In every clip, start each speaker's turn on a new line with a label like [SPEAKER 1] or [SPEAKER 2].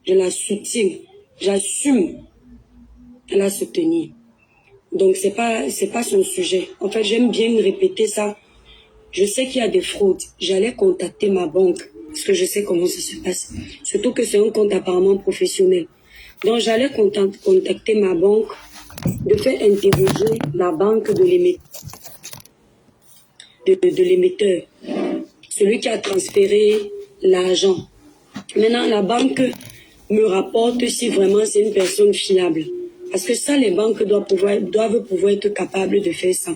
[SPEAKER 1] Je la soutiens. J'assume la soutenir. Donc, c'est pas son sujet. En fait, j'aime bien répéter ça. Je sais qu'il y a des fraudes. J'allais contacter ma banque parce que je sais comment ça se passe. Surtout que c'est un compte apparemment professionnel. Donc, j'allais contacter ma banque de faire interroger la banque de l'émetteur. Celui qui a transféré l'argent. Maintenant, la banque me rapporte si vraiment c'est une personne fiable. Parce que ça, les banques doivent pouvoir être capables de faire ça.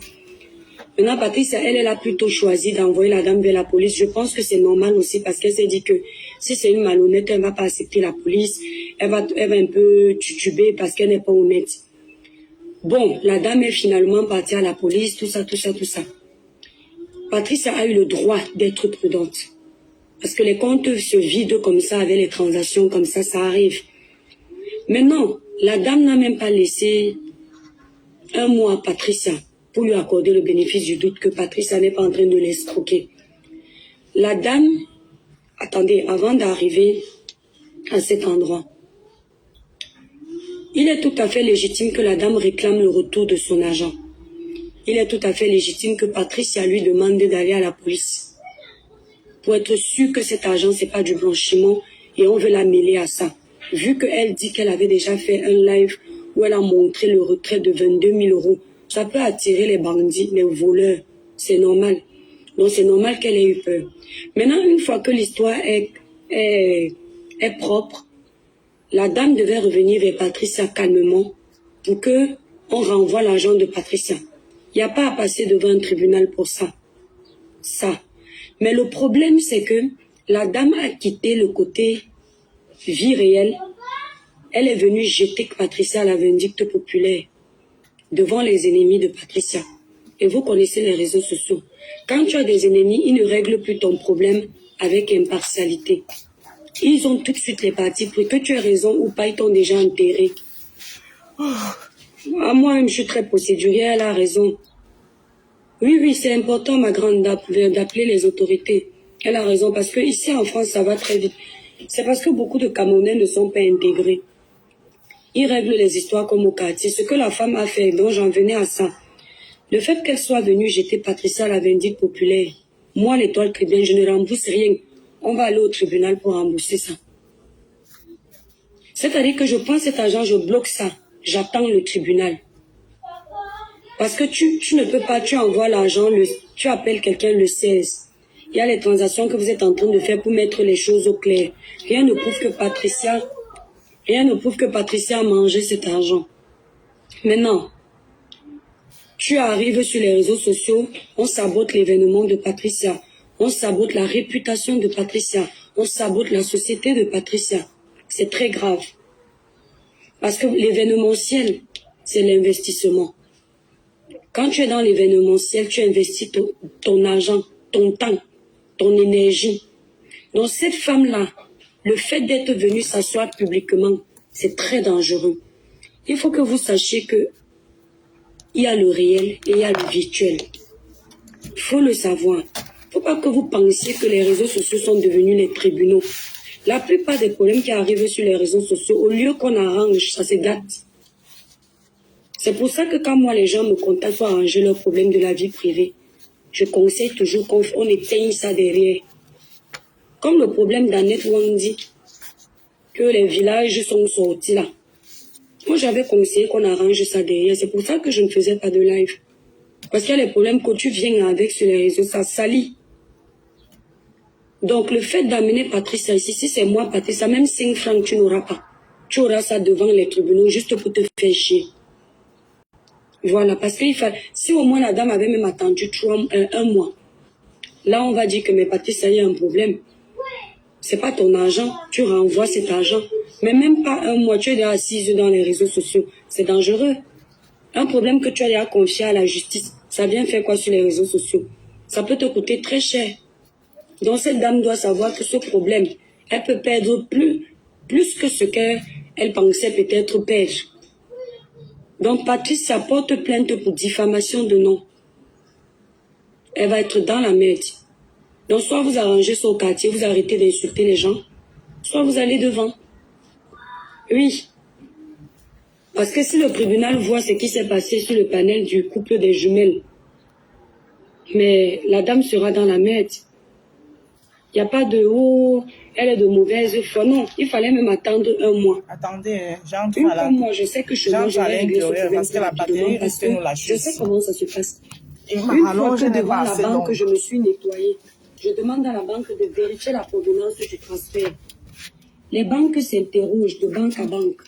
[SPEAKER 1] Maintenant, Patricia, elle a plutôt choisi d'envoyer la dame vers la police. Je pense que c'est normal aussi parce qu'elle s'est dit que si c'est une malhonnête, elle ne va pas accepter la police. Elle va un peu tutuber parce qu'elle n'est pas honnête. Bon, la dame est finalement partie à la police, tout ça. Patricia a eu le droit d'être prudente. Parce que les comptes se vident comme ça, avec les transactions comme ça arrive. Mais non, la dame n'a même pas laissé un mois à Patricia pour lui accorder le bénéfice du doute que Patricia n'est pas en train de l'escroquer. La dame, attendez, avant d'arriver à cet endroit, il est tout à fait légitime que la dame réclame le retour de son argent. Il est tout à fait légitime que Patricia lui demande d'aller à la police pour être sûr que cet argent, c'est pas du blanchiment et on veut la mêler à ça. Vu qu'elle dit qu'elle avait déjà fait un live où elle a montré le retrait de 22 000 €, ça peut attirer les bandits, les voleurs. C'est normal. Donc c'est normal qu'elle ait eu peur. Maintenant, une fois que l'histoire est propre, la dame devait revenir vers Patricia calmement pour que on renvoie l'argent de Patricia. Il n'y a pas à passer devant un tribunal pour ça. Mais le problème, c'est que la dame a quitté le côté vie réelle. Elle est venue jeter Patricia à la vindicte populaire devant les ennemis de Patricia. Et vous connaissez les réseaux sociaux. Quand tu as des ennemis, ils ne règlent plus ton problème avec impartialité. Ils ont tout de suite les partis pris. Que tu aies raison ou pas, ils t'ont déjà enterré. Moi-même, je suis très procédurière, elle a raison. Oui, c'est important, ma grande, d'appeler les autorités. Elle a raison, parce que ici en France, ça va très vite. C'est parce que beaucoup de Camerounais ne sont pas intégrés. Ils règlent les histoires comme au quartier. Ce que la femme a fait, donc j'en venais à ça. Le fait qu'elle soit venue jeter Patricia à la vindicte populaire, moi, l'Étoile chrétienne, je ne rembourse rien. On va aller au tribunal pour rembourser ça. C'est-à-dire que je prends cet argent, je bloque ça. J'attends le tribunal. Parce que tu ne peux pas, tu envoies l'argent, tu appelles quelqu'un le 16. Il y a les transactions que vous êtes en train de faire pour mettre les choses au clair. Rien ne prouve que Patricia a mangé cet argent. Maintenant, tu arrives sur les réseaux sociaux, on sabote l'événement de Patricia. On sabote la réputation de Patricia. On sabote la société de Patricia. C'est très grave. Parce que l'événementiel, c'est l'investissement. Quand tu es dans l'événementiel, tu investis ton argent, ton temps, ton énergie. Donc cette femme-là, le fait d'être venue s'asseoir publiquement, c'est très dangereux. Il faut que vous sachiez que il y a le réel et il y a le virtuel. Il faut le savoir. Il ne faut pas que vous pensiez que les réseaux sociaux sont devenus les tribunaux. La plupart des problèmes qui arrivent sur les réseaux sociaux, au lieu qu'on arrange, ça se gâte. C'est pour ça que quand moi les gens me contactent pour arranger leurs problèmes de la vie privée, je conseille toujours qu'on éteigne ça derrière. Comme le problème d'Annette Wandi, que les villages sont sortis là. Moi j'avais conseillé qu'on arrange ça derrière. C'est pour ça que je ne faisais pas de live. Parce qu'il y a les problèmes que tu viens avec sur les réseaux, ça salit. Donc le fait d'amener Patricia ici, si c'est moi Patricia, même 5 francs tu n'auras pas. Tu auras ça devant les tribunaux juste pour te faire chier. Voilà, parce qu'il fallait... Si au moins la dame avait même attendu un mois, là on va dire que mais Patricia, il y a un problème. C'est pas ton argent, tu renvoies cet argent. Mais même pas un mois, tu es déjà assise dans les réseaux sociaux. C'est dangereux. Un problème que tu as déjà confié à la justice, ça vient faire quoi sur les réseaux sociaux? Ça peut te coûter très cher. Donc cette dame doit savoir que ce problème, elle peut perdre plus que ce qu'elle pensait peut-être perdre. Donc Patricia porte plainte pour diffamation de nom. Elle va être dans la merde. Donc soit vous arrangez son quartier, vous arrêtez d'insulter les gens, soit vous allez devant. Oui. Parce que si le tribunal voit ce qui s'est passé sur le panel du couple des jumelles, mais la dame sera dans la merde. Il n'y a pas de « oh, elle est de mauvaise foi ». Non, il fallait même attendre un mois.
[SPEAKER 2] Attendez, j'entre
[SPEAKER 1] Une
[SPEAKER 2] à la...
[SPEAKER 1] fois, moi, je sais que chez moi, je vais régler ce problème
[SPEAKER 2] parce que la batterie
[SPEAKER 1] parce
[SPEAKER 2] risque
[SPEAKER 1] que
[SPEAKER 2] de nous lâcher
[SPEAKER 1] je sais
[SPEAKER 2] ici.
[SPEAKER 1] comment ça se passe.
[SPEAKER 2] Et
[SPEAKER 1] Une fois
[SPEAKER 2] je
[SPEAKER 1] que
[SPEAKER 2] n'ai
[SPEAKER 1] devant
[SPEAKER 2] pas
[SPEAKER 1] la
[SPEAKER 2] assez
[SPEAKER 1] banque,
[SPEAKER 2] long.
[SPEAKER 1] je me suis nettoyée. Je demande à la banque de vérifier la provenance du transfert. Les banques s'interrogent de banque à banque.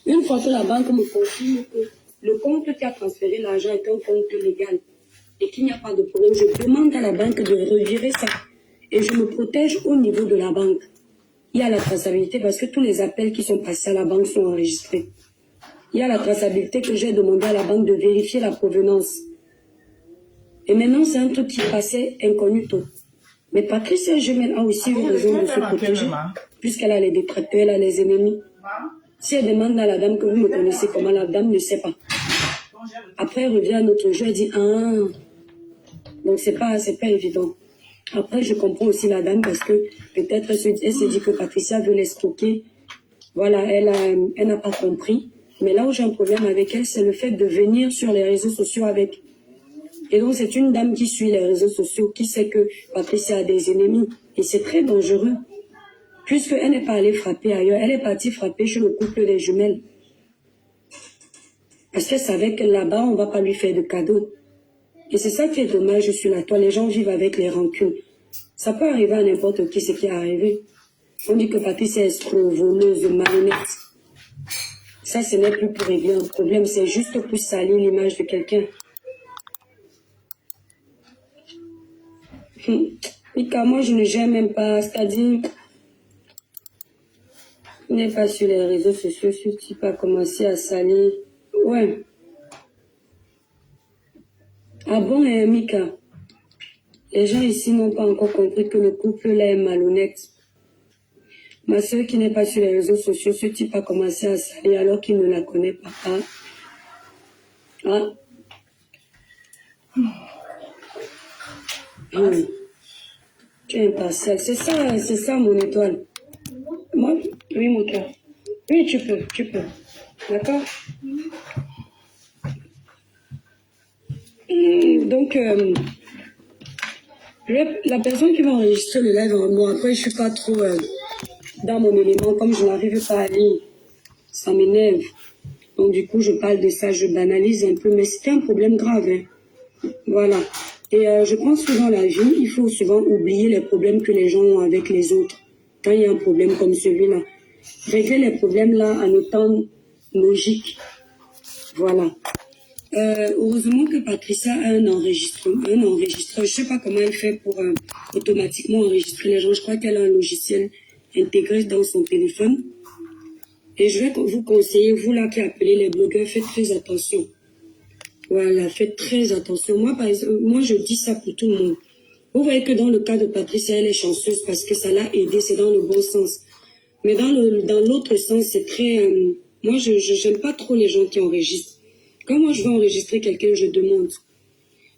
[SPEAKER 1] Une fois que la banque me confirme que le compte qui a transféré l'argent est un compte légal et qu'il n'y a pas de problème, je demande à la banque de revirer ça. Et je me protège au niveau de la banque. Il y a la traçabilité parce que tous les appels qui sont passés à la banque sont enregistrés. Il y a la traçabilité que j'ai demandé à la banque de vérifier la provenance. Et maintenant, c'est un truc qui passait incognito. Mais Patricia Jumel a aussi eu raison de se protéger, puisqu'elle a les détracteurs, elle a les ennemis. Si elle demande à la dame que vous me connaissez comment, la dame ne sait pas. Après, elle revient à notre jeu, elle dit « Ah !» Donc, c'est pas évident. Après, je comprends aussi la dame parce que peut-être elle se dit que Patricia veut l'escroquer. Voilà, elle n'a pas compris. Mais là où j'ai un problème avec elle, c'est le fait de venir sur les réseaux sociaux avec. Et donc, c'est une dame qui suit les réseaux sociaux, qui sait que Patricia a des ennemis. Et c'est très dangereux. Puisqu'elle n'est pas allée frapper ailleurs, elle est partie frapper chez le couple des jumelles. Parce qu'elle savait que là-bas, on ne va pas lui faire de cadeaux. Et c'est ça qui est dommage sur la toile. Les gens vivent avec les rancunes. Ça peut arriver à n'importe qui, ce qui est arrivé. On dit que Patricia est escroc, voleuse, marionnette. Ça, ce n'est plus pour régler un problème, c'est juste pour salir l'image de quelqu'un. Mika, moi, je ne gère même pas. C'est-à-dire, il n'est pas sur les réseaux sociaux, ce type a commencé à salir. Ouais. Ah bon, Mika? Les gens ici n'ont pas encore compris que le couple là est malhonnête. Ma soeur qui n'est pas sur les réseaux sociaux, ce type a commencé à salir alors qu'il ne la connaît pas. Ah. Tu es impartial. C'est ça mon étoile. Moi, oui, mon cœur. Oui, tu peux. D'accord? Donc, la personne qui va enregistrer le live, bon, après, je suis pas trop dans mon élément, comme je n'arrive pas à lire. Ça m'énerve. Donc, du coup, je parle de ça, je banalise un peu, mais c'était un problème grave. Hein. Voilà. Et je pense que dans la vie, il faut souvent oublier les problèmes que les gens ont avec les autres. Quand il y a un problème comme celui-là. Régler les problèmes là en étant logique. Voilà. Heureusement que Patricia a un enregistreur. Je ne sais pas comment elle fait pour automatiquement enregistrer les gens. Je crois qu'elle a un logiciel intégré dans son téléphone. Et je vais vous conseiller, vous là qui appelez les blogueurs, faites très attention. Voilà, faites très attention. Moi, par exemple, moi, je dis ça pour tout le monde. Vous voyez que dans le cas de Patricia, elle est chanceuse parce que ça l'a aidée, c'est dans le bon sens. Mais dans l'autre sens, c'est très... moi, je n'aime pas trop les gens qui enregistrent. Quand moi, je veux enregistrer quelqu'un, je demande.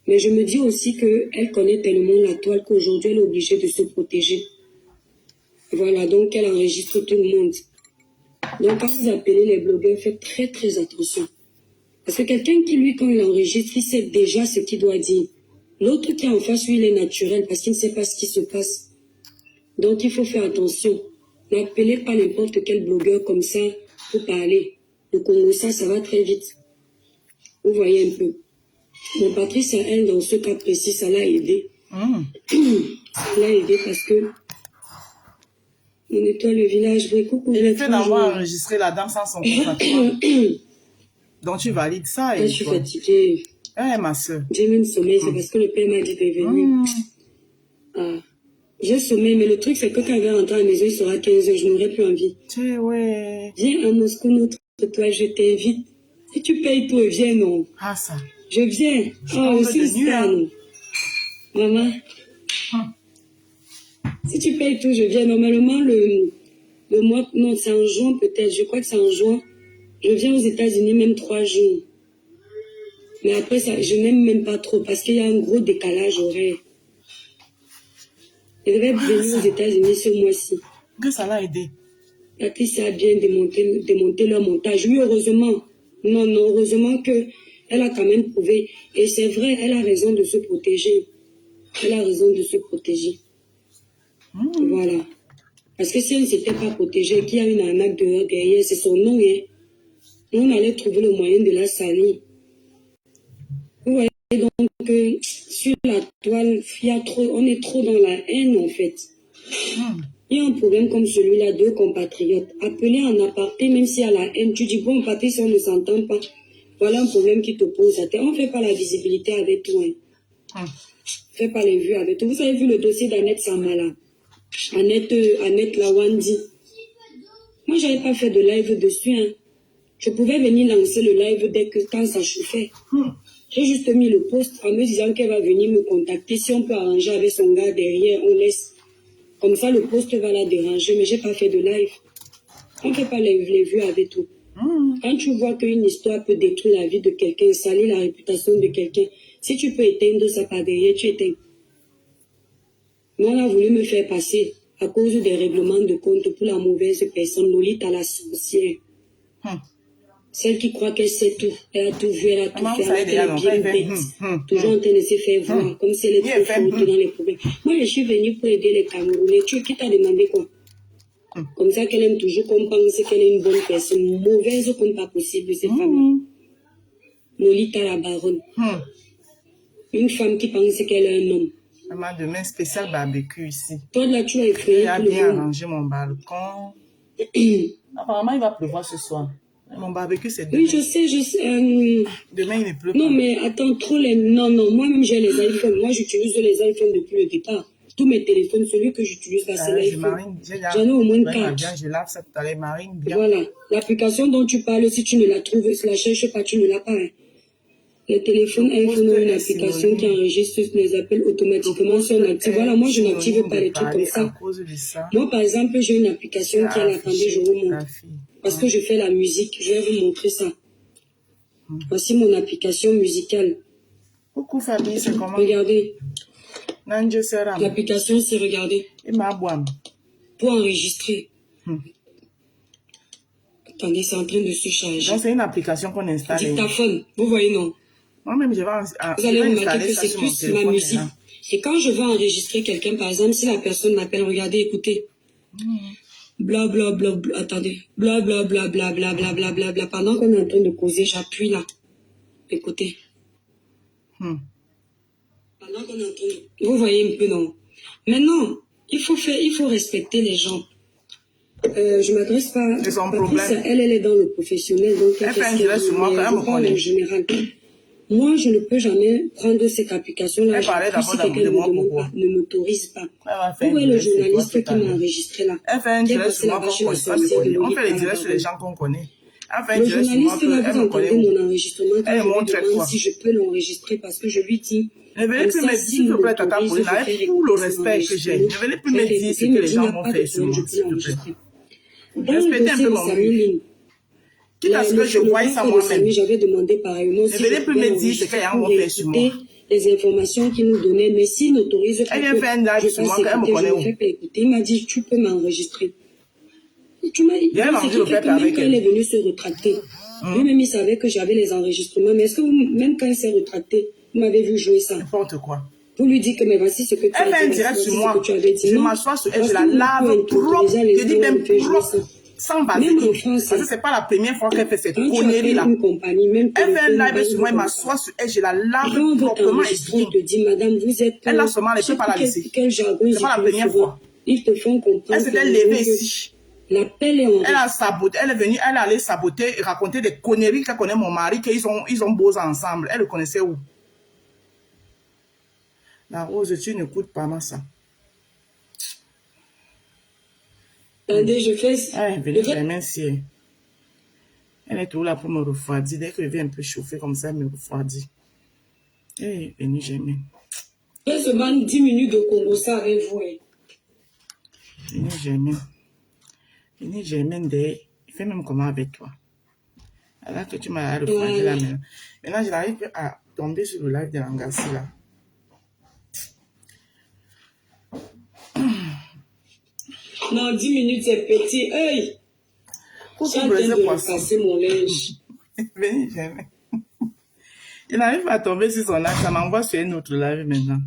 [SPEAKER 1] Mais je me dis aussi qu'elle connaît tellement la toile qu'aujourd'hui, elle est obligée de se protéger. Voilà, donc elle enregistre tout le monde. Donc, quand vous appelez les blogueurs, faites très, très attention. Parce que quelqu'un qui, lui, quand il enregistre, il sait déjà ce qu'il doit dire. L'autre qui est en face, lui, il est naturel parce qu'il ne sait pas ce qui se passe. Donc, il faut faire attention. N'appelez pas n'importe quel blogueur comme ça pour parler. Le Congo, ça va très vite. Vous voyez un peu. Mon Patrice, elle, dans ce cas précis, ça l'a aidé. Ça l'a aidé parce que on nettoie le village. Coucou,
[SPEAKER 2] et le fait d'avoir enregistré la dame sans son consentement. Donc tu valides ça.
[SPEAKER 1] Je suis fatiguée.
[SPEAKER 2] Ma soeur.
[SPEAKER 1] J'ai même sommeil, c'est parce que le père m'a dit de venir. J'ai sommeil, mais le truc c'est que quand il va rentrer à la maison, il sera 15h, je n'aurai plus envie.
[SPEAKER 2] Ouais.
[SPEAKER 1] Viens à Moscou, notre toi, je t'invite. Si tu payes tout, viens, non.
[SPEAKER 2] Ah ça.
[SPEAKER 1] Je viens. Je suis fan. Maman. Si tu payes tout, je viens. Normalement, le mois, non, c'est en juin peut-être, je crois que c'est en juin. Je viens aux États-Unis même 3 jours. Mais après, ça, je n'aime même pas trop parce qu'il y a un gros décalage horaire. Je devais venir aux États-Unis ce mois-ci.
[SPEAKER 2] Que ça l'a aidé.
[SPEAKER 1] Patricia a bien démonté leur montage. Oui, heureusement. Non, heureusement qu'elle a quand même prouvé. Et c'est vrai, elle a raison de se protéger. Elle a raison de se protéger. Voilà. Parce que si elle ne s'était pas protégée, qu'il y a une arnaque derrière, c'est son nom, hein. On allait trouver le moyen de la salir. Vous voyez donc que sur la toile, on est trop dans la haine en fait. Il y a un problème comme celui-là, deux compatriotes. Appelés en aparté, même s'il y a la haine, tu dis, bon, Patrice, on ne s'entend pas. Voilà un problème qui te pose à terre. On ne fait pas la visibilité avec toi. On ne fait pas les vues avec toi. Vous avez vu le dossier d'Annette Samala, Annette Lawandi. Moi, je n'avais pas fait de live dessus. Hein. Je pouvais venir lancer le live quand ça chauffait. J'ai juste mis le post en me disant qu'elle va venir me contacter. Si on peut arranger avec son gars derrière, on laisse. Comme ça, le post va la déranger, mais j'ai pas fait de live. On ne fait pas les vues avec tout. Quand tu vois qu'une histoire peut détruire la vie de quelqu'un, salir la réputation de quelqu'un, si tu peux éteindre ça par derrière, tu éteins. Moi, on a voulu me faire passer à cause des règlements de compte pour la mauvaise personne, Lolita la sorcière. Celle qui croit qu'elle sait tout, elle a tout vu, elle a tout fait, elle est bien bête. Toujours en train de se faire voir, comme si elle est trop forte dans les problèmes. Moi, je suis venue pour aider les Camerounais. Qui t'a demandé quoi? Comme ça qu'elle aime toujours qu'on pense qu'elle est une bonne personne, mauvaise comme pas possible, cette femme. Lolita la baronne. Une femme qui pense qu'elle est un homme.
[SPEAKER 2] Maman, demain, spécial barbecue ici.
[SPEAKER 1] Toi, là, tu as effrayé
[SPEAKER 2] tout le monde. Il a bien arrangé mon balcon. Apparemment, il va pleuvoir ce soir. Mon barbecue, c'est demain.
[SPEAKER 1] Oui, je sais.
[SPEAKER 2] Demain, il ne pleut pas.
[SPEAKER 1] Non, mais attends, trop les... Non, moi-même, j'ai les iPhones. Moi, j'utilise les iPhones depuis le départ. Tous mes téléphones, celui que j'utilise là, c'est l'iPhone. J'en ai au moins 4.
[SPEAKER 2] Je lave ça tout à l'heure, marine bien.
[SPEAKER 1] Voilà. L'application dont tu parles, si tu ne la trouves, si la cherches pas, tu ne l'as pas. Hein. Les téléphones iPhone ont une application qui enregistre les appels automatiquement sur l'active. Voilà, moi, je n'active pas les trucs comme ça. Moi, par exemple, j'ai une application qui est attendez, je vous montre. Parce que je fais la musique. Je vais vous montrer ça. Voici mon application musicale.
[SPEAKER 2] Coucou Fabrice, c'est comment?
[SPEAKER 1] Regardez. L'application, c'est regarder. Pour enregistrer. Attendez, c'est en train de se charger.
[SPEAKER 2] Donc, c'est une application qu'on installe.
[SPEAKER 1] Dictaphone. Vous voyez, non?
[SPEAKER 2] Moi-même, je vais
[SPEAKER 1] vous allez remarquer que c'est plus ma musique. Et quand je vais enregistrer quelqu'un, par exemple, si la personne m'appelle, regardez, écoutez. Bla bla bla bla, attendez. Bla bla bla bla bla bla bla bla bla. Pendant qu'on est en train de causer, j'appuie là. Écoutez. Pendant qu'on est en train de... Vous voyez un peu, non? Maintenant, il faut respecter les gens. Je m'adresse pas... Patrice, elle est dans le professionnel, donc elle fait ce qu'elle parle en général. Moi, je ne peux jamais prendre cette application-là. Si quelqu'un ne m'autorise pas. Vous voyez le journaliste qui m'a enregistré là.
[SPEAKER 2] Elle fait un direct sur moi qu'on connaît. On fait les directs sur les gens qu'on connaît.
[SPEAKER 1] Le journaliste là, vous entendez mon enregistrement. Quand je lui demande si je peux l'enregistrer parce que je lui dis...
[SPEAKER 2] Ne venez plus me dire, s'il te plaît, Tata Pauline, avec tout le respect que j'ai. Ne venez plus me dire ce que les gens vont faire sur moi, s'il te plaît. Respectez un peu mon vie. Quitte à ce que je voie ça moi-même.
[SPEAKER 1] J'avais demandé pareillement
[SPEAKER 2] si ne venez plus me dire ce que les gens vont faire sur moi.
[SPEAKER 1] Les informations qu'il nous donnait, mais s'il n'autorise pas,
[SPEAKER 2] elle vient faire un live sur moi, elle me connaît où.
[SPEAKER 1] Il m'a dit, tu peux m'enregistrer. Tu m'as dit, même quand il est venu se retracter, lui-même il savait que j'avais les enregistrements, mais est-ce que même quand il s'est retracté, vous m'avez vu jouer ça?
[SPEAKER 2] N'importe quoi.
[SPEAKER 1] Vous lui dites que mais voici ce que tu as dit.
[SPEAKER 2] Elle fait un direct sur moi. Je m'assois sur elle, je la lave propre. Je dis même propre, sans vaseline. Parce que c'est pas la première fois qu'elle fait cette connerie là. Elle fait un live sur moi, elle m'assoit sur elle, je la lave proprement et bien. Elle a seulement, elle ne peut pas la laisser. C'est pas la première fois.
[SPEAKER 1] Ils te font comprendre.
[SPEAKER 2] Elle s'était levée ici.
[SPEAKER 1] L'appel est en...
[SPEAKER 2] Elle a saboté, elle est venue, elle est allée saboter et raconter des conneries qu'elle connaît mon mari, qu'ils ont beaux ensemble. Elle le connaissait où? La Rose, tu n'écoutes pas moi ça.
[SPEAKER 1] Attendez, je fais...
[SPEAKER 2] Elle est toujours là pour me refroidir. Dès que je viens un peu chauffer comme ça, elle me refroidit. Elle est venue jamais.
[SPEAKER 1] Je fais seulement 10 minutes de Congo ça avec vous.
[SPEAKER 2] Venue jamais. Venue jamais. Il fait même comment avec toi. Alors que tu m'as refroidi là maintenant. Maintenant, je n'arrive plus à tomber sur le live de l'Angassi là.
[SPEAKER 1] Non, 10 minutes, c'est petit. Hey! Ça vient de repasser mon linge.
[SPEAKER 2] Jamais. Il n'arrive pas à tomber sur son live, ça m'envoie sur une autre live maintenant.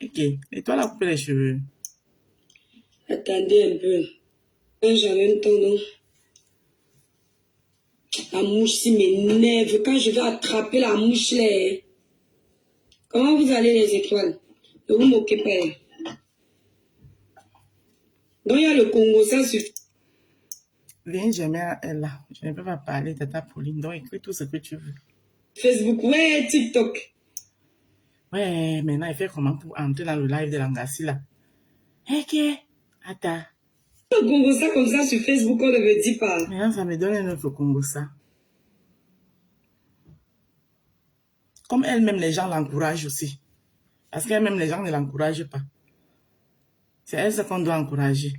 [SPEAKER 2] Ok, et toi, la couper les cheveux.
[SPEAKER 1] Attendez un peu. Quand j'avais un temps, non? La mouche si m'énerve. Quand je vais attraper la mouche, là. Comment vous allez les étoiles? Ne vous moquez pas. Donc il y a le Congo, ça suffit.
[SPEAKER 2] Viens, jamais elle là. Je ne peux pas parler, Tata Pauline. Donc écris tout ce que tu veux.
[SPEAKER 1] Facebook, ouais, TikTok.
[SPEAKER 2] Ouais, maintenant il fait comment pour entrer dans le live de l'Angassi là? Ok, attends.
[SPEAKER 1] Le Congo, ça comme ça sur Facebook, on ne me dit pas.
[SPEAKER 2] Maintenant ça me donne un autre Congo ça. Comme elle-même, les gens l'encouragent aussi. Parce qu'elle-même, les gens ne l'encouragent pas. C'est elle ce qu'on doit encourager.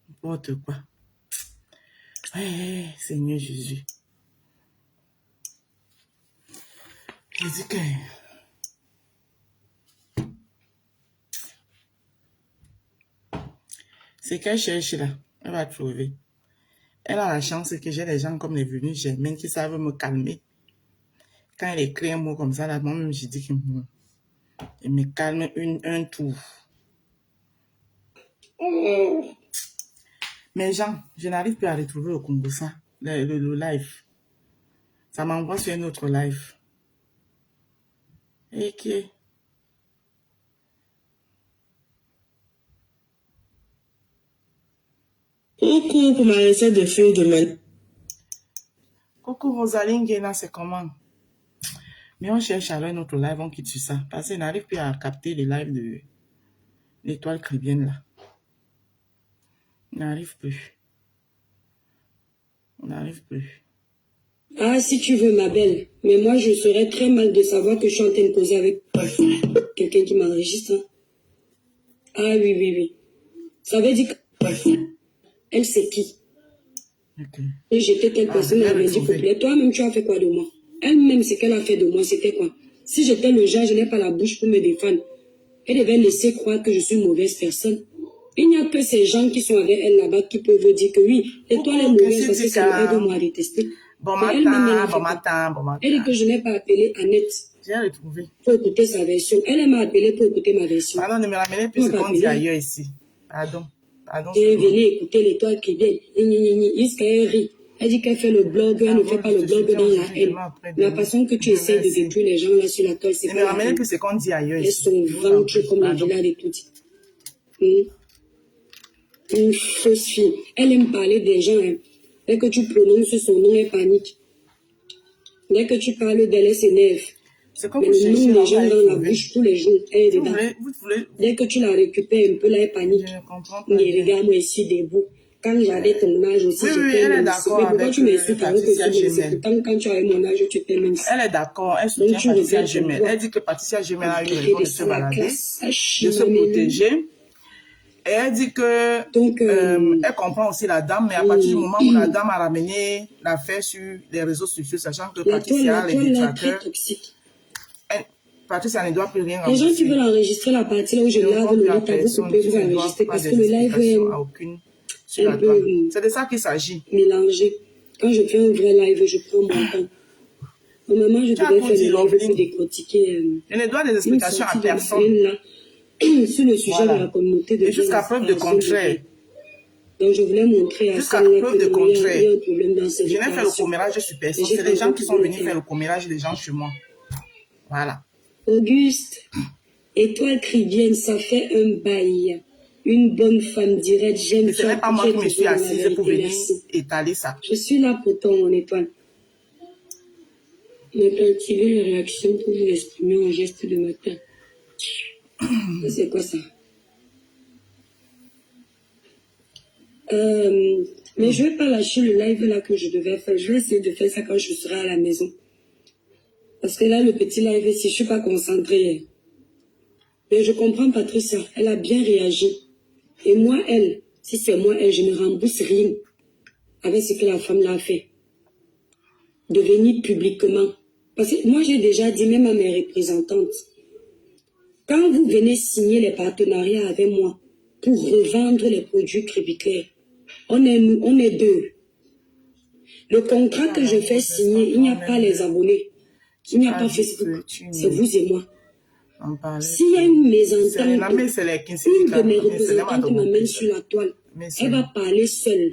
[SPEAKER 2] N'importe quoi. Ouais, Seigneur Jésus. Je dis que... c'est qu'elle cherche là. Elle va trouver. Elle a la chance que j'ai des gens comme les venus Germaine qui savent me calmer. Quand elle écrit un mot comme ça, là, moi-même, je dis que... elle me calme un tour. Mais Jean, je n'arrive plus à retrouver le Congo, ça. Le live. Ça m'envoie sur un autre live. Ok.
[SPEAKER 3] Coucou pour ma recette de feuilles de manioc.
[SPEAKER 2] Coucou Rosaline Guéna, c'est comment? Mais on cherche alors un autre live, on quitte sur ça. Parce qu'on n'arrive plus à capter les lives de l'étoile caribéenne là. On n'arrive plus. On n'arrive plus.
[SPEAKER 1] Ah, si tu veux, ma belle. Mais moi, je serais très mal de savoir que je suis en train de causer avec quelqu'un qui m'enregistre. Hein. Ah oui, oui, oui. Ça veut dire que... Elle, c'est qui?
[SPEAKER 2] Okay.
[SPEAKER 1] Et j'étais telle personne, elle m'a dit, complet. Toi-même, tu as fait quoi de moi? Elle-même, ce qu'elle a fait de moi, c'était quoi? Si j'étais le genre, je n'ai pas la bouche pour me défendre. Elle devait laisser croire que je suis une mauvaise personne. Il n'y a que ces gens qui sont avec elle là-bas qui peuvent dire que oui, l'étoile est mauvaise parce que c'est le elle de moi à détester.
[SPEAKER 2] Bon matin.
[SPEAKER 1] Elle dit que je n'ai pas appelé Annette.
[SPEAKER 2] J'ai retrouvé.
[SPEAKER 1] Pour écouter sa version. Elle m'a appelé pour écouter ma version.
[SPEAKER 2] Pardon, ne me ramenez plus ce qu'on dit ailleurs ici. Pardon.
[SPEAKER 1] Et venez écouter l'étoile qui vient. Elle rit. Elle dit qu'elle fait le blog, elle ne fait pas le blog dans la haine. La façon que tu essaies de détruire les gens là sur la toile, c'est pas la haine.
[SPEAKER 2] Ne me ramenez plus ce qu'on dit ailleurs
[SPEAKER 1] ici. Elles sont vendues comme les villas de tout. Une fausse fille. Elle aime parler des gens. Hein. Dès que tu prononces son nom, elle panique. Dès que tu parles d'elle, elle s'énerve. Mais le nom des gens dans la bouche tous les jours, elle est dedans. Dès que tu la récupères un peu, là, elle panique. Mais regarde-moi ici debout. Quand j'avais ton âge aussi, j'étais même ici. Mais pourquoi tu m'insultes alors que c'est pourtant quand tu avais mon âge, tu étais même ici.
[SPEAKER 2] Elle est d'accord, elle soutient Patricia Gemel. Elle dit que Patricia Gemel a eu raison de se balader, de se protéger. Et elle dit que elle comprend aussi la dame, mais à partir du moment où la dame a ramené l'affaire sur les réseaux sociaux, sachant que Patricia a les détracteurs, Patricia ne doit plus rien
[SPEAKER 1] rembourser. Les gens qui veulent enregistrer la partie là où je lave le lit, vous pouvez vous enregistrer parce que le live est un peu...
[SPEAKER 2] C'est de ça qu'il s'agit.
[SPEAKER 1] Mélangé. Quand je fais un vrai live, je prends mon temps. Normalement, je devais faire le live pour décortiquer...
[SPEAKER 2] Je ne dois des explications à personne.
[SPEAKER 1] Là, sur le sujet de la communauté de...
[SPEAKER 2] Et jusqu'à preuve de contraire.
[SPEAKER 1] Donc, je voulais montrer à
[SPEAKER 2] jusqu'à preuve de contraire.
[SPEAKER 1] Il y a un problème dans cette
[SPEAKER 2] je n'ai fait le commérage sur personne. C'est les gens qui sont venus faire le commérage des gens chez moi. Voilà.
[SPEAKER 1] Auguste, étoile cribienne, ça fait un bail. Une bonne femme directe, j'aime ça.
[SPEAKER 2] Ce n'est pas moi qui me suis assise pour venir étaler ça.
[SPEAKER 1] Je suis là pour toi, mon étoile. On peut activer les réactions pour vous exprimer en geste de matin. C'est quoi ça? Mais je vais pas lâcher le live là que je devais faire. Je vais essayer de faire ça quand je serai à la maison. Parce que là, le petit live ici, je suis pas concentrée. Mais je comprends Patricia, elle a bien réagi. Et moi, elle, si c'est moi, elle, je ne rembourse rien avec ce que la femme l'a fait. De venir publiquement. Parce que moi, j'ai déjà dit, même à mes représentantes, quand vous venez signer les partenariats avec moi pour revendre les produits Crébiclair, On est deux. Le contrat que je fais signer, il n'y a pas les abonnés. Il n'y a pas Facebook. C'est vous et moi. S'il y a une mésentente, une de mes représentantes m'amène sur la toile. Elle va parler seule.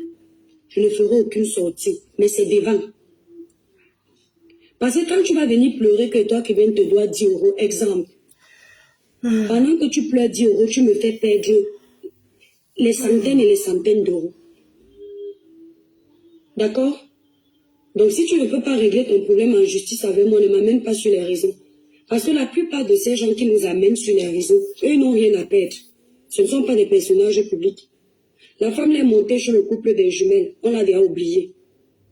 [SPEAKER 1] Je ne ferai aucune sortie. Mais c'est devant. Parce que quand tu vas venir pleurer que toi qui viens te dois 10 €, exemple. Pendant que tu pleures 10 €, tu me fais perdre les centaines et les centaines d'euros. D'accord? Donc si tu ne peux pas régler ton problème en justice avec moi, ne m'amène pas sur les réseaux. Parce que la plupart de ces gens qui nous amènent sur les réseaux, eux n'ont rien à perdre. Ce ne sont pas des personnages publics. La femme l'est montée sur le couple des jumelles, on l'a déjà oublié.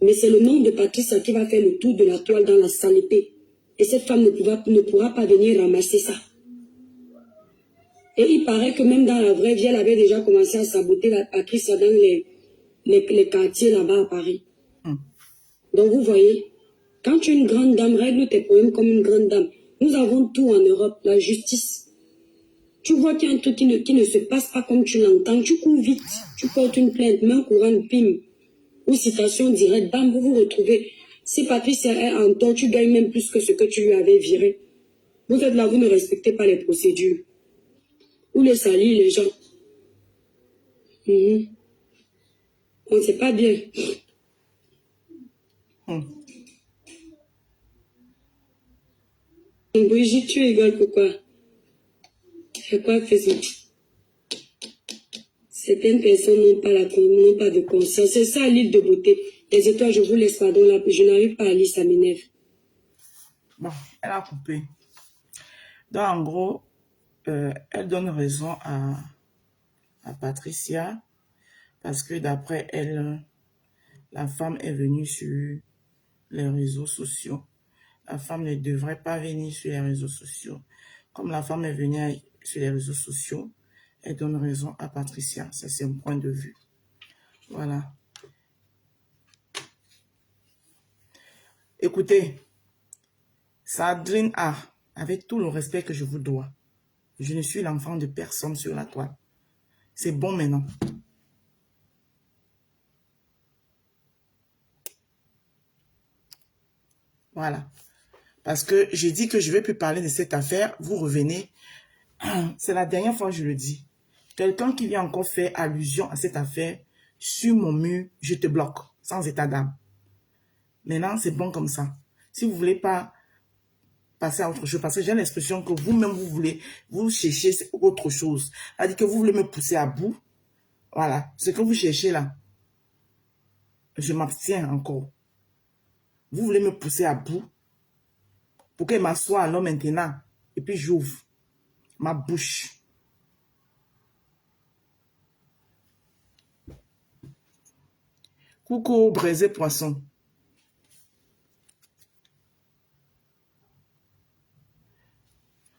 [SPEAKER 1] Mais c'est le nom de Patricia qui va faire le tour de la toile dans la saleté. Et cette femme ne pourra pas venir ramasser ça. Et il paraît que même dans la vraie vie, elle avait déjà commencé à saboter la Patricia dans les quartiers là-bas à Paris. Donc vous voyez, quand tu es une grande dame, règle tes problèmes comme une grande dame. Nous avons tout en Europe, la justice. Tu vois qu'il y a un truc qui ne se passe pas comme tu l'entends, tu cours vite, tu portes une plainte, main courante, pim, ou citation directe, bam, vous vous retrouvez. Si Patricia est en tort, tu gagnes même plus que ce que tu lui avais viré. Vous êtes là, vous ne respectez pas les procédures. Vous les salir les gens. On ne sait pas bien. Brigitte, tu rigoles pourquoi? C'est quoi Facebook? Certaines personnes n'ont pas de conscience. C'est ça, l'île de beauté. Les étoiles, je vous laisse, pardon, là, je n'arrive pas à lire, ça m'énerve.
[SPEAKER 2] Bon, elle a coupé. Donc, en gros, elle donne raison à Patricia parce que d'après elle, la femme est venue sur les réseaux sociaux. La femme ne devrait pas venir sur les réseaux sociaux. Comme la femme est venue sur les réseaux sociaux, elle donne raison à Patricia. Ça, c'est un point de vue. Voilà. Écoutez, Sandrine A, avec tout le respect que je vous dois, je ne suis l'enfant de personne sur la toile. C'est bon maintenant. Voilà. Parce que j'ai dit que je ne vais plus parler de cette affaire. Vous revenez. C'est la dernière fois que je le dis. Quelqu'un qui vient encore faire allusion à cette affaire, sur mon mur, je te bloque, sans état d'âme. Maintenant, c'est bon comme ça. Si vous ne voulez pas passer à autre chose, parce que j'ai l'expression que vous-même, vous cherchez autre chose. C'est-à-dire que vous voulez me pousser à bout. Voilà. Ce que vous cherchez là, je m'abstiens encore. Vous voulez me pousser à bout pour qu'elle m'assoie alors maintenant. Et puis j'ouvre ma bouche. Coucou, braisé poisson.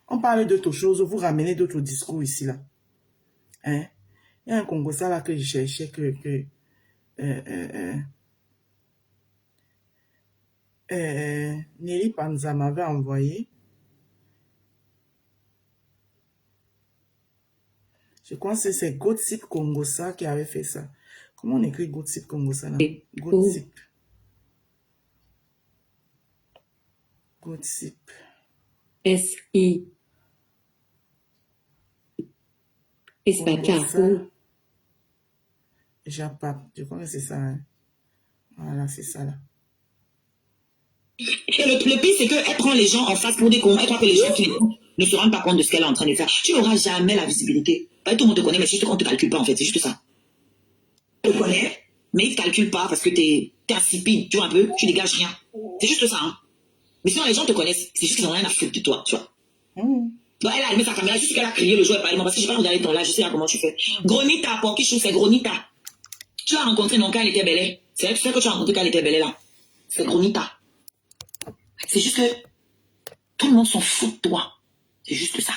[SPEAKER 2] On parle d'autres choses, vous ramenez d'autres discours ici là. Hein? Il y a un Congolais là que je cherchais Nelly Panza m'avait envoyé. Je crois que c'est Gossip Congosa qui avait fait ça. Comment on écrit Gossip Congosa là? Gossip. Gossip.
[SPEAKER 1] S-I.
[SPEAKER 2] Japap. Je crois que c'est ça. Hein? Voilà, c'est ça là.
[SPEAKER 4] Et le pire, c'est qu'elle prend les gens en face pour des cons. Elle croit que les gens qui ne se rendent pas compte de ce qu'elle est en train de faire. Tu n'auras jamais la visibilité. Tout le monde te connaît, mais c'est juste qu'on ne te calcule pas en fait. C'est juste ça. Tu te connais, mais ils ne te calculent pas parce que tu es insipide. Tu vois un peu, tu dégages rien. C'est juste ça. Hein? Mais sinon, les gens te connaissent. C'est juste qu'ils n'ont rien à foutre de toi. Tu vois. Donc, elle a allumé sa caméra, juste qu'elle a crié le jour et pas parce que je vais regarder ton live, je sais pas comment tu fais. Gronita, pour qui je trouve c'est Gronita. Tu as rencontré non quand elle était belle. C'est vrai que tu as rencontré quand elle était belle là. C'est Gronita. C'est juste que tout le monde s'en fout de toi. C'est juste ça.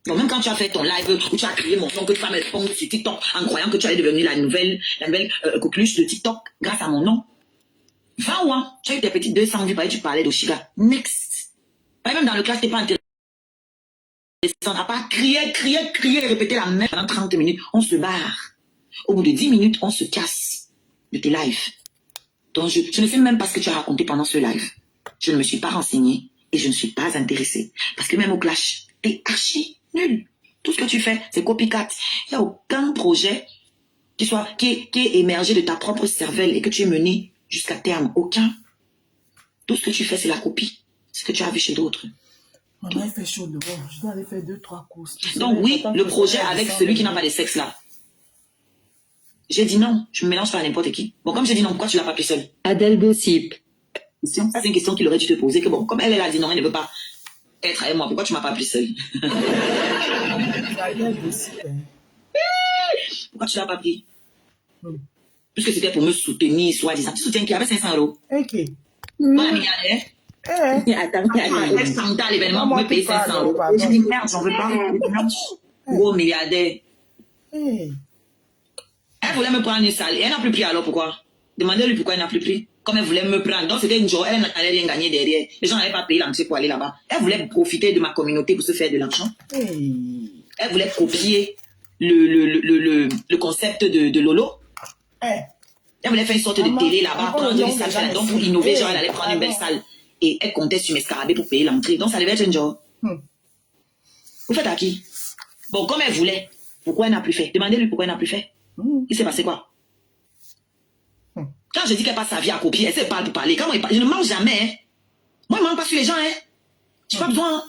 [SPEAKER 4] Donc même quand tu as fait ton live où tu as crié mon nom, que tu vas mettre sur TikTok en croyant que tu allais devenir la nouvelle coqueluche de TikTok grâce à mon nom. Va ou hein, tu as eu tes petites 200 vues, tu parlais d'Oshiga. Next. Même dans le classe, t'es pas intéressant. On n'a pas crié et répété la même pendant 30 minutes. On se barre. Au bout de 10 minutes, on se casse de tes lives. Donc, je ne sais même pas ce que tu as raconté pendant ce live. Je ne me suis pas renseignée et je ne suis pas intéressée. Parce que même au clash, t'es archi nul. Tout ce que tu fais, c'est copycat. Il n'y a aucun projet qui est émergé de ta propre cervelle et que tu es mené jusqu'à terme. Aucun. Tout ce que tu fais, c'est la copie. Ce que tu as vu chez d'autres.
[SPEAKER 2] Maman, il fait chaud dehors. Je dois aller faire 2-3 courses.
[SPEAKER 4] Donc oui, le projet avec celui qui n'a pas de sexe là. J'ai dit non, je me mélange pas à n'importe qui. Bon, comme j'ai dit non, pourquoi tu l'as pas pris seul?
[SPEAKER 1] Adèle Gossip.
[SPEAKER 4] Ça, c'est une question qu'il aurait dû te poser. Que bon, comme elle a dit non, elle ne veut pas être avec moi, pourquoi tu m'as pas pris seul? Pourquoi tu l'as pas pris? Puisque c'était pour me soutenir, soi-disant. Tu soutiens qui avait 500 €.
[SPEAKER 2] Ok.
[SPEAKER 4] Moi, la milliardaire. Elle s'entend à l'événement pour me payer 500 €. J'ai dit merde, j'en veux pas. Gros milliardaire. Elle voulait me prendre une salle. Et elle n'a plus pris alors pourquoi? Demandez-lui pourquoi elle n'a plus pris. Comme elle voulait me prendre. Donc c'était une journée, elle n'allait rien gagner derrière. Les gens n'avaient pas payé l'entrée pour aller là-bas. Elle voulait profiter de ma communauté pour se faire de l'argent. Elle voulait copier le concept de Lolo. Elle voulait faire une sorte de télé là-bas, prendre une salle. Donc pour innover, genre elle allait prendre une belle salle. Et elle comptait sur mes scarabées pour payer l'entrée. Donc ça devait être un genre. Vous faites à qui? Bon, comme elle voulait, pourquoi elle n'a plus fait? Demandez-lui pourquoi elle n'a plus fait. Il s'est passé quoi? Quand je dis qu'elle passe sa vie à copier, elle se parle pour parler. Quand moi, je ne mange jamais. Hein. Moi, je ne mange pas sur les gens. Hein. Je n'ai pas besoin.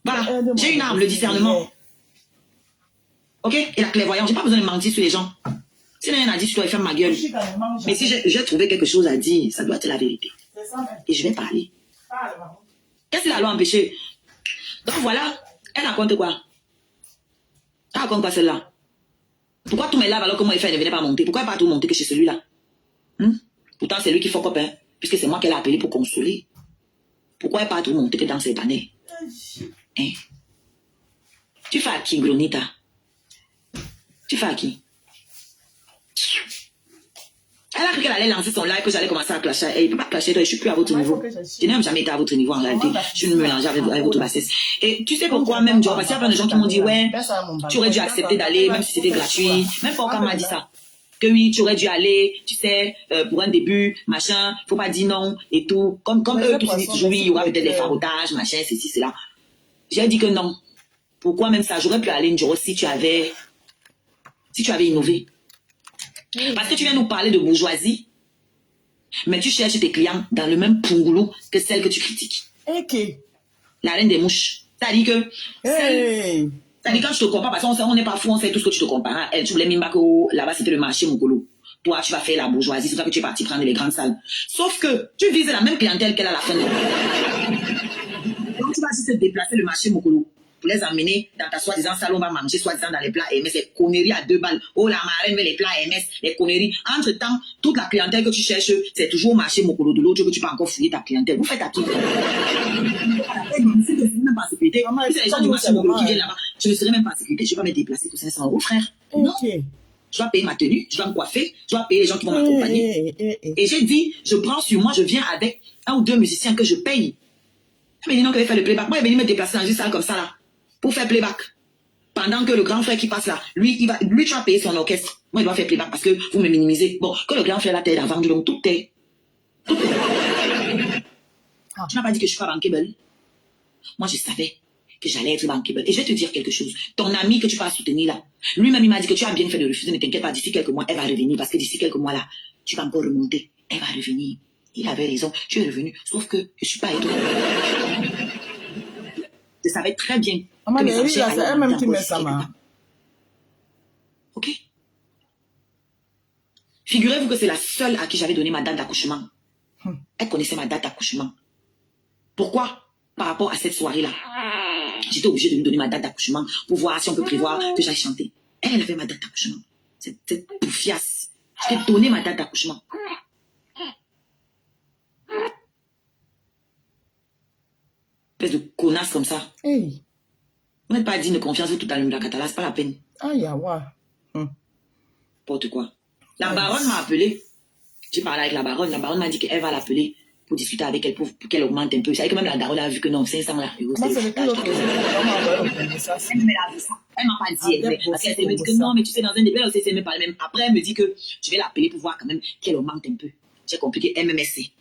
[SPEAKER 4] Voilà. J'ai une arme, le discernement. Ok? Et la clairvoyance. Je n'ai pas besoin de mentir sur les gens. Si rien à dire, je dois faire ma gueule. Mais si j'ai trouvé quelque chose à dire, ça doit être la vérité. Et je vais parler. Qu'est-ce que la loi empêché? Donc voilà. Elle raconte quoi? Elle raconte quoi celle-là? Pourquoi tous mes lives alors que moi, il ne venait pas monter? Pourquoi pas tout monter que chez celui-là? Pourtant, c'est lui qui fait copain, puisque c'est moi qui l'ai appelé pour consoler. Pourquoi pas tout monter que dans cette année? Hein? Tu fais à qui, Gronita? Tu fais à qui? Elle a cru qu'elle allait lancer son live, que j'allais commencer à clasher. Elle ne peut pas clasher, toi, je ne suis plus à votre niveau. Je n'ai même jamais été à votre niveau en réalité. Je ne me mélange avec votre bassesse. Et tu sais pourquoi même, Joe? Parce qu'il y a plein de gens qui m'ont dit, ouais, tu aurais dû accepter d'aller, même si c'était gratuit. Même pas quand m'a dit ça. Que oui, tu aurais dû aller, tu sais, pour un début, machin, faut pas dire non, et tout. Comme eux, tous disent toujours, oui, il y aura peut-être des farotages, machin, ceci, cela. J'ai dit que non. Pourquoi même ça? J'aurais pu aller, Joe, si tu avais innové. Parce que tu viens nous parler de bourgeoisie, mais tu cherches tes clients dans le même pungoulou que celle que tu critiques.
[SPEAKER 2] Ok.
[SPEAKER 4] La reine des mouches. C'est-à-dire que... C'est-à-dire quand je te compare, parce qu'on n'est pas fou, on sait tout ce que tu te compares. Elle, tu voulais même pas que là-bas c'était le marché Mokolo. Toi, tu vas faire la bourgeoisie, c'est ça que tu es parti prendre les grandes salles. Sauf que tu vises la même clientèle qu'elle a à la fin de Donc tu vas juste te déplacer le marché Mokolo pour les emmener dans ta soi-disant salle, on va manger soi-disant dans les plats MS, les conneries à 2 balles. Oh, la marraine met les plats MS, les conneries. Entre-temps, toute la clientèle que tu cherches, c'est toujours au marché Mokolo de l'autre que tu peux encore fouiller ta clientèle. Vous faites à qui? Je ne serai même pas en sécurité. Si c'est les gens du marché Mokolo qui viennent là-bas, je ne serai même pas en sécurité. Je ne vais pas me déplacer pour 500 €, frère. Non. Je dois payer ma tenue, je dois me coiffer, je dois payer les gens qui vont m'accompagner. Et j'ai dit, je prends sur moi, je viens avec 1 ou 2 musiciens que je paye. Elle me dit non, qu'elle va faire le playback. Moi, elle est venue me déplacer dans une salle comme ça, là, pour faire playback. Pendant que le grand frère qui passe là, lui, tu vas payer son orchestre. Moi, il doit faire playback parce que vous me minimisez. Bon, que le grand frère là t'aide à vendre, donc tout est. Tu n'as pas dit que je suis pas bankable. Moi, je savais que j'allais être bankable. Et je vais te dire quelque chose. Ton ami que tu vas soutenir là, lui-même, il m'a dit que tu as bien fait de refuser. Ne t'inquiète pas, d'ici quelques mois, elle va revenir. Parce que d'ici quelques mois là, tu vas encore remonter. Elle va revenir. Il avait raison. Tu es revenu. Sauf que je ne suis pas étonnée. Je savais très bien.
[SPEAKER 2] Maman, mais c'est elle-même qui met ça, maman.
[SPEAKER 4] Ok. Figurez-vous que c'est la seule à qui j'avais donné ma date d'accouchement. Elle connaissait ma date d'accouchement. Pourquoi? Par rapport à cette soirée-là. J'étais obligée de lui donner ma date d'accouchement pour voir si on peut prévoir que j'aille chanter. Elle avait ma date d'accouchement. Cette bouffiasse. Je t'ai donné ma date d'accouchement. Espèce de connasse comme ça.
[SPEAKER 2] Hey.
[SPEAKER 4] Vous n'êtes pas digne de confiance, vous tout à l'heure, la catala, c'est pas la peine.
[SPEAKER 2] Aïe, ouais.
[SPEAKER 4] N'importe quoi. La baronne m'a appelé. J'ai parlé avec la baronne. La baronne m'a dit qu'elle va l'appeler pour discuter avec elle, pour qu'elle augmente un peu. C'est que même la daronne a vu que non, 500 là.
[SPEAKER 2] Moi, c'est le tout
[SPEAKER 4] Elle m'a pas dit, parce qu'elle me dit que non, mais tu sais, dans un début, elle aussi, elle me parle même. Après, elle me dit que je vais l'appeler pour voir quand même qu'elle augmente un peu. J'ai compris que MMSC,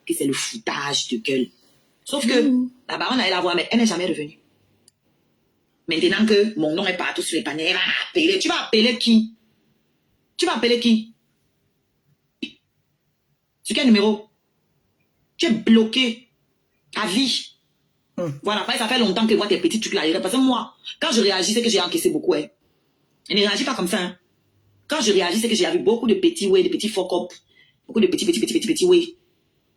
[SPEAKER 4] que c'est le foutage de gueule. Sauf que la baronne allait la voir, mais elle n'est jamais revenue. Maintenant que mon nom est partout sur les paniers, elle va appeler. Tu vas appeler qui? Tu vas appeler qui? Sur quel numéro? Tu es bloqué à vie. Voilà, après, ça fait longtemps que moi, tes petits trucs là. Parce que moi, quand je réagis, c'est que j'ai encaissé beaucoup. Hein. Je ne réagis pas comme ça. Hein. Quand je réagis, c'est que j'ai vu beaucoup de petits ouais, de petits fuck-up. Beaucoup de petits ouais.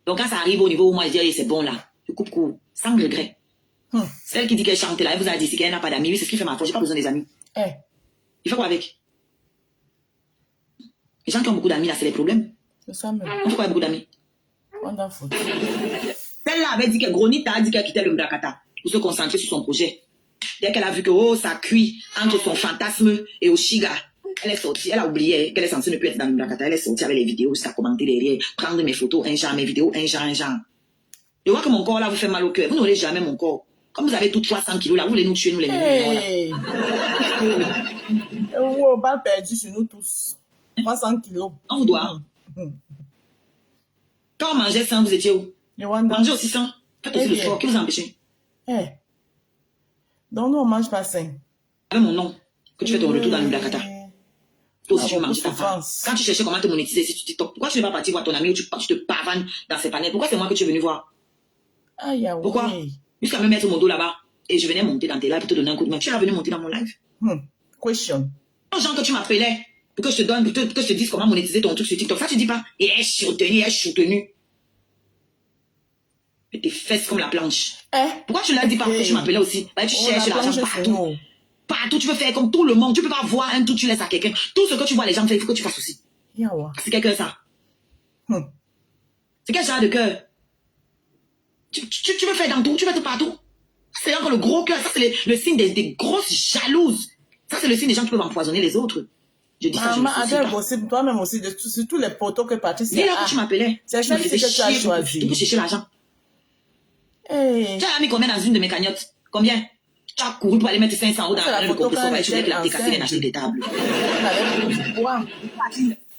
[SPEAKER 4] Donc, quand ça arrive au niveau où moi, je dis, hey, c'est bon là. Je coupe court, sans regret. Celle qui dit qu'elle chante là, elle vous a dit qu'elle n'a pas d'amis. Oui, c'est ce qui fait ma faute. J'ai pas besoin des amis. Il fait quoi avec? Les gens qui ont beaucoup d'amis là, c'est les problèmes.
[SPEAKER 2] C'est ça même.
[SPEAKER 4] On fait quoi avec beaucoup d'amis?
[SPEAKER 2] Wonderful.
[SPEAKER 4] Celle-là avait dit que Gronita a dit qu'elle quittait le Mbrakata pour se concentrer sur son projet. Dès qu'elle a vu que oh, ça cuit entre son fantasme et Oshiga, elle est sortie, elle a oublié qu'elle est censée ne plus être dans le Mbrakata. Elle est sortie avec les vidéos, ça a commenté derrière, prendre mes photos, un genre, mes vidéos, un genre. Je vois que mon corps là vous fait mal au cœur. Vous n'aurez jamais mon corps. Comme vous avez tous 300 kilos là, vous voulez nous tuer, nous les millions.
[SPEAKER 2] On va perdu sur nous tous. 300 kilos.
[SPEAKER 4] On vous doit. Quand on mangeait 100, vous étiez où? Mangez aussi 100. Faites aussi le sport. Qui vous a empêché?
[SPEAKER 2] Donc nous on mange pas 5.
[SPEAKER 4] Avec mon nom, que tu fais ton retour dans le Mbrakata. Toi aussi, tu manges ta femme. Quand tu cherchais comment te monétiser sur TikTok, pourquoi tu n'es pas parti voir ton ami ou tu te pavanes dans ses panels? Pourquoi c'est moi que tu es venu voir? Pourquoi? Jusqu'à me mettre mon dos là-bas et je venais monter dans tes lives pour te donner un coup de main. Tu es venu monter dans mon live?
[SPEAKER 2] Question.
[SPEAKER 4] Les gens que tu m'appelais pour que je te donne, pour que je te dise comment monétiser ton truc sur TikTok, ça tu dis pas. Et elle est soutenu. Et tes fesses comme la planche. Pourquoi tu l'as dit pas que tu m'appelais aussi? Bah, tu cherches l'argent partout. Partout, tu veux faire comme tout le monde. Tu peux pas voir un truc, tu laisses à quelqu'un. Tout ce que tu vois les gens faire, il faut que tu fasses aussi. C'est quel cœur ça? C'est quel genre de cœur? Tu veux faire dans tout, tu veux tout partout. C'est encore le gros cœur. Ça, c'est le signe des grosses jalouses. Ça, c'est le signe des gens qui peuvent empoisonner les autres. Je dis ça, je ne sais pas.
[SPEAKER 2] Toi-même aussi, sur tous les poteaux que Patricia
[SPEAKER 4] a. Dis-là que tu m'appelais.
[SPEAKER 2] C'est celle que tu as choisi.
[SPEAKER 4] Pour chercher l'argent. Tu as mis combien dans une de mes cagnottes? Combien? Tu as couru pour aller mettre 500 € dans le compte et tu voulais que casser et acheter des tables.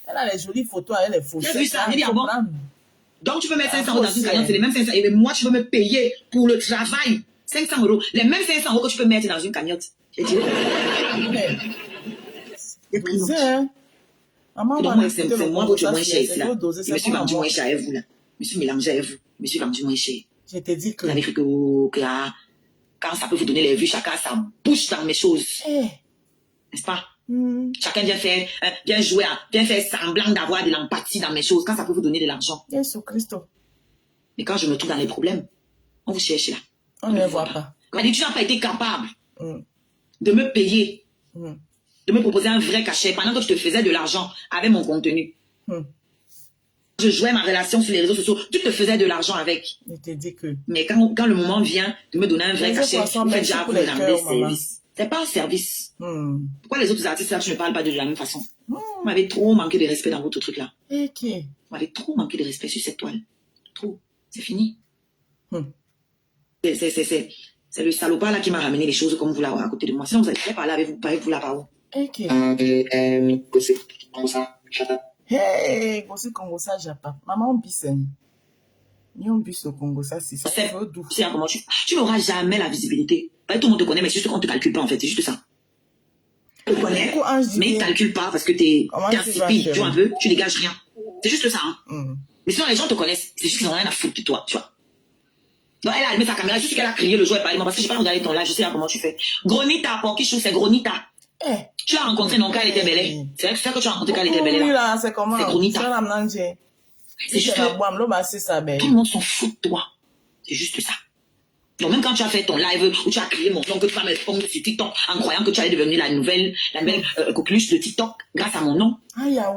[SPEAKER 2] Elle a les jolies photos, elle est faussée.
[SPEAKER 4] J'ai vu ça, j'ai dit, ah bon? Donc tu peux mettre 500 € dans une cagnotte, c'est les mêmes 500 €. Et moi, tu veux me payer pour le travail 500 €. Les mêmes 500 € que tu peux mettre dans une cagnotte. J'ai dit,
[SPEAKER 2] Maman,
[SPEAKER 4] c'est moi que tu es moins cher ici, là. Je me suis vendu moins cher à vous, là. Je me suis mélangé à vous. Je me suis vendu moins cher.
[SPEAKER 2] Je te dis que...
[SPEAKER 4] Vous avez cru que quand ça peut vous donner les vues, chacun sa bouche dans mes choses. N'est-ce pas? Chacun vient jouer, vient faire semblant d'avoir de l'empathie dans mes choses quand ça peut vous donner de l'argent.
[SPEAKER 2] Jésus Christ.
[SPEAKER 4] Mais quand je me trouve dans les problèmes, on vous cherche là.
[SPEAKER 2] On ne les voit pas.
[SPEAKER 4] Quand tu n'as pas été capable de me payer, de me proposer un vrai cachet pendant que je te faisais de l'argent avec mon contenu. Je jouais ma relation sur les réseaux sociaux, tu te faisais de l'argent avec.
[SPEAKER 2] Je te dis que...
[SPEAKER 4] Mais quand le moment vient de me donner un vrai cachet, vous faites déjà vous me rendez service. C'est pas un service. Pourquoi les autres artistes là, tu ne parles pas de la même façon? Vous m'avez trop manqué de respect dans votre truc là. Vous m'avez trop manqué de respect sur cette toile. Trop. C'est fini. C'est le salopard là qui m'a ramené les choses comme vous là à côté de moi. Sinon vous allez parler avec vous là-bas.
[SPEAKER 2] Hey, Gossi Congo ça japa. Maman on bisse. Ni on bisse au Congo ça c'est ça.
[SPEAKER 4] C'est comment tu n'auras jamais la visibilité. Tout le monde te connaît mais c'est juste qu'on te calcule pas en fait, c'est juste ça. Tu te connais, mais ils te calculent pas parce que t'es insipide, tu vois un peu, tu dégages rien. C'est juste ça. Mais sinon les gens te connaissent, c'est juste qu'ils n'ont rien à foutre de toi, tu vois. Donc elle a allumé sa caméra, juste qu'elle a crié le jour et parlé parce que j'ai pas regardé ton live, je sais pas comment tu fais. Gronita, pour qui c'est Gronita. Tu l'as rencontré donc quand elle était belle. C'est vrai que tu as rencontré quand elle était belle.
[SPEAKER 2] Là, c'est comment?
[SPEAKER 4] C'est Gronita. C'est juste que tout le monde s'en fout de toi. C'est juste ça. Donc même quand tu as fait ton live où tu as crié mon nom, que tu vas me répondre sur TikTok en croyant que tu allais devenir la nouvelle coqueluche de TikTok grâce à mon nom. Va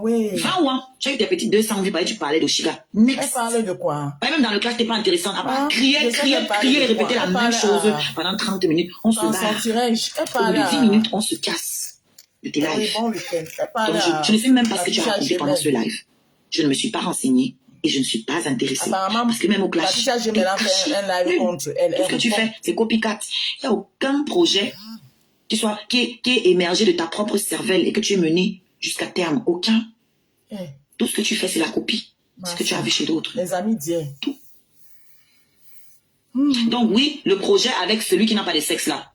[SPEAKER 4] où hein? Tu as eu tes petites 200 vues, tu parlais d'Oshiga. Next.
[SPEAKER 2] Elle parlait de quoi?
[SPEAKER 4] Même dans le clash, t'es pas intéressant. Crier et répéter la même chose pendant 30 minutes. On se barre. Au bout de 10 minutes, on se casse de tes lives. Donc je ne sais même pas ce que tu as raconté pendant ce live. Je ne me suis pas renseignée. et je ne suis pas intéressée.
[SPEAKER 2] Apparemment,
[SPEAKER 4] parce que même au clash,
[SPEAKER 2] Patricia, j'ai maintenant fait un live contre elle.
[SPEAKER 4] tout ce que tu fais, c'est copycat. Il n'y a aucun projet qui est émergé de ta propre cervelle et que tu es mené jusqu'à terme. Aucun. Tout ce que tu fais, c'est la copie. Ce que tu as vu chez d'autres.
[SPEAKER 2] Les amis d'hier.
[SPEAKER 4] Tout. Donc oui, le projet avec celui qui n'a pas de sexe là.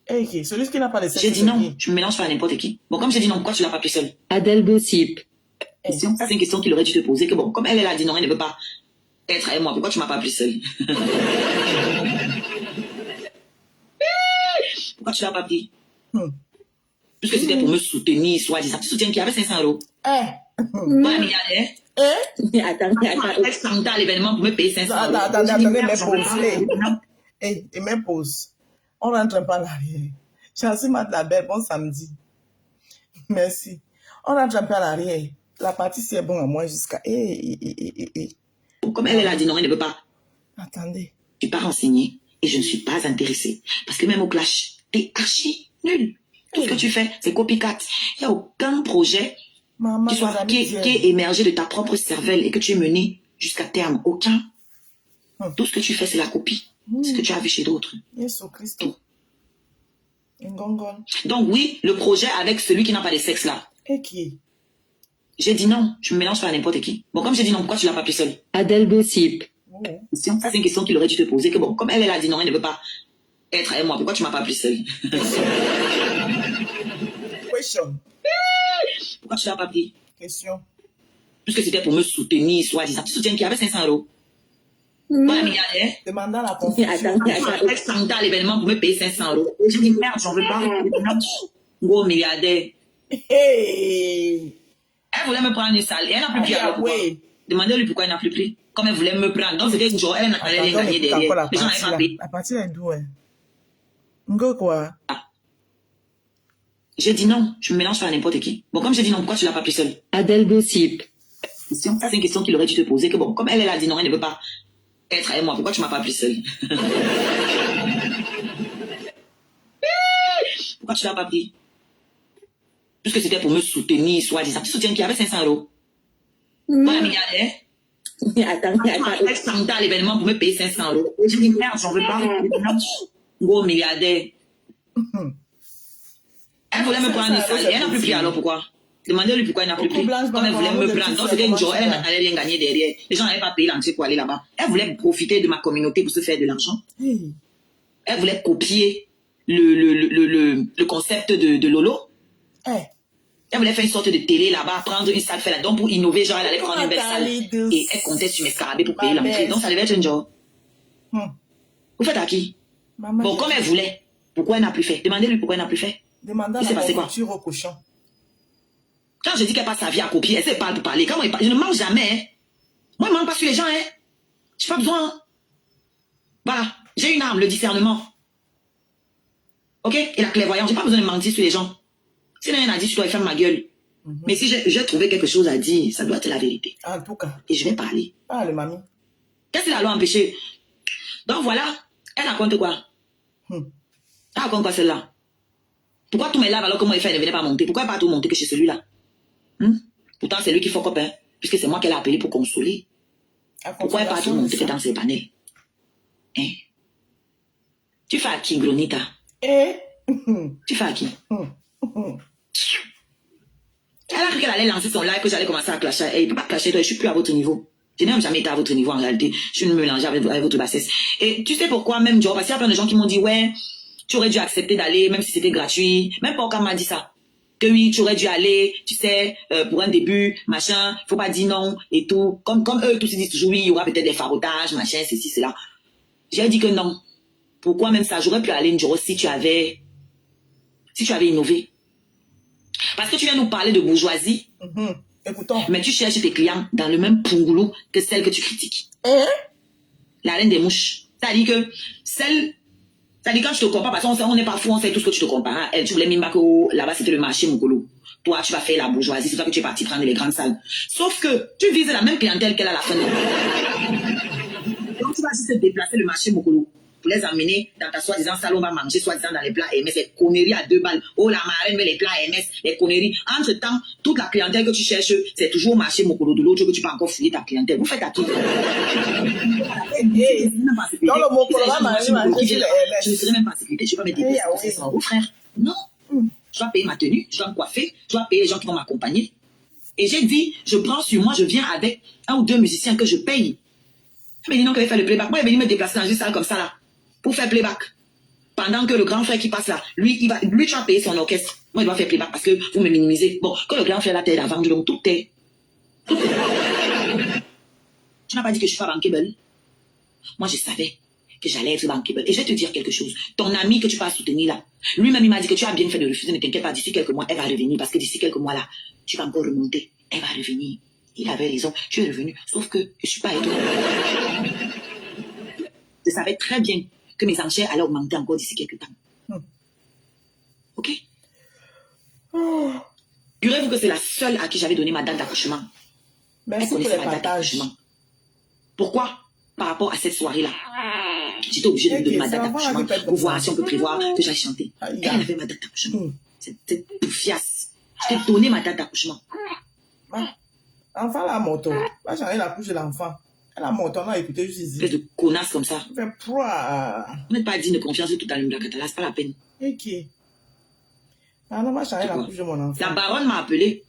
[SPEAKER 2] Okay. Celui qui n'a pas de sexe.
[SPEAKER 4] J'ai dit non, je me mélange pas à n'importe qui. Bon, comme j'ai dit non, pourquoi tu l'as pas pris seul?
[SPEAKER 3] Adèle Gossip.
[SPEAKER 4] Ça, c'est une question qu'il aurait dû te poser. Que bon, comme elle a dit non, elle ne veut pas être avec moi. Pourquoi tu m'as pas pris seul? Pourquoi tu l'as pas pris? Puisque c'était pour me soutenir, soi-disant. Tu soutiens qui avait 500 €. Pas milliardaire. Attends, à l'événement pour me payer 500 €.
[SPEAKER 2] Attends, et même pause. On rentre pas en arrière. Chancy m'a de la belle, bon samedi. Merci. On rentre un peu à l'arrière. La partie, c'est bon à moi jusqu'à...
[SPEAKER 4] Comme elle a dit non, elle ne veut pas.
[SPEAKER 2] Attendez.
[SPEAKER 4] Je ne suis pas renseignée et je ne suis pas intéressée. Parce que même au clash, t'es archi nul. Tout ce que tu fais, c'est copycat. Il n'y a aucun projet qui est émergé de ta propre cervelle et que tu es mené jusqu'à terme. Aucun. Tout ce que tu fais, c'est la copie. Ce que tu as vu chez d'autres.
[SPEAKER 2] Yesu Christo.
[SPEAKER 4] Donc oui, le projet avec celui qui n'a pas de sexe là.
[SPEAKER 2] Et qui?
[SPEAKER 4] J'ai dit non, je me mélange pas à n'importe qui. Bon, comme j'ai dit non, pourquoi tu l'as pas pris seul?
[SPEAKER 3] Adèle Gossip.
[SPEAKER 4] Ça, c'est une question qu'il aurait dû te poser. Que bon, comme elle a dit non, elle ne veut pas être avec moi. Pourquoi tu m'as pas pris seul?
[SPEAKER 2] Question.
[SPEAKER 4] Pourquoi tu l'as pas pris?
[SPEAKER 2] Question.
[SPEAKER 4] Puisque c'était pour me soutenir, soi-disant. Tu soutiens qui avait 500 €. Pas milliardaire.
[SPEAKER 2] Demandant la confusion.
[SPEAKER 4] Attends, à l'événement pour me payer 500 €. J'ai dit merde, j'en veux pas. Gros milliardaire.
[SPEAKER 2] Hey.
[SPEAKER 4] Elle voulait me prendre une salle et elle n'a plus pris alors pourquoi? Demandez-lui pourquoi elle n'a plus pris. Comme elle voulait me prendre. Donc c'était genre, elle allait gagner derrière. Les gens n'avaient pas payé.
[SPEAKER 2] La partie est d'où est? Ngo quoi?
[SPEAKER 4] J'ai dit non, je me mélange pas à n'importe qui. Bon, comme j'ai dit non, pourquoi tu l'as pas pris seul?
[SPEAKER 3] Adèle Gossip.
[SPEAKER 4] Ça, c'est une question qu'il aurait dû te poser. Que bon, comme elle a dit non, elle ne veut pas être avec moi. Pourquoi tu m'as pas pris seul? Pourquoi tu l'as pas pris? Puisque c'était pour me soutenir, soi-disant. Tu soutiens qui avait 500 €. Pas milliardaire. Attends, à l'événement pour me payer 500 €. J'ai dit merde, j'en veux pas. Gros milliardaire. Elle voulait me prendre une salle et elle n'a plus pris alors pourquoi? Demandez-lui pourquoi elle n'a plus pris. Comme elle voulait me prendre. Donc c'était une journée, elle allait rien gagner derrière. Les gens n'avaient pas payé l'entrée pour aller là-bas. Elle voulait profiter de ma communauté pour se faire de l'argent. Elle voulait copier le concept de Lolo. Elle voulait faire une sorte de télé là-bas, prendre une salle, faire la don pour innover, genre elle allait prendre une belle salle. Et elle comptait sur mes scarabées pour payer l'entrée. Donc ça devait être un genre. Vous faites à qui? Bon, comme elle voulait, pourquoi elle n'a plus fait? Demandez-lui pourquoi elle n'a plus fait.
[SPEAKER 2] Demandez la confiture au cochon.
[SPEAKER 4] Quand je dis qu'elle passe sa vie à copier, elle sait pas pour parler. Quand moi, je ne mange jamais. Hein. Moi, je ne mange pas sur les gens. Hein. Je n'ai pas besoin. Hein. Voilà. J'ai une arme, le discernement. Ok? Et la clairvoyance. Je n'ai pas besoin de mentir sur les gens. Si rien a dit, je dois faire ma gueule. Mais si j'ai trouvé quelque chose à dire, ça doit être la vérité.
[SPEAKER 2] En tout cas.
[SPEAKER 4] Et je vais parler.
[SPEAKER 2] Parle, mamie.
[SPEAKER 4] Qu'est-ce que la loi empêché? Donc voilà. Elle raconte quoi? Elle raconte quoi celle-là? Pourquoi tous mes lives alors que moi, elle ne venait pas monter? Pourquoi elle n'a pas tout monter que chez celui-là? Pourtant, c'est lui qui faut copain, puisque c'est moi qui l'ai appelé pour consoler. Pourquoi elle n'a pas tout monter que dans ses panels? Hein? Tu fais à qui, Gronita? Tu fais à qui? Elle a cru qu'elle allait lancer son live, que j'allais commencer à clasher. Elle ne peut pas clasher, toi, je ne suis plus à votre niveau. Je n'ai même jamais été à votre niveau en réalité. Je ne me mélange avec votre bassesse. Et tu sais pourquoi même, genre, parce qu'il y a plein de gens qui m'ont dit, ouais, tu aurais dû accepter d'aller, même si c'était gratuit. Même Porca m'a dit ça. Que oui, tu aurais dû aller, tu sais, pour un début, machin, faut pas dire non, et tout. Comme eux, tous se disent toujours, oui, il y aura peut-être des farotages, machin, ceci, cela. J'ai dit que non. Pourquoi même ça? J'aurais pu aller une journée si tu avais innové. Parce que tu viens nous parler de bourgeoisie.
[SPEAKER 2] Écoutons.
[SPEAKER 4] Mais tu cherches tes clients dans le même pungoulou que celle que tu critiques. La reine des mouches. C'est-à-dire que c'est-à-dire quand je te compare, parce qu'on n'est pas fou, on sait tout ce que tu te compares. Elle, tu voulais même pas que là-bas c'était le marché Mokolo. Toi, tu vas faire la bourgeoisie, c'est toi que tu es parti prendre les grandes salles. Sauf que tu vises la même clientèle qu'elle a à la fin de l'année. Donc tu vas juste te déplacer le marché Mokolo. pour les emmener dans ta soi-disant salle, on va manger soi-disant dans les plats MS, les conneries à 2 balles. Oh, la marraine met les plats MS, les conneries. Entre-temps, toute la clientèle que tu cherches, c'est toujours marché Mokolo de l'autre que tu peux encore fouiller ta clientèle. Vous faites à qui? Dans
[SPEAKER 2] le Mokolo,
[SPEAKER 4] je ne serai même pas en sécurité. Je ne vais pas me déplacer sans vous, frère. Non. Je dois payer ma tenue, je dois me coiffer, je dois payer les gens qui vont m'accompagner. Et j'ai dit, je prends sur moi, je viens avec 1 ou 2 musiciens que je paye. Il m'a dit non, qu'il va faire le playback. Moi, il est venu me déplacer dans une salle comme ça, là, pour faire playback. Pendant que le grand frère qui passe là, lui, tu vas payer son orchestre. Moi, il doit faire playback parce que vous me minimisez. Bon, quand le grand frère là, t'aide à vendre, donc tout est. Tu n'as pas dit que je suis pas bankable. Moi, je savais que j'allais être bankable. Et je vais te dire quelque chose. Ton ami que tu vas soutenir là, lui-même, il m'a dit que tu as bien fait de refuser. Ne t'inquiète pas, d'ici quelques mois, elle va revenir. Parce que d'ici quelques mois là, tu vas encore remonter. Elle va revenir. Il avait raison. Tu es revenu. Sauf que je ne suis pas étonnée. Je savais très bien que mes enchères allaient augmenter encore d'ici quelques temps. Ok? Jurez-vous que c'est la seule à qui j'avais donné ma date d'accouchement.
[SPEAKER 2] Merci pour les partages.
[SPEAKER 4] Pourquoi? Par rapport à cette soirée-là, j'étais obligée de lui donner ma date d'accouchement pour voir si on peut prévoir que j'aille chanter. Elle avait ma date d'accouchement. Cette bouffiasse. Je t'ai donné ma date d'accouchement.
[SPEAKER 2] L'enfant, la moto. Va changer la couche de l'enfant. Elle a moto, on a écouté juste ici.
[SPEAKER 4] Espèce de connasse comme ça.
[SPEAKER 2] Fait proie.
[SPEAKER 4] On n'est pas digne de confiance tout dans le Mblakatala, c'est pas la peine.
[SPEAKER 2] Ok. Alors, on va changer la couche de mon enfant.
[SPEAKER 4] La baronne m'a appelé.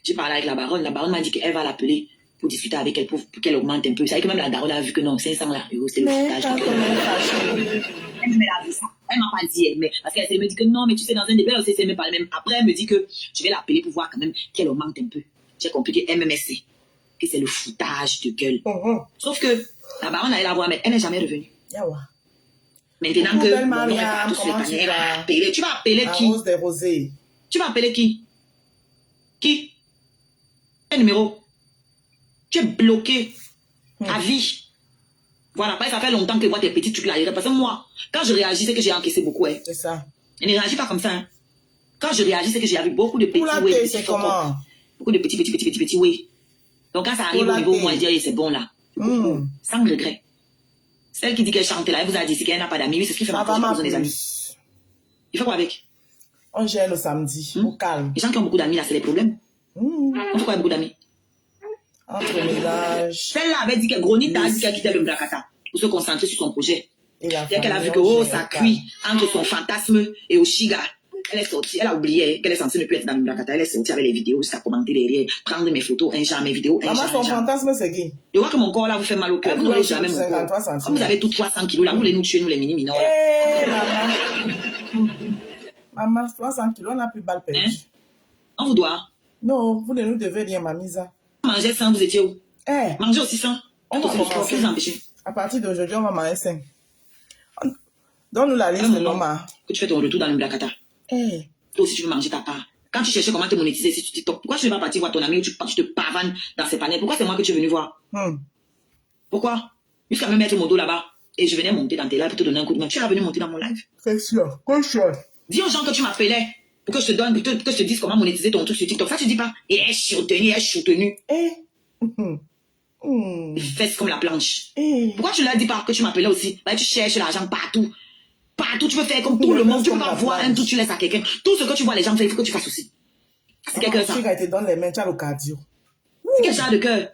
[SPEAKER 4] J'ai parlé avec la baronne. La baronne m'a dit qu'elle va l'appeler pour discuter avec elle, pour qu'elle augmente un peu. Vous savez que même la baronne a vu que non, 500 là, c'était le foutage. Elle m'a dit ça. Elle m'a pas dit, mais parce qu'elle me dit que non, mais tu sais, dans un débat, elle s'est même pas même. Après, elle me dit que je vais l'appeler pour voir quand même qu'elle augmente un peu. J'ai compris que MMSC, que c'est le foutage de gueule. Sauf que la baronne allait la voir, mais elle n'est jamais revenue. Maintenant que tu vas appeler qui?
[SPEAKER 2] Rose des rosés.
[SPEAKER 4] Tu vas appeler qui? Qui? Quel numéro? Tu es bloqué à vie. Voilà, après ça fait longtemps que moi tes petits trucs là, parce que moi, quand je réagis, c'est que j'ai encaissé beaucoup. Hein.
[SPEAKER 2] C'est ça.
[SPEAKER 4] Je ne réagis pas comme ça. Hein. Quand je réagis, c'est que j'ai vu beaucoup de petits
[SPEAKER 2] oui. C'est comment?
[SPEAKER 4] Beaucoup de petits oui. Donc quand ça arrive au niveau, moi je dis, c'est bon là. Sans regret. Celle qui dit qu'elle chante là, elle vous a dit qu'elle n'a pas d'amis. Oui, c'est ce qui fait ma force des amis. Il fait quoi avec?
[SPEAKER 2] On gère le samedi, au calme.
[SPEAKER 4] Les gens qui ont beaucoup d'amis là, c'est les problèmes. On fait quoi avec beaucoup d'amis?
[SPEAKER 2] Entre ménage.
[SPEAKER 4] Celle-là avait dit que Gronita a dit qu'elle quittait le Mblakata pour se concentrer sur son projet. Dès qu'elle a vu que ça cuit entre son fantasme et Oshiga, elle est sortie, elle a oublié qu'elle est censée ne plus être dans le Mblakata. Elle est sortie avec les vidéos, ça a commenté derrière, prendre mes photos, un genre, mes vidéos, un genre.
[SPEAKER 2] Maman, son fantasme, c'est qui?
[SPEAKER 4] Je vois que mon corps là vous fait mal au cœur. Vous n'aurez jamais mon corps. Vous avez tous 300 kilos là, vous voulez nous tuer, nous les mini-minors là.
[SPEAKER 2] Maman, 300 kilos, on n'a plus balle perdue.
[SPEAKER 4] On vous doit.
[SPEAKER 2] Non, vous ne nous devez rien, mamisa.
[SPEAKER 4] Manger 100, vous étiez où? Manger aussi 100.
[SPEAKER 2] On va commencer. À partir d'aujourd'hui, on va manger 5. Donne-nous la liste de Noma.
[SPEAKER 4] Que tu fais ton retour dans le Mblakata. Toi aussi, tu veux manger ta part. Quand tu cherchais comment te monétiser sur TikTok, pourquoi tu ne vas pas partir voir ton ami ou tu te pavanes dans ses panels? Pourquoi c'est moi que tu es venu voir? Pourquoi? Jusqu'à me mettre mon dos là-bas. Et je venais monter dans tes lives pour te donner un coup de main. Tu es venu monter dans mon live.
[SPEAKER 2] C'est sûr. Quoi sûr?
[SPEAKER 4] Dis aux gens que tu m'appelais pour que je te donne, que je te dise comment monétiser ton truc sur TikTok. Ça, tu dis pas. Et elle est soutenue. Fesses comme la planche. Pourquoi tu ne leur dis pas que tu m'appelais aussi? Bah, tu cherches l'argent partout. Partout, tu peux faire comme tout le monde. Tu peux pas voir un truc, tu laisses à quelqu'un. Tout ce que tu vois les gens faire, il faut que tu fasses aussi. C'est quel cœur ça?
[SPEAKER 2] Tu te donnes les mains, tu as le cardio.
[SPEAKER 4] C'est quel genre de cœur?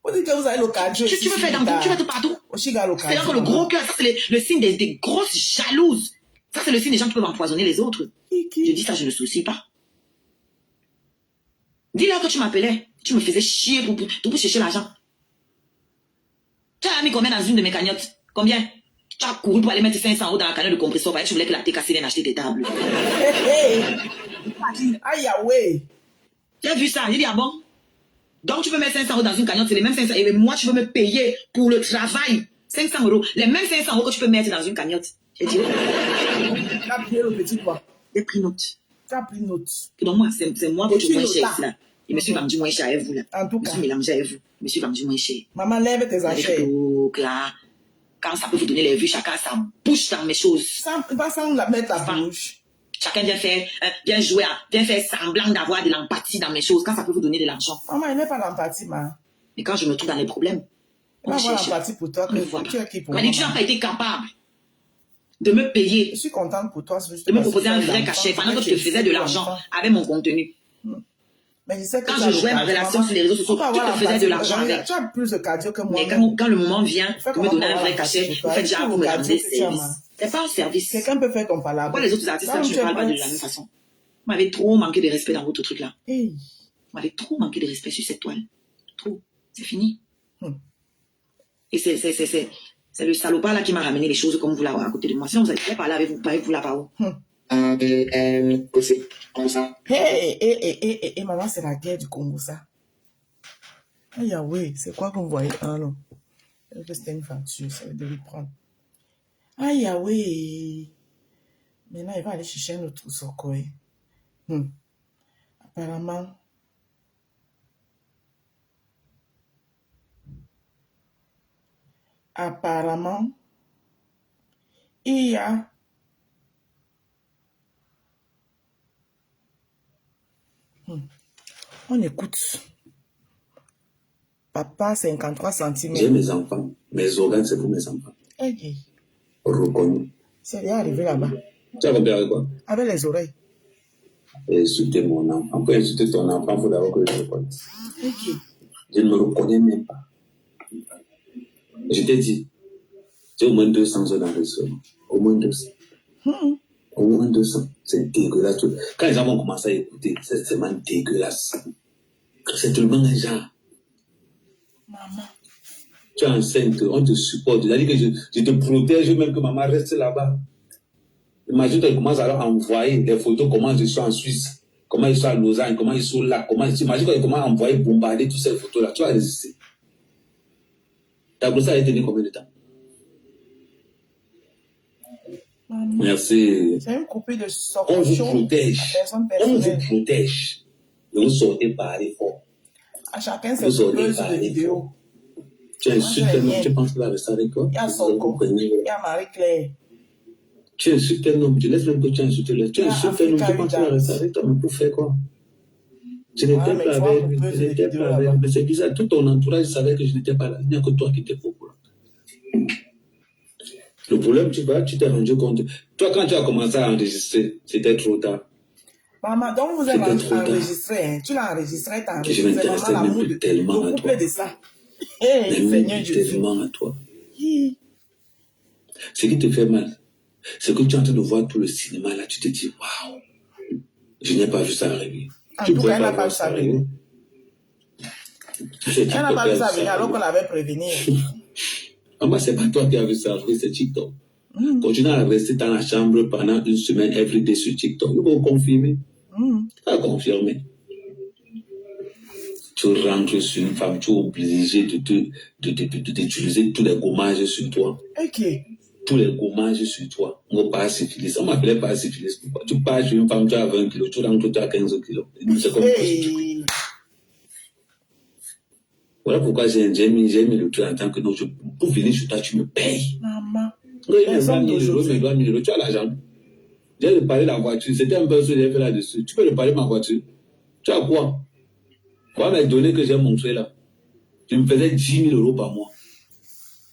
[SPEAKER 2] Vous dites que vous avez le cardio.
[SPEAKER 4] Tu veux faire dans tout, tu veux tout partout. C'est-à-dire que le gros cœur, ça c'est le signe des grosses jalouses. Ça c'est le signe des gens qui peuvent empoisonner les autres. Je dis ça, je ne soucie pas. Dis-leur que tu m'appelais. Tu me faisais chier pour chercher l'argent. Tu as mis combien dans une de mes cagnottes? Combien? Tu as couru pour aller mettre 500 € dans la cagnotte de compresseur parce que tu voulais que la TKC vienne acheter tes tables.
[SPEAKER 2] Aïe, ouais.
[SPEAKER 4] Tu as vu ça? J'ai dit, ah bon? Donc tu veux mettre 500 € dans une cagnotte, c'est les mêmes 500 €. Et moi, tu veux me payer pour le travail. 500 €. Les mêmes 500 € que tu peux mettre dans une cagnotte. J'ai dit,
[SPEAKER 2] tu as pris le petit quoi?
[SPEAKER 4] J'ai pris note.
[SPEAKER 2] Tu as pris note.
[SPEAKER 4] Donc moi, c'est moi que tu moins cher ici là. Je me suis vendu moins cher avec vous là.
[SPEAKER 2] En tout cas.
[SPEAKER 4] Je me suis mélangé avec vous. Je me suis vendu moins cher.
[SPEAKER 2] Maman, lève tes enchères.
[SPEAKER 4] Donc là, quand ça peut vous donner les vues, chacun a sa bouche dans mes choses.
[SPEAKER 2] Pas sans la mettre à bouche.
[SPEAKER 4] Chacun vient jouer, vient faire semblant d'avoir de l'empathie dans mes choses. Quand ça peut vous donner de l'argent.
[SPEAKER 2] Maman, elle n'a pas l'empathie, ma.
[SPEAKER 4] Mais quand je me trouve dans les problèmes,
[SPEAKER 2] on va avoir l'empathie pour toi.
[SPEAKER 4] Tu n'as pas été capable de me payer,
[SPEAKER 2] Je suis contente pour toi.
[SPEAKER 4] de me proposer un vrai cachet pendant que je te faisais de l'argent avec mon contenu.
[SPEAKER 2] Mais je sais que
[SPEAKER 4] quand je jouais ma relation sur les réseaux sociaux, tu te faisais de l'argent avec.
[SPEAKER 2] Tu as plus de cardio que moi.
[SPEAKER 4] Mais quand le moment vient de me donner un vrai cachet, vous faites genre pour me rendre service. C'est pas un service.
[SPEAKER 2] Quelqu'un peut faire ton palabre.
[SPEAKER 4] Pourquoi les autres artistes, je ne parle pas de la même façon? Vous m'avez trop manqué de respect dans votre truc là. Vous m'avez trop manqué de respect sur cette toile. Trop. C'est fini. Et c'est le salopard là qui m'a ramené les choses comme vous là à côté de moi. Sinon vous allez parler avec vous là-bas où?
[SPEAKER 2] Hé, maman, c'est la guerre du Congo, ça. Ah, Yahweh, c'est quoi que vous voyez? Ah non. C'était une facture, ça veut lui prendre. Ah, Yahweh. Maintenant, il va aller chercher un autre soko. Apparemment, il y a on écoute. Papa, 53 centimes.
[SPEAKER 5] J'ai mes enfants. Mes organes, c'est pour mes enfants.
[SPEAKER 2] Okay.
[SPEAKER 5] Reconnu.
[SPEAKER 2] C'est déjà arrivé là-bas.
[SPEAKER 5] Tu as compris avec quoi?
[SPEAKER 2] Avec les oreilles.
[SPEAKER 5] Insulter mon enfant. Pour insulter ton enfant, il faut d'abord que je le reconnaisse.
[SPEAKER 2] Ok.
[SPEAKER 5] Je ne me reconnais même pas. Je t'ai dit, j'ai au moins 200 heures d'enregistrement. Au moins 200. Au moins 200. C'est dégueulasse. Quand les gens vont commencer à écouter, c'est vraiment dégueulasse. C'est tellement un genre.
[SPEAKER 2] Maman.
[SPEAKER 5] Tu es enceinte, on te supporte. C'est-à-dire que je te protège même que maman reste là-bas. Imagine qu'elle commence à envoyer des photos, comment je suis en Suisse, comment ils sont à Lausanne, comment ils sont là, imagine qu'elle commence à envoyer, bombarder toutes ces photos-là. Tu vas résister. Ta grossesse a tenu combien de temps?
[SPEAKER 2] Maman.
[SPEAKER 5] Merci.
[SPEAKER 2] C'est une copie de
[SPEAKER 5] On
[SPEAKER 2] sortie.
[SPEAKER 5] vous protège. On vous protège. Et vous sortez par les forts.
[SPEAKER 2] À chacun ses coupeuses de vidéos.
[SPEAKER 5] Tu insultes un homme, tu penses qu'il va rester avec toi?
[SPEAKER 2] Il y a Soko, il y a Marie-Claire.
[SPEAKER 5] Tu insultes un homme, tu laisses même que tu insultes l'autre. Tu insultes un homme, tu penses qu'il va rester avec toi, mais pour faire quoi? Tu n'étais pas avec lui, tu n'étais pas avec lui. Mais c'est bizarre, tout ton entourage savait que je n'étais pas là. Il n'y a que toi qui étais pour là. Le problème, tu vois, tu t'es rendu compte. Toi, quand tu as commencé à enregistrer, c'était trop tard.
[SPEAKER 2] Maman, donc vous avez enregistré, hein? Tu l'as enregistré, t'as enregistré.
[SPEAKER 5] Je m'intéressais même tellement à toi.
[SPEAKER 2] De ça. Hey, Seigneur Jésus.
[SPEAKER 5] Tellement à toi. Ce qui te fait mal, c'est que tu es en train de voir tout le cinéma là, tu te dis, waouh, je n'ai pas vu ça arriver.
[SPEAKER 2] Tu pourrais pas voir ça arriver. Elle n'a pas vu ça arriver alors qu'on l'avait prévenu.
[SPEAKER 5] Maman, c'est pas toi qui as vu ça arriver, c'est TikTok. Continue à rester dans la chambre pendant une semaine, everyday sur TikTok. Ils vont confirmer. Pas confirmer. Tu rentres sur une femme, tu es obligé d'utiliser tous les gommages sur toi.
[SPEAKER 2] Ok.
[SPEAKER 5] Tous les gommages sur toi. On va pas syphilis. On m'appelait pas syphilis. Pourquoi? Tu pars sur une femme, tu as 20 kilos, tu rentres, tu as 15 kilos. C'est comme voilà pourquoi j'ai mis le truc en tant que non, pour venir sur toi, tu me payes.
[SPEAKER 2] Maman.
[SPEAKER 5] Tu as l'argent. J'ai réparé la voiture. C'était un peu ce que j'ai fait là-dessus. Tu peux réparer ma voiture. Tu as quoi? Quoi mes données que j'ai montrées là? Tu me faisais 10 000 € par mois.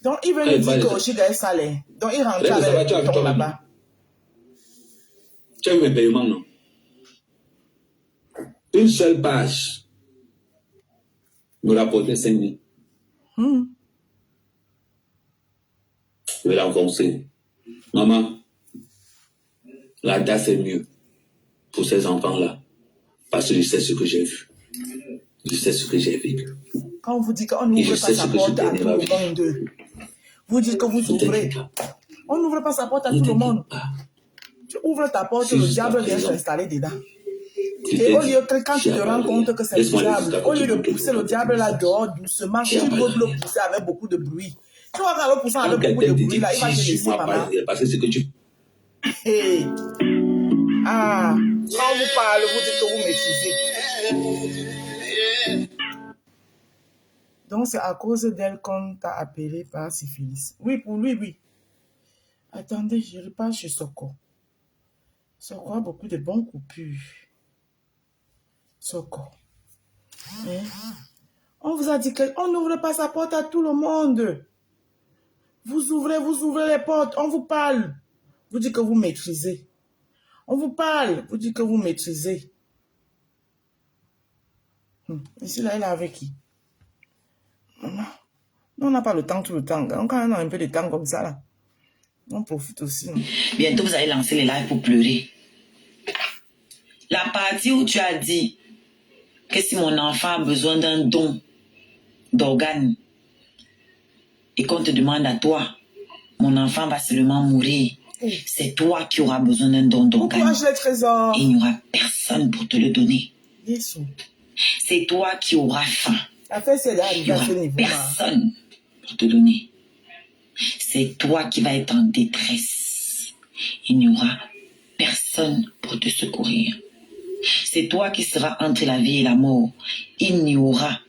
[SPEAKER 2] Donc, il veut nous dire qu'au Chili est salaire. Donc, il rentre avec le ton là-bas.
[SPEAKER 5] Tu as eu mes paiements, non? Une seule page me rapportait 5 000. Je vais l'enfoncer. Maman, la date c'est mieux pour ces enfants-là. Parce que je sais ce que j'ai vu. Je sais ce que j'ai vécu.
[SPEAKER 2] Quand on vous dit qu'on n'ouvre pas sa porte à tout le monde, vous dites que vous ouvrez. On n'ouvre pas sa porte à tout le monde. Tu ouvres ta porte, le diable vient s'installer dedans. Et au lieu que quand tu te rends compte que c'est le diable, au lieu de pousser le diable là dehors doucement, tu veux le pousser avec beaucoup de bruit. Tu vois qu'en le poussant avec beaucoup de bruit là, il va te laisser, maman.
[SPEAKER 5] Parce que c'est que tu...
[SPEAKER 2] Ah, quand vous parlez, vous dites que vous maîtrisez. Donc c'est à cause d'elle qu'on t'a appelé par syphilis. Oui, pour lui, oui. Attendez, je repasse chez Soko. Soko a beaucoup de bonnes coupures. Soko. On vous a dit qu'on n'ouvre pas sa porte à tout le monde. Vous ouvrez les portes, on vous parle. Vous dites que vous maîtrisez. On vous parle, vous dites que vous maîtrisez. Ici, là, elle est avec qui? Maman. Nous, on n'a pas le temps tout le temps. Quand on a un peu de temps comme ça, là, on profite aussi. Non?
[SPEAKER 4] Bientôt, vous allez lancer les lives pour pleurer. La partie où tu as dit que si mon enfant a besoin d'un don d'organes et qu'on te demande à toi, mon enfant va seulement mourir. C'est toi qui auras besoin d'un don d'organes.
[SPEAKER 2] Pourquoi les trésors?
[SPEAKER 4] Et il n'y aura personne pour te le donner.
[SPEAKER 2] Yes.
[SPEAKER 4] C'est toi qui auras faim.
[SPEAKER 2] La fête, c'est
[SPEAKER 4] Il n'y aura personne pour te donner. C'est toi qui vas être en détresse. Il n'y aura personne pour te secourir. C'est toi qui seras entre la vie et la mort. Il n'y aura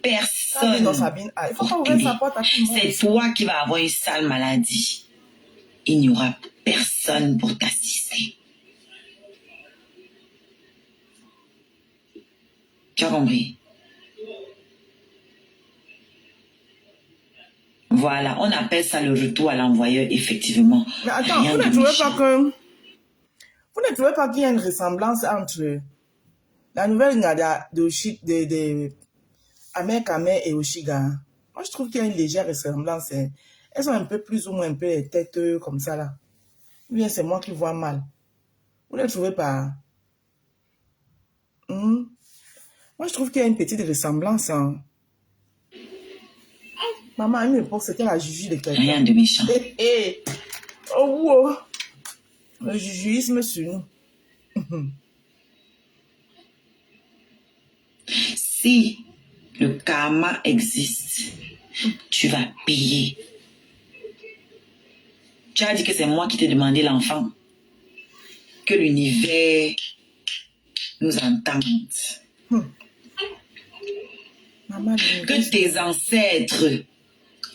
[SPEAKER 4] personne pour t'aider. C'est toi qui vas avoir une sale maladie. Il n'y aura personne pour t'assister. Tu as compris? Voilà, on appelle ça le retour à l'envoyeur, effectivement.
[SPEAKER 2] Mais attends, vous ne trouvez pas qu'il y a une ressemblance entre la nouvelle Ngada de Amer Kame et Oshiga? Moi, je trouve qu'il y a une légère ressemblance. Elles ont un peu plus ou moins un peu les têtes comme ça, là. Ou bien c'est moi qui vois mal. Vous ne trouvez pas? Moi, je trouve qu'il y a une petite ressemblance. Hein. Maman, à une époque, c'était la juju de quelqu'un.
[SPEAKER 4] Rien de méchant.
[SPEAKER 2] Oh, wow. Le jujuisme sur nous.
[SPEAKER 4] Si le karma existe, tu vas payer. Tu as dit que c'est moi qui t'ai demandé l'enfant. Que l'univers nous entende.
[SPEAKER 2] Maman,
[SPEAKER 4] que tes ancêtres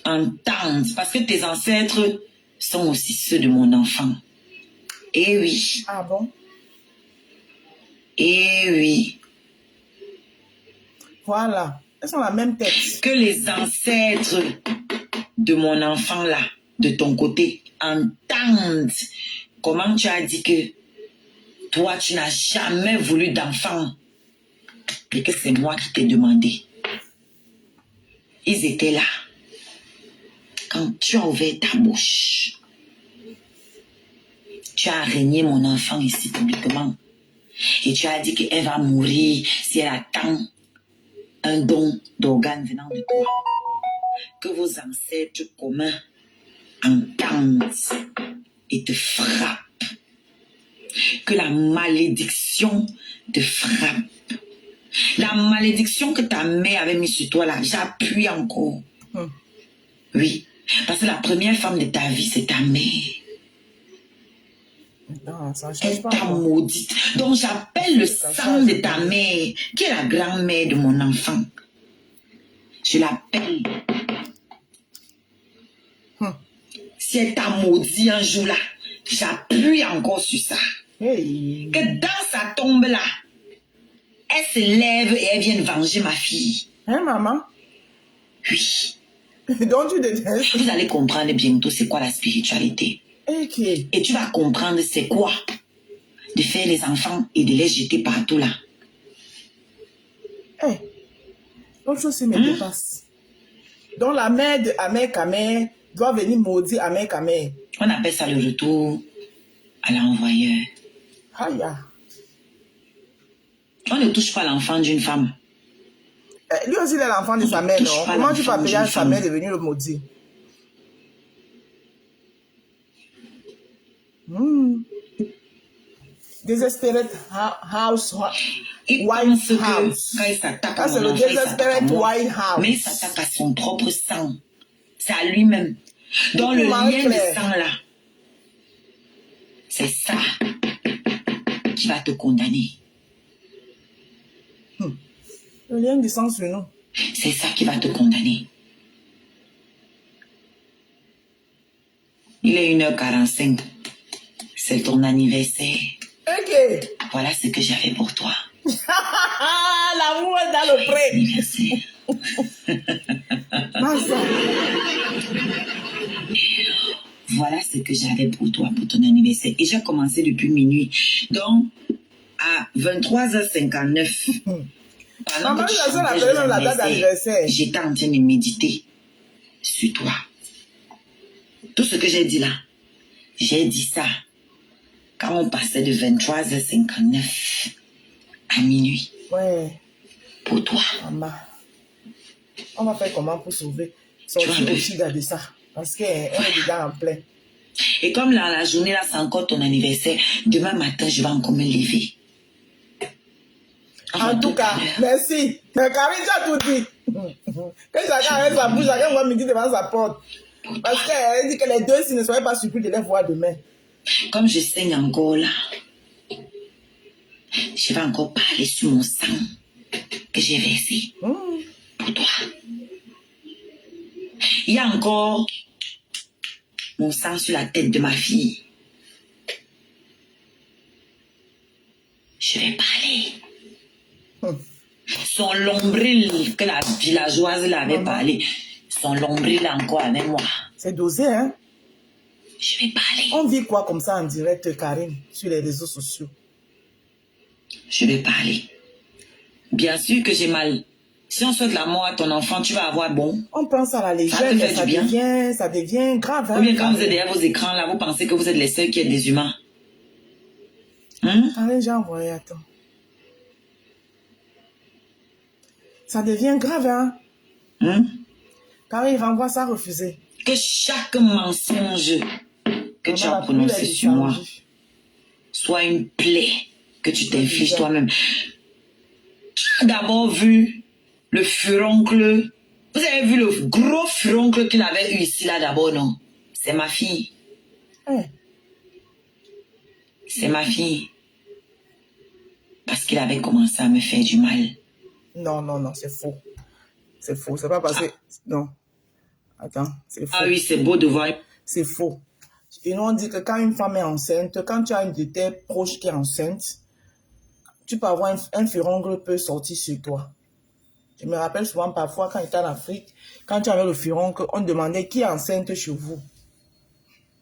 [SPEAKER 4] entendent. Parce que tes ancêtres sont aussi ceux de mon enfant. Eh oui.
[SPEAKER 2] Ah bon?
[SPEAKER 4] Eh oui.
[SPEAKER 2] Voilà. Elles sont la même tête.
[SPEAKER 4] Que les ancêtres de mon enfant là, de ton côté, entendent. Comment tu as dit que toi, tu n'as jamais voulu d'enfant et que c'est moi qui t'ai demandé. Ils étaient là. Quand tu as ouvert ta bouche, tu as régné mon enfant ici publiquement. Et tu as dit qu'elle va mourir si elle attend un don d'organes venant de toi. Que vos ancêtres communs entendent et te frappent. Que la malédiction te frappe. La malédiction que ta mère avait mise sur toi là, j'appuie encore. Oui, parce que la première femme de ta vie, c'est ta mère.
[SPEAKER 2] Non, ça
[SPEAKER 4] Elle t'a maudite. Donc j'appelle le sang de ta mère, qui est la grand-mère de mon enfant. Je l'appelle. Si elle t'a maudit un jour là, j'appuie encore sur ça.
[SPEAKER 2] Hey.
[SPEAKER 4] Que dans sa tombe là, elle se lève et elle vient venger ma fille.
[SPEAKER 2] Hein, maman?
[SPEAKER 4] Oui.
[SPEAKER 2] Donc tu détestes.
[SPEAKER 4] Vous allez comprendre bientôt c'est quoi la spiritualité.
[SPEAKER 2] Okay.
[SPEAKER 4] Et tu vas comprendre c'est quoi de faire les enfants et de les jeter partout là.
[SPEAKER 2] Hey. L'autre chose, c'est me dépasse. Donc la mère de Amer Kame doit venir maudire Amer Kame.
[SPEAKER 4] On appelle ça le retour à l'envoyeur.
[SPEAKER 2] Aïe.
[SPEAKER 4] On ne touche pas l'enfant d'une femme.
[SPEAKER 2] Lui aussi, il est l'enfant de sa mère, non? Comment tu peux appeler à sa mère de venir le maudire? Desperate house. White house.
[SPEAKER 4] Quand il s'attaque à
[SPEAKER 2] Ça, c'est
[SPEAKER 4] mon
[SPEAKER 2] le
[SPEAKER 4] enfant, il s'attaque à
[SPEAKER 2] desperate
[SPEAKER 4] moi.
[SPEAKER 2] white house.
[SPEAKER 4] Mais il s'attaque à son propre sang. C'est à lui-même. Dans le lien
[SPEAKER 2] Marie-Claire.
[SPEAKER 4] de sang là, c'est ça qui va te condamner.
[SPEAKER 2] Le lien du sang sur nous.
[SPEAKER 4] C'est ça qui va te condamner. Il est 1h45. C'est ton anniversaire.
[SPEAKER 2] Ok.
[SPEAKER 4] Voilà ce que j'avais pour toi.
[SPEAKER 2] L'amour est dans le pré.
[SPEAKER 4] Anniversaire.
[SPEAKER 2] Massa.
[SPEAKER 4] Voilà ce que j'avais pour toi, pour ton anniversaire. Et j'ai commencé depuis minuit. Donc, à 23h59, pendant que j'étais en train de méditer sur toi. Tout ce que j'ai dit là, j'ai dit ça quand on passait de 23h59 à minuit.
[SPEAKER 2] Ouais.
[SPEAKER 4] Pour toi.
[SPEAKER 2] Maman, on va faire comment pour sauver sortir aussi de ça? Parce qu'elle est déjà en plein.
[SPEAKER 4] Et comme la journée là, c'est encore ton anniversaire, demain matin, je vais encore me lever.
[SPEAKER 2] En tout cas, merci. Mais Karine, tu as tout dit. Que chacun avec sa bouche, chacun va me dire devant sa porte. Parce qu'elle dit que les deux, s'ils ne seraient pas surpris de les voir demain.
[SPEAKER 4] Comme je saigne encore là, je vais encore parler sur mon sang que j'ai versé pour toi. Il y a encore mon sang sur la tête de ma fille. Je vais parler. Son nombril que la villageoise l'avait parlé, son nombril encore avec moi.
[SPEAKER 2] C'est dosé, hein?
[SPEAKER 4] Je vais parler.
[SPEAKER 2] On vit quoi comme ça en direct, Karine, sur les réseaux sociaux?
[SPEAKER 4] Je vais parler. Bien sûr que j'ai mal. Si on souhaite la mort à ton enfant, tu vas avoir bon.
[SPEAKER 2] On pense à la légère, mais ça devient grave. Hein?
[SPEAKER 4] Ou bien quand vous êtes derrière vos écrans, là, vous pensez que vous êtes les seuls qui êtes des humains. Hein?
[SPEAKER 2] Allez, j'ai envoyé, attends. Ça devient grave, hein? Car il renvoie ça refusé.
[SPEAKER 4] Que chaque mensonge que tu as prononcé sur moi soit une plaie que tu t'infliges toi-même. Tu as d'abord vu le furoncle. Vous avez vu le gros furoncle qu'il avait eu ici, là, d'abord, non? C'est ma fille. C'est ma fille. Parce qu'il avait commencé à me faire du mal.
[SPEAKER 2] Non, c'est faux. C'est faux. C'est pas parce que... Non. Attends, c'est faux.
[SPEAKER 4] Ah oui, c'est beau de voir.
[SPEAKER 2] C'est faux. Et nous, on dit que quand une femme est enceinte, quand tu as une de tes proches qui est enceinte, tu peux avoir un furoncle peut sortir sur toi. Je me rappelle souvent parfois quand j'étais en Afrique, quand tu avais le furoncle, on demandait qui est enceinte chez vous.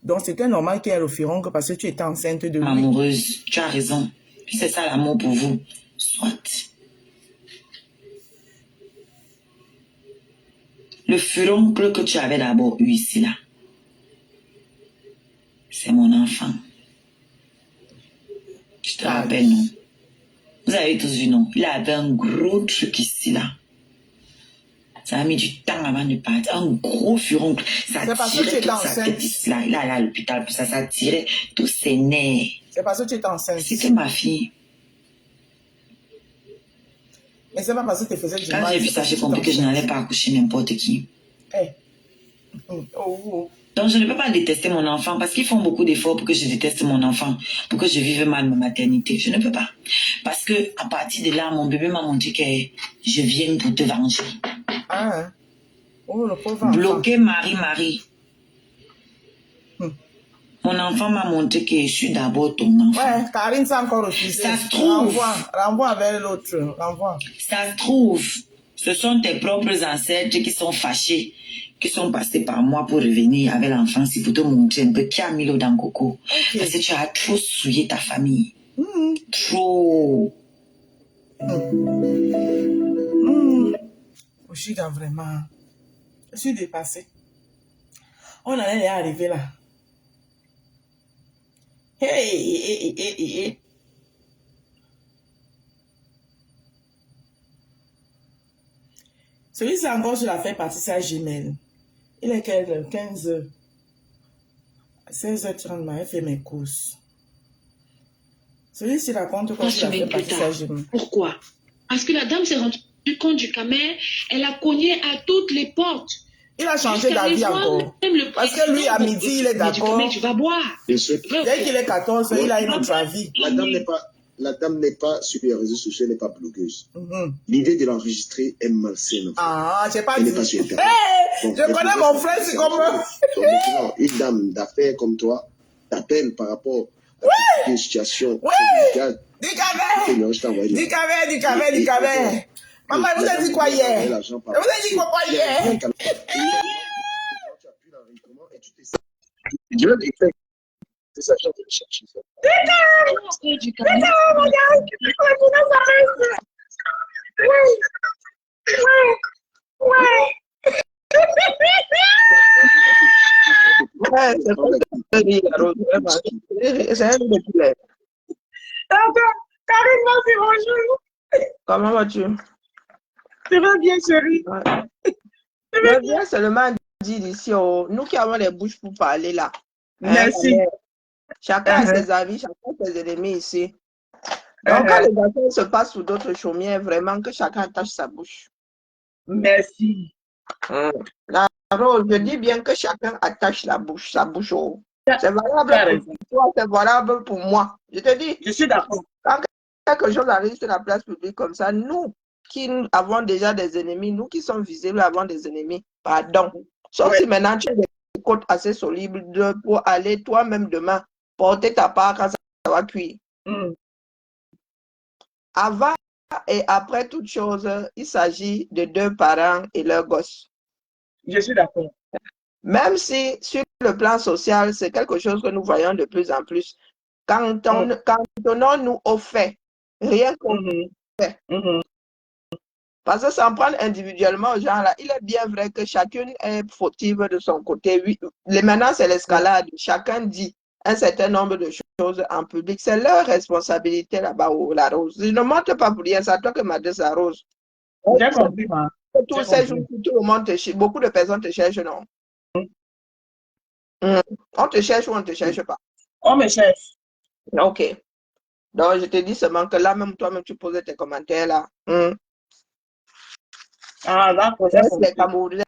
[SPEAKER 2] Donc c'était normal qu'il y ait le furoncle parce que tu étais enceinte de lui.
[SPEAKER 4] Amoureuse, tu as raison. C'est ça l'amour pour vous. Soit. Le furoncle que tu avais d'abord eu ici, là, c'est mon enfant. Je te rappelle, non? Vous avez tous vu, non? Il avait un gros truc ici, là. Ça a mis du temps avant de partir. Un gros furoncle. Ça tirait toute sa tête ici, là. Il est allé à l'hôpital, puis ça tirait tous ses nerfs.
[SPEAKER 2] C'est parce que tu étais enceinte.
[SPEAKER 4] C'était ma fille.
[SPEAKER 2] Mais c'est pas parce que tu faisais du mal.
[SPEAKER 4] Quand j'ai vu ça, j'ai compris que je n'allais pas accoucher n'importe qui. Donc, je ne peux pas détester mon enfant parce qu'ils font beaucoup d'efforts pour que je déteste mon enfant, pour que je vive mal ma maternité. Je ne peux pas. Parce que à partir de là, mon bébé m'a montré que je viens pour te venger.
[SPEAKER 2] Ah, oh, le pauvre enfant.
[SPEAKER 4] Bloquer Marie. Mon enfant m'a montré que je suis d'abord ton enfant.
[SPEAKER 2] Ouais, Karine s'est encore refusé.
[SPEAKER 4] Ça se trouve.
[SPEAKER 2] Renvoie avec l'autre. Renvoie.
[SPEAKER 4] Ça se trouve. Ce sont tes propres ancêtres qui sont fâchés, qui sont passés par moi pour revenir avec l'enfant, si pour te montrer un peu qui a mis l'eau dans le coco. Okay. Parce que tu as trop souillé ta famille. Trop.
[SPEAKER 2] Oshiga, vraiment. Je suis dépassée. On allait y arriver là. Hey. Celui-ci encore sur l'affaire Patricia Gmail. Il est quelle heure? 15h. À 16h30, j'ai fait mes courses. Celui-ci raconte quoi sur l'affaire Patricia Gmail.
[SPEAKER 6] Pourquoi? Parce que la dame s'est rendue compte du camer, elle a cogné à toutes les portes.
[SPEAKER 2] Il a changé d'avis encore. Parce que lui, à midi, il est d'accord.
[SPEAKER 6] Tu vas boire.
[SPEAKER 2] Dès qu'il est 14, il a une autre avis.
[SPEAKER 7] La dame n'est pas sur les réseaux sociaux, elle n'est pas blogueuse. L'idée de l'enregistrer est malsaine.
[SPEAKER 2] Ah, j'ai pas dit.
[SPEAKER 7] Elle n'est pas sur Internet.
[SPEAKER 2] Je connais mon frère, c'est comme moi.
[SPEAKER 7] Donc, une dame d'affaires comme toi t'appelle par rapport à une situation délicate.
[SPEAKER 2] Du café. Maman, vous avez dit quoi hier? Vous avez dit quoi hier?
[SPEAKER 7] Je vais écrire des agents de chercher ça.
[SPEAKER 6] Du Cameroun.
[SPEAKER 8] Ouais, c'est pas le que je dis, la Rose, vraiment. C'est un de poulet.
[SPEAKER 2] Karine, merci, bonjour.
[SPEAKER 8] Comment vas-tu?
[SPEAKER 2] Tu vas bien, chérie?
[SPEAKER 8] Ouais. Je viens seulement dire ici, oh, nous qui avons les bouches pour parler là.
[SPEAKER 2] Merci.
[SPEAKER 8] Chacun a ses avis, chacun a ses ennemis ici. Donc, quand les affaires se passent sous d'autres chaumières, vraiment que chacun attache sa bouche.
[SPEAKER 2] Merci.
[SPEAKER 8] La Rose, je dis bien que chacun attache sa bouche haut. C'est valable pour toi, c'est valable pour moi. Je te dis.
[SPEAKER 2] Je suis d'accord.
[SPEAKER 8] Quand quelque chose arrive sur la place publique comme ça, nous qui avons déjà des ennemis, nous qui sommes visibles avons des ennemis, pardon. Sauf si maintenant tu as des côtes assez solides pour aller toi-même demain porter ta part quand ça va cuire. Avant et après toute chose, il s'agit de deux parents et leurs gosses.
[SPEAKER 2] Je suis d'accord.
[SPEAKER 8] Même si sur le plan social, c'est quelque chose que nous voyons de plus en plus. Cantonnons-nous aux faits, rien qu'aux faits. Parce que s'en prendre individuellement aux gens là, il est bien vrai que chacune est fautive de son côté. Oui, maintenant, c'est l'escalade. Chacun dit un certain nombre de choses en public. C'est leur responsabilité là-bas, la Rose. Je ne monte pas pour rien, c'est à toi que m'adresse la Rose.
[SPEAKER 2] J'ai compris, ma.
[SPEAKER 8] Tous ces jours, tout le monde te cherche. Beaucoup de personnes te cherchent, non? On te cherche ou on ne te cherche pas?
[SPEAKER 2] On me cherche.
[SPEAKER 8] Ok. Donc, je te dis seulement que là, même toi-même, tu posais tes commentaires là.
[SPEAKER 2] Ah, d'accord.
[SPEAKER 8] Les Camerounais,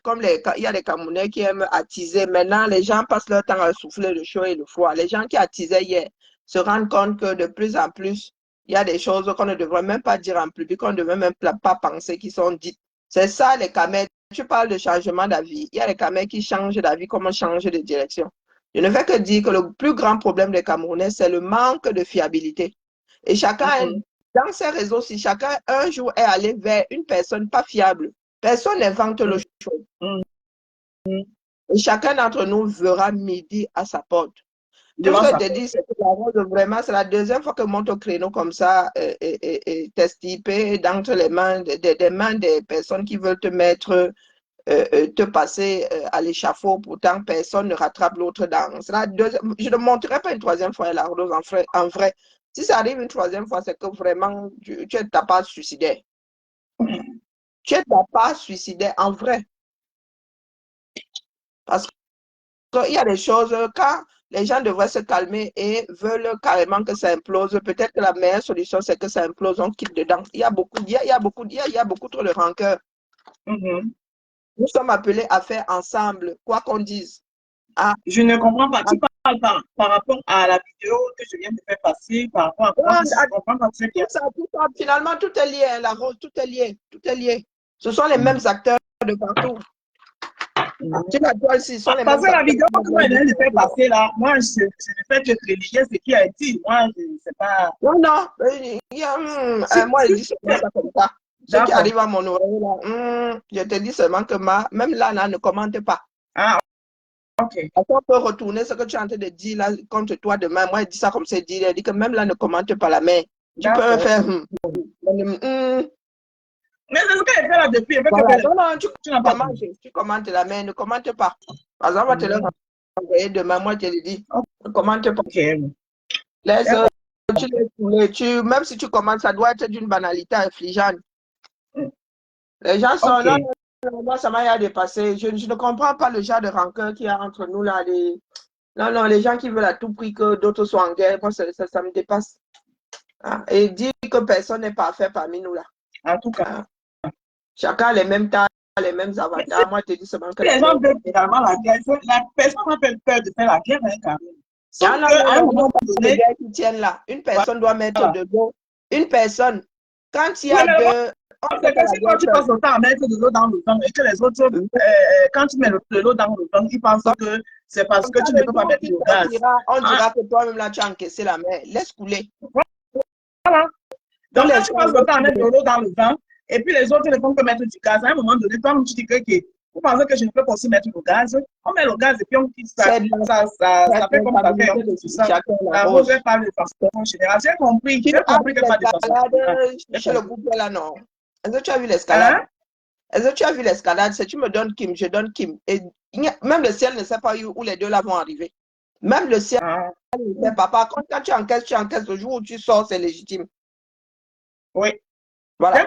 [SPEAKER 8] comme il y a des Camerounais qui aiment attiser. Maintenant, les gens passent leur temps à souffler le chaud et le froid. Les gens qui attisaient hier se rendent compte que de plus en plus, il y a des choses qu'on ne devrait même pas dire en public, qu'on ne devrait même pas penser qui sont dites. C'est ça les Camèques. Tu parles de changement d'avis. Il y a les Camèques qui changent d'avis, comment changer de direction. Je ne fais que dire que le plus grand problème des Camerounais, c'est le manque de fiabilité. Et chacun, dans ces réseaux, si chacun un jour est allé vers une personne pas fiable, personne n'invente le chose. Et chacun d'entre nous verra midi à sa porte. Tout ce que je te dis, c'est que la Rose, vraiment, c'est la deuxième fois que monte au créneau comme ça, et t'estiper d'entre les mains, des mains des personnes qui veulent te mettre, te passer à l'échafaud. Pourtant, personne ne rattrape l'autre dans. Je ne monterai pas une troisième fois la Rose en vrai. Si ça arrive une troisième fois, c'est que vraiment, tu n'as pas suicidé. Tu n'as pas suicidé en vrai. Parce qu'il y a des choses, quand les gens devraient se calmer et veulent carrément que ça implose, peut-être que la meilleure solution, c'est que ça implose, on quitte dedans. Il y a beaucoup trop de rancœur. Nous sommes appelés à faire ensemble, quoi qu'on dise.
[SPEAKER 2] Je ne comprends pas. Tu parles par rapport à la vidéo que je viens de faire passer, par rapport à quoi je comprends pas très bien.
[SPEAKER 8] Finalement, tout est lié, la Rose, tout est lié. Ce sont les mêmes acteurs de partout.
[SPEAKER 2] Parce que la vidéo que moi, je viens de faire passer là, moi, je ne fais que relier ce qui a été. Moi, je ne sais pas.
[SPEAKER 8] Non. Moi, je dis seulement ça comme ça. Ce qui arrive à mon oreille là, je te dis seulement que même là, ne commente pas.
[SPEAKER 2] Ah, ok.
[SPEAKER 8] On peut retourner ce que tu es en train de dire là contre toi demain. Moi, je dis ça comme c'est dit. Elle dit que même là, ne commente pas la main. Tu peux faire.
[SPEAKER 2] Mais c'est ce qu'elle fait là depuis.
[SPEAKER 8] Voilà. Non, tu commentes la main, ne commente pas. Par exemple, on va te le envoyer demain. Moi, je te le dis. Ne commente pas.
[SPEAKER 2] Okay.
[SPEAKER 8] Même si tu commentes, ça doit être d'une banalité affligeante. Les gens sont là. Moi, ça m'a dépassé. Je ne comprends pas le genre de rancœur qu'il y a entre nous là. Non, les gens qui veulent à tout prix que d'autres soient en guerre, moi, ça me dépasse. Et dire que personne n'est parfait parmi nous là.
[SPEAKER 2] En tout cas.
[SPEAKER 8] Chacun a les mêmes tailles, les mêmes avatars. Moi, je te dis seulement que
[SPEAKER 2] les gens veulent finalement la guerre. La personne n'a pas peur de faire la guerre, hein, quand même.
[SPEAKER 8] À un moment donné, qui tiennent là. Une personne doit mettre de l'eau. Une personne, quand il y a deux.
[SPEAKER 2] C'est que si quand tu passes le temps à mettre de l'eau dans le vent et que les autres, quand tu mets de l'eau dans le vent, ils pensent que c'est parce que tu ne peux pas mettre du gaz.
[SPEAKER 8] On dira que toi-même là, tu as encaissé la mer. Laisse couler.
[SPEAKER 2] Voilà. Donc, quand tu passes le temps à mettre de l'eau dans le vent, et puis les autres ne font que mettre du gaz, à un moment donné, toi, tu dis que Vous pensez que je ne peux pas aussi mettre le gaz? On met le gaz et puis on quitte ça. Ça fait comme ça fait. On quitte ça. La rose n'est pas de façon générale. J'ai compris. J'ai compris que pas de façon générale.
[SPEAKER 8] Chez le groupe là, non. Est-ce que tu as vu l'escalade?
[SPEAKER 2] Hein?
[SPEAKER 8] Est-ce que tu as vu l'escalade? C'est tu me donnes Kim, je donne Kim. Et même le ciel ne sait pas où les deux là vont arriver. Même le ciel ne sait pas. Par contre, quand tu encaisses. Le jour où tu sors, c'est légitime.
[SPEAKER 2] Oui.
[SPEAKER 8] Voilà.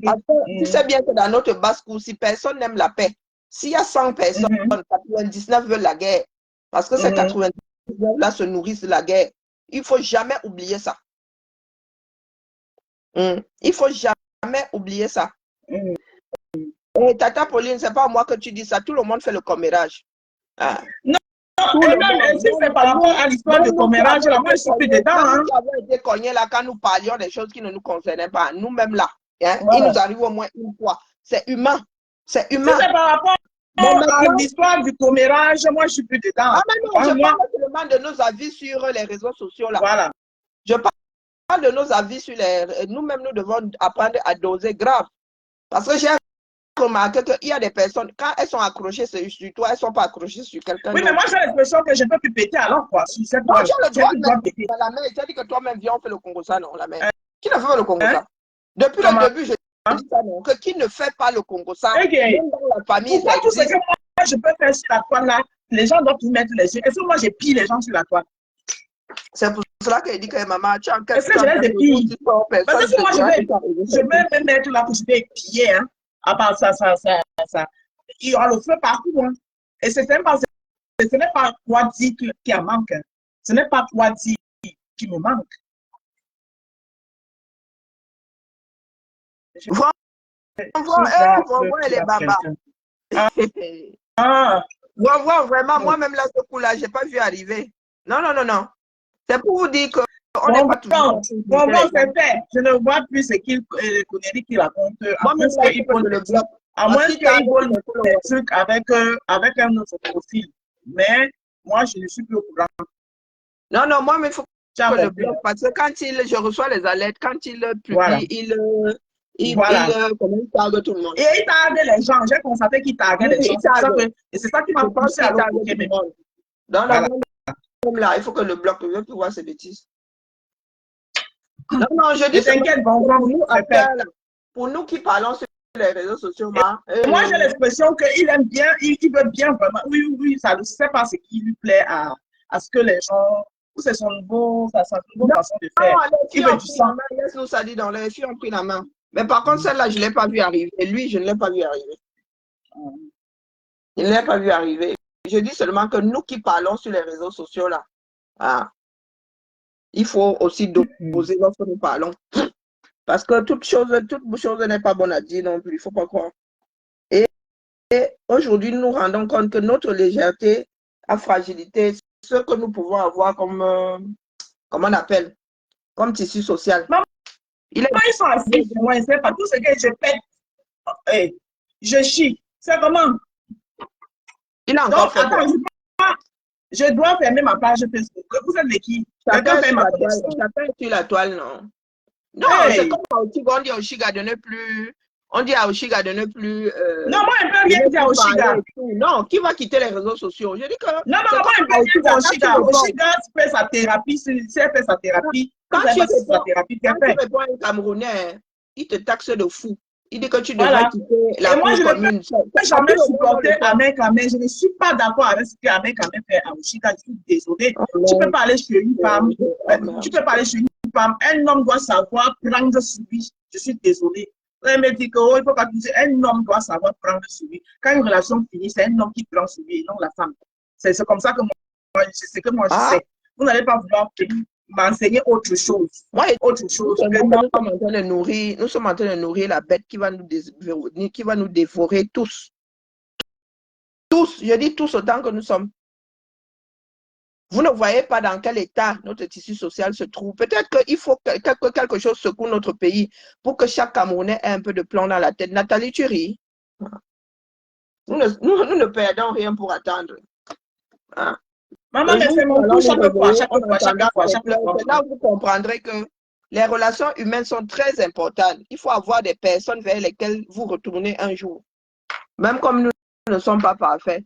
[SPEAKER 8] Parce que tu sais bien que dans notre basse-cour, si personne n'aime la paix, s'il y a 100 personnes, 99 veulent la guerre. Parce que ces 99 là se nourrissent de la guerre. Il ne faut jamais oublier ça. Il ne faut jamais oublier ça. Et Tata Pauline, ce n'est pas moi que tu dis ça. Tout le monde fait le commérage.
[SPEAKER 2] Non, même si c'est par rapport à l'histoire du commérage, là, moi je suis plus dedans.
[SPEAKER 8] Nous avons été cognés là quand nous parlions des choses qui ne nous concernaient pas. Nous-mêmes là. Il nous arrive au moins une fois. C'est humain. C'est humain.
[SPEAKER 2] Si c'est par rapport à l'histoire du commérage, moi je suis plus dedans.
[SPEAKER 8] Ah, mais non, je parle seulement de nos avis sur les réseaux sociaux là.
[SPEAKER 2] Voilà.
[SPEAKER 8] Je parle de nos avis sur les. Nous-mêmes, nous devons apprendre à doser grave. Parce que j'ai remarqué qu'il y a des personnes, quand elles sont accrochées sur toi, elles ne sont pas accrochées sur quelqu'un.
[SPEAKER 2] Oui, mais moi j'ai l'impression que je ne peux plus péter alors quoi. Si c'est
[SPEAKER 8] non, tu as le droit de péter. La main, tu as dit que toi-même, viens, on fait le Congo-ça, non, la main. Qui ne fait pas le Congo-ça? Depuis le début, je dis ça, non, que qui ne fait pas le Congo-ça, même dans la famille, ça
[SPEAKER 2] tout ce que moi je peux faire sur la toile là, les gens doivent y mettre les yeux. Est-ce que moi j'ai pillé les gens sur la toile? C'est pour cela qu'elle dit que maman, tu encaisses. Est-ce que je laisse des pilles? Parce que moi je vais me mettre là pour se piller, hein. À part ça. Il y aura le feu partout, hein. Et ce n'est pas quoi dire qui en manque. Hein. Ce n'est pas quoi dire qui me manque.
[SPEAKER 8] Vois les babas. Vois vraiment, moi-même là, ce coup-là, je n'ai pas vu arriver. Non. C'est pour vous dire qu'on n'est pas toujours.
[SPEAKER 2] Bon, c'est fait. Je ne vois plus ce qu'il conneries qu'il raconte. À moins qu'il vole des trucs avec un autre profil. Mais moi, je ne suis plus au courant.
[SPEAKER 8] Non, moi, mais il faut que le bloque. Parce que quand je reçois les alertes, quand il publie,
[SPEAKER 2] voilà.
[SPEAKER 8] il targue tout le monde.
[SPEAKER 2] Et il targue les gens. J'ai constaté qu'il targue les gens. Et c'est ça qui m'a poussé à le bloquer.
[SPEAKER 8] Non, là, il faut que le bloc ne veut plus voir ces bêtises. Non, je dis
[SPEAKER 2] t'inquiète,
[SPEAKER 8] pour nous qui parlons sur les réseaux sociaux,
[SPEAKER 2] moi j'ai l'expression qu'il aime bien, il veut bien vraiment. Oui, ça ne sait pas ce qui lui plaît à ce que les gens. C'est son nouveau façon de faire.
[SPEAKER 8] Il veut du sang. Laisse-nous ça dit dans les filles ont pris la main. Mais par contre, celle-là, je ne l'ai pas vu arriver. Et lui, je ne l'ai pas vu arriver. Je ne l'ai pas vu arriver. Je dis seulement que nous qui parlons sur les réseaux sociaux, là, il faut aussi doser lorsque nous parlons. Parce que toute chose n'est pas bonne à dire non plus, il ne faut pas croire. Et aujourd'hui, nous nous rendons compte que notre légèreté a fragilité ce que nous pouvons avoir comme, comment on appelle, comme tissu social.
[SPEAKER 2] Ils sont assis, moi, c'est pas tout ce que je pète. Je chie. C'est comment?
[SPEAKER 8] Il a encore fait.
[SPEAKER 2] Attends, je dois fermer ma page Facebook. Vous êtes de qui?
[SPEAKER 8] Chacun sur la toile, non. Non, c'est comme à Oshiga, on dit à Oshiga de ne plus. On dit à Oshiga de ne plus.
[SPEAKER 2] Non, moi, je ne peux rien dire à Oshiga.
[SPEAKER 8] Non, qui va quitter les réseaux sociaux? Je dis que.
[SPEAKER 2] Non, moi, je ne peux rien dire à Oshiga. Oshiga fait sa thérapie. Si elle fait sa thérapie,
[SPEAKER 8] quand tu réponds à un Camerounais, il te taxe de fou. Il dit que tu devrais quitter la commune.
[SPEAKER 2] Je n'ai jamais supporté Amen Kamé. Je ne suis pas d'accord avec ce qu'Amen Kamé fait à Oshiga. Je suis désolée. Tu peux pas aller chez une femme. Tu peux pas aller chez une femme. Un homme doit savoir prendre sur lui. Je suis désolée. Elle me dit qu'il faut qu'accuser. Un homme doit savoir prendre sur lui. Quand une relation finit, c'est un homme qui prend sur lui et non la femme. C'est comme ça que moi, je sais. Vous n'allez pas vouloir m'enseigner autre chose. Autre chose.
[SPEAKER 8] Nous sommes en train de nourrir la bête qui va nous dévorer tous. Tous, je dis tous autant que nous sommes. Vous ne voyez pas dans quel état notre tissu social se trouve. Peut-être qu'il faut que quelque chose secoue notre pays pour que chaque Camerounais ait un peu de plomb dans la tête. Nathalie, tu ris. Nous ne perdons rien pour attendre.
[SPEAKER 2] Maman, mais c'est mon tour chaque fois.
[SPEAKER 8] Là, vous comprendrez que les relations humaines sont très importantes. Il faut avoir des personnes vers lesquelles vous retournez un jour. Même comme nous ne sommes pas parfaits.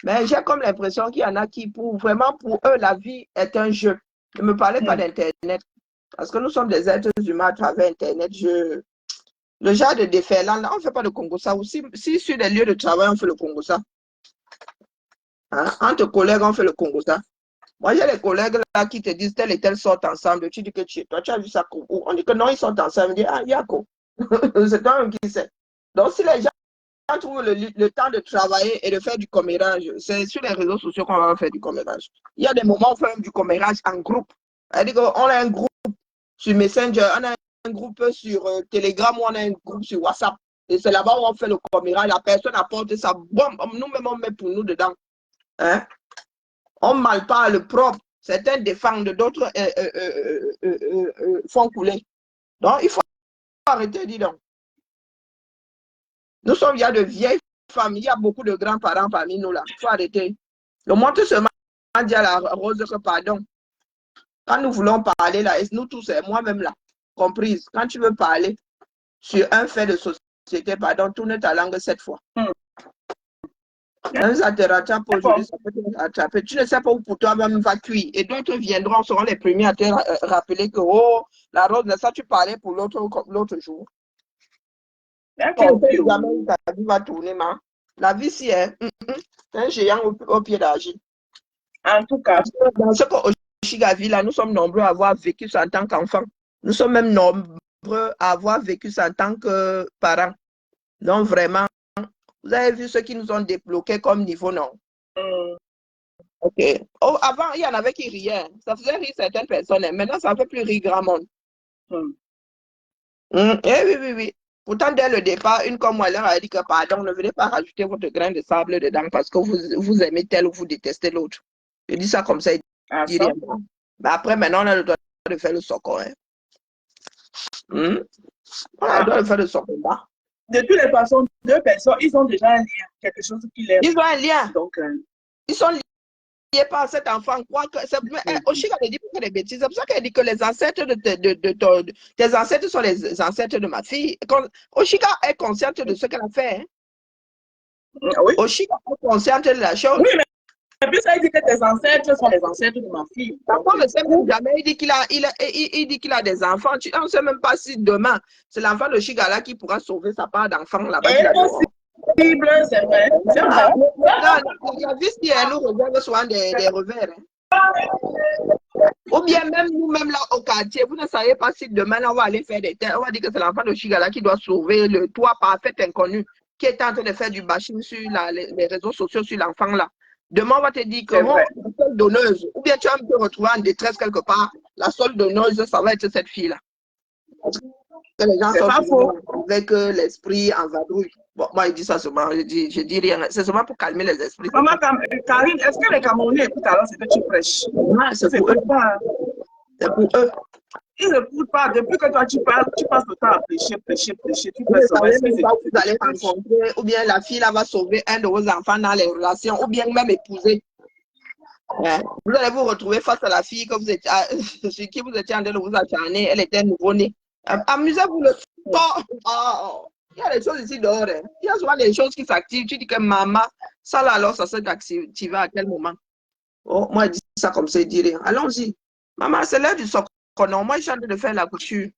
[SPEAKER 8] Mais j'ai comme l'impression qu'il y en a qui, vraiment, pour eux, la vie est un jeu. Ne me parlez pas d'Internet. Parce que nous sommes des êtres humains à travers Internet. Le genre de déferlant, là, on ne fait pas de Congo-ça. Ou si sur des lieux de travail, on fait le Congo-ça. Hein? Entre collègues, on fait le Congo-ça. Moi, j'ai des collègues là qui te disent tel et tel sortent ensemble. Tu dis que toi, tu as vu ça. On dit que non, ils sortent ensemble. On dit, ah, Yako. C'est toi qui sait. Donc, si les gens trouvent le temps de travailler et de faire du commérage, c'est sur les réseaux sociaux qu'on va faire du commérage. Il y a des moments où on fait du commérage en groupe. C'est-à-dire qu'on a un groupe sur Messenger, on a un groupe sur Telegram, on a un groupe sur WhatsApp. Et c'est là-bas où on fait le commérage. La personne apporte sa bombe. Nous-mêmes, on met pour nous dedans. Hein? On ne mal pas le propre. Certains défendent, d'autres font couler. Donc, il faut arrêter, dis donc. Nous sommes, il y a de vieilles familles, il y a beaucoup de grands-parents parmi nous là. Il faut arrêter. Le monde seulement dit à la rose que pardon. Quand nous voulons parler là, et nous tous, moi-même là, comprise, quand tu veux parler sur un fait de société, pardon, tourne ta langue 7 fois. Ça te rattrape aujourd'hui, ça peut te rattraper. Tu ne sais pas où pour toi-même va cuire. Et d'autres viendront, seront les premiers à te rappeler que, oh, la rose, ça tu parlais pour l'autre jour. Jamais ta vie va tourner, ma. La vie, si c'est un géant au pied d'argile.
[SPEAKER 2] En tout cas,
[SPEAKER 8] dans ce qu'Oshiga vit là, nous sommes nombreux à avoir vécu ça en tant qu'enfant. Nous sommes même nombreux à avoir vécu ça en tant que parents. Donc vraiment, vous avez vu ceux qui nous ont débloqués comme niveau, non? Ok. Oh, avant, il y en avait qui riaient. Ça faisait rire certaines personnes. Maintenant, ça ne fait plus rire grand monde. Oui. Pourtant, dès le départ, une comme moi, elle leur a dit que pardon, ne venez pas rajouter votre grain de sable dedans parce que vous aimez tel ou vous détestez l'autre. Je dis ça comme ça, il dit rien. Mais après, maintenant, on a le droit de faire le socor. On a le droit de faire le socor.
[SPEAKER 2] De toutes les façons, deux personnes, ils ont déjà un lien, quelque chose qui les...
[SPEAKER 8] Ils ont un lien.
[SPEAKER 2] Donc,
[SPEAKER 8] ils sont liés par cet enfant. Oshiga ne dit pas des bêtises. C'est pour ça qu'elle dit que les ancêtres tes ancêtres sont les ancêtres de ma fille. Oshiga est consciente de ce qu'elle a fait.
[SPEAKER 2] Oui.
[SPEAKER 8] Oshiga est consciente de la chose.
[SPEAKER 2] Oui, mais puis ça, il dit que tes ancêtres sont les ancêtres de ma fille.
[SPEAKER 8] On ne sait même jamais. Il dit qu'il a des enfants. On ne sait même pas si demain, c'est l'enfant de Shigala qui pourra sauver sa part d'enfant là-bas.
[SPEAKER 2] C'est vrai.
[SPEAKER 8] La vie, si elle nous réserve souvent des revers. Ou bien même nous-mêmes là au quartier, vous ne savez pas si demain là, on va aller faire des terres. On va dire que c'est l'enfant de Shigala qui doit sauver le toit parfait inconnu qui est en train de faire du bashing sur les réseaux sociaux sur l'enfant là. Demain, on va te dire que la seule donneuse, ou bien tu vas te retrouver en détresse quelque part, la seule donneuse, ça va être cette fille-là. Que les gens sont avec l'esprit en vadrouille. Bon, moi, je dis ça seulement, je dis rien. C'est seulement pour calmer les esprits.
[SPEAKER 2] Maman, Karine, est-ce que les Camerounais écoutent alors ce que tu prêches?
[SPEAKER 8] C'est pour eux. C'est pour eux.
[SPEAKER 2] Ils n'écoutent pas. Depuis que toi, tu parles, tu passes le temps à prêcher. Tu peux
[SPEAKER 8] sauver vous allez rencontrer, ou bien la fille là va sauver un de vos enfants dans les relations, ou bien même épouser. Vous allez vous retrouver face à la fille que vous étiez, sur qui vous étiez en train de vous acharner. Elle était nouveau-née. Amusez-vous le sport. Il y a des choses ici dehors. Il y a souvent des choses qui s'activent. Tu dis que maman, ça là, alors ça s'est activé à quel moment? Oh, moi, je dis ça comme ça, je dis rien. Allons-y. Maman, c'est l'heure du socle. Non, moi, je suis en train de faire la couture.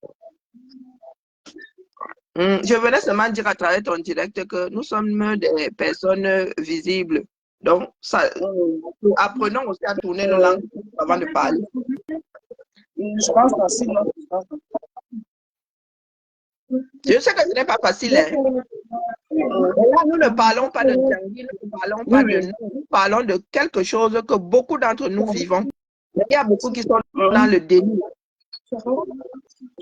[SPEAKER 8] Je venais seulement dire à travers ton direct que nous sommes des personnes visibles. Donc, ça, apprenons aussi à tourner nos langues avant de parler.
[SPEAKER 2] Je pense aussi, non.
[SPEAKER 8] Je sais que ce n'est pas facile. Là, nous ne parlons pas de Djangui, nous ne parlons pas de nous, nous parlons de quelque chose que beaucoup d'entre nous vivons. Il y a beaucoup qui sont dans le déni. Il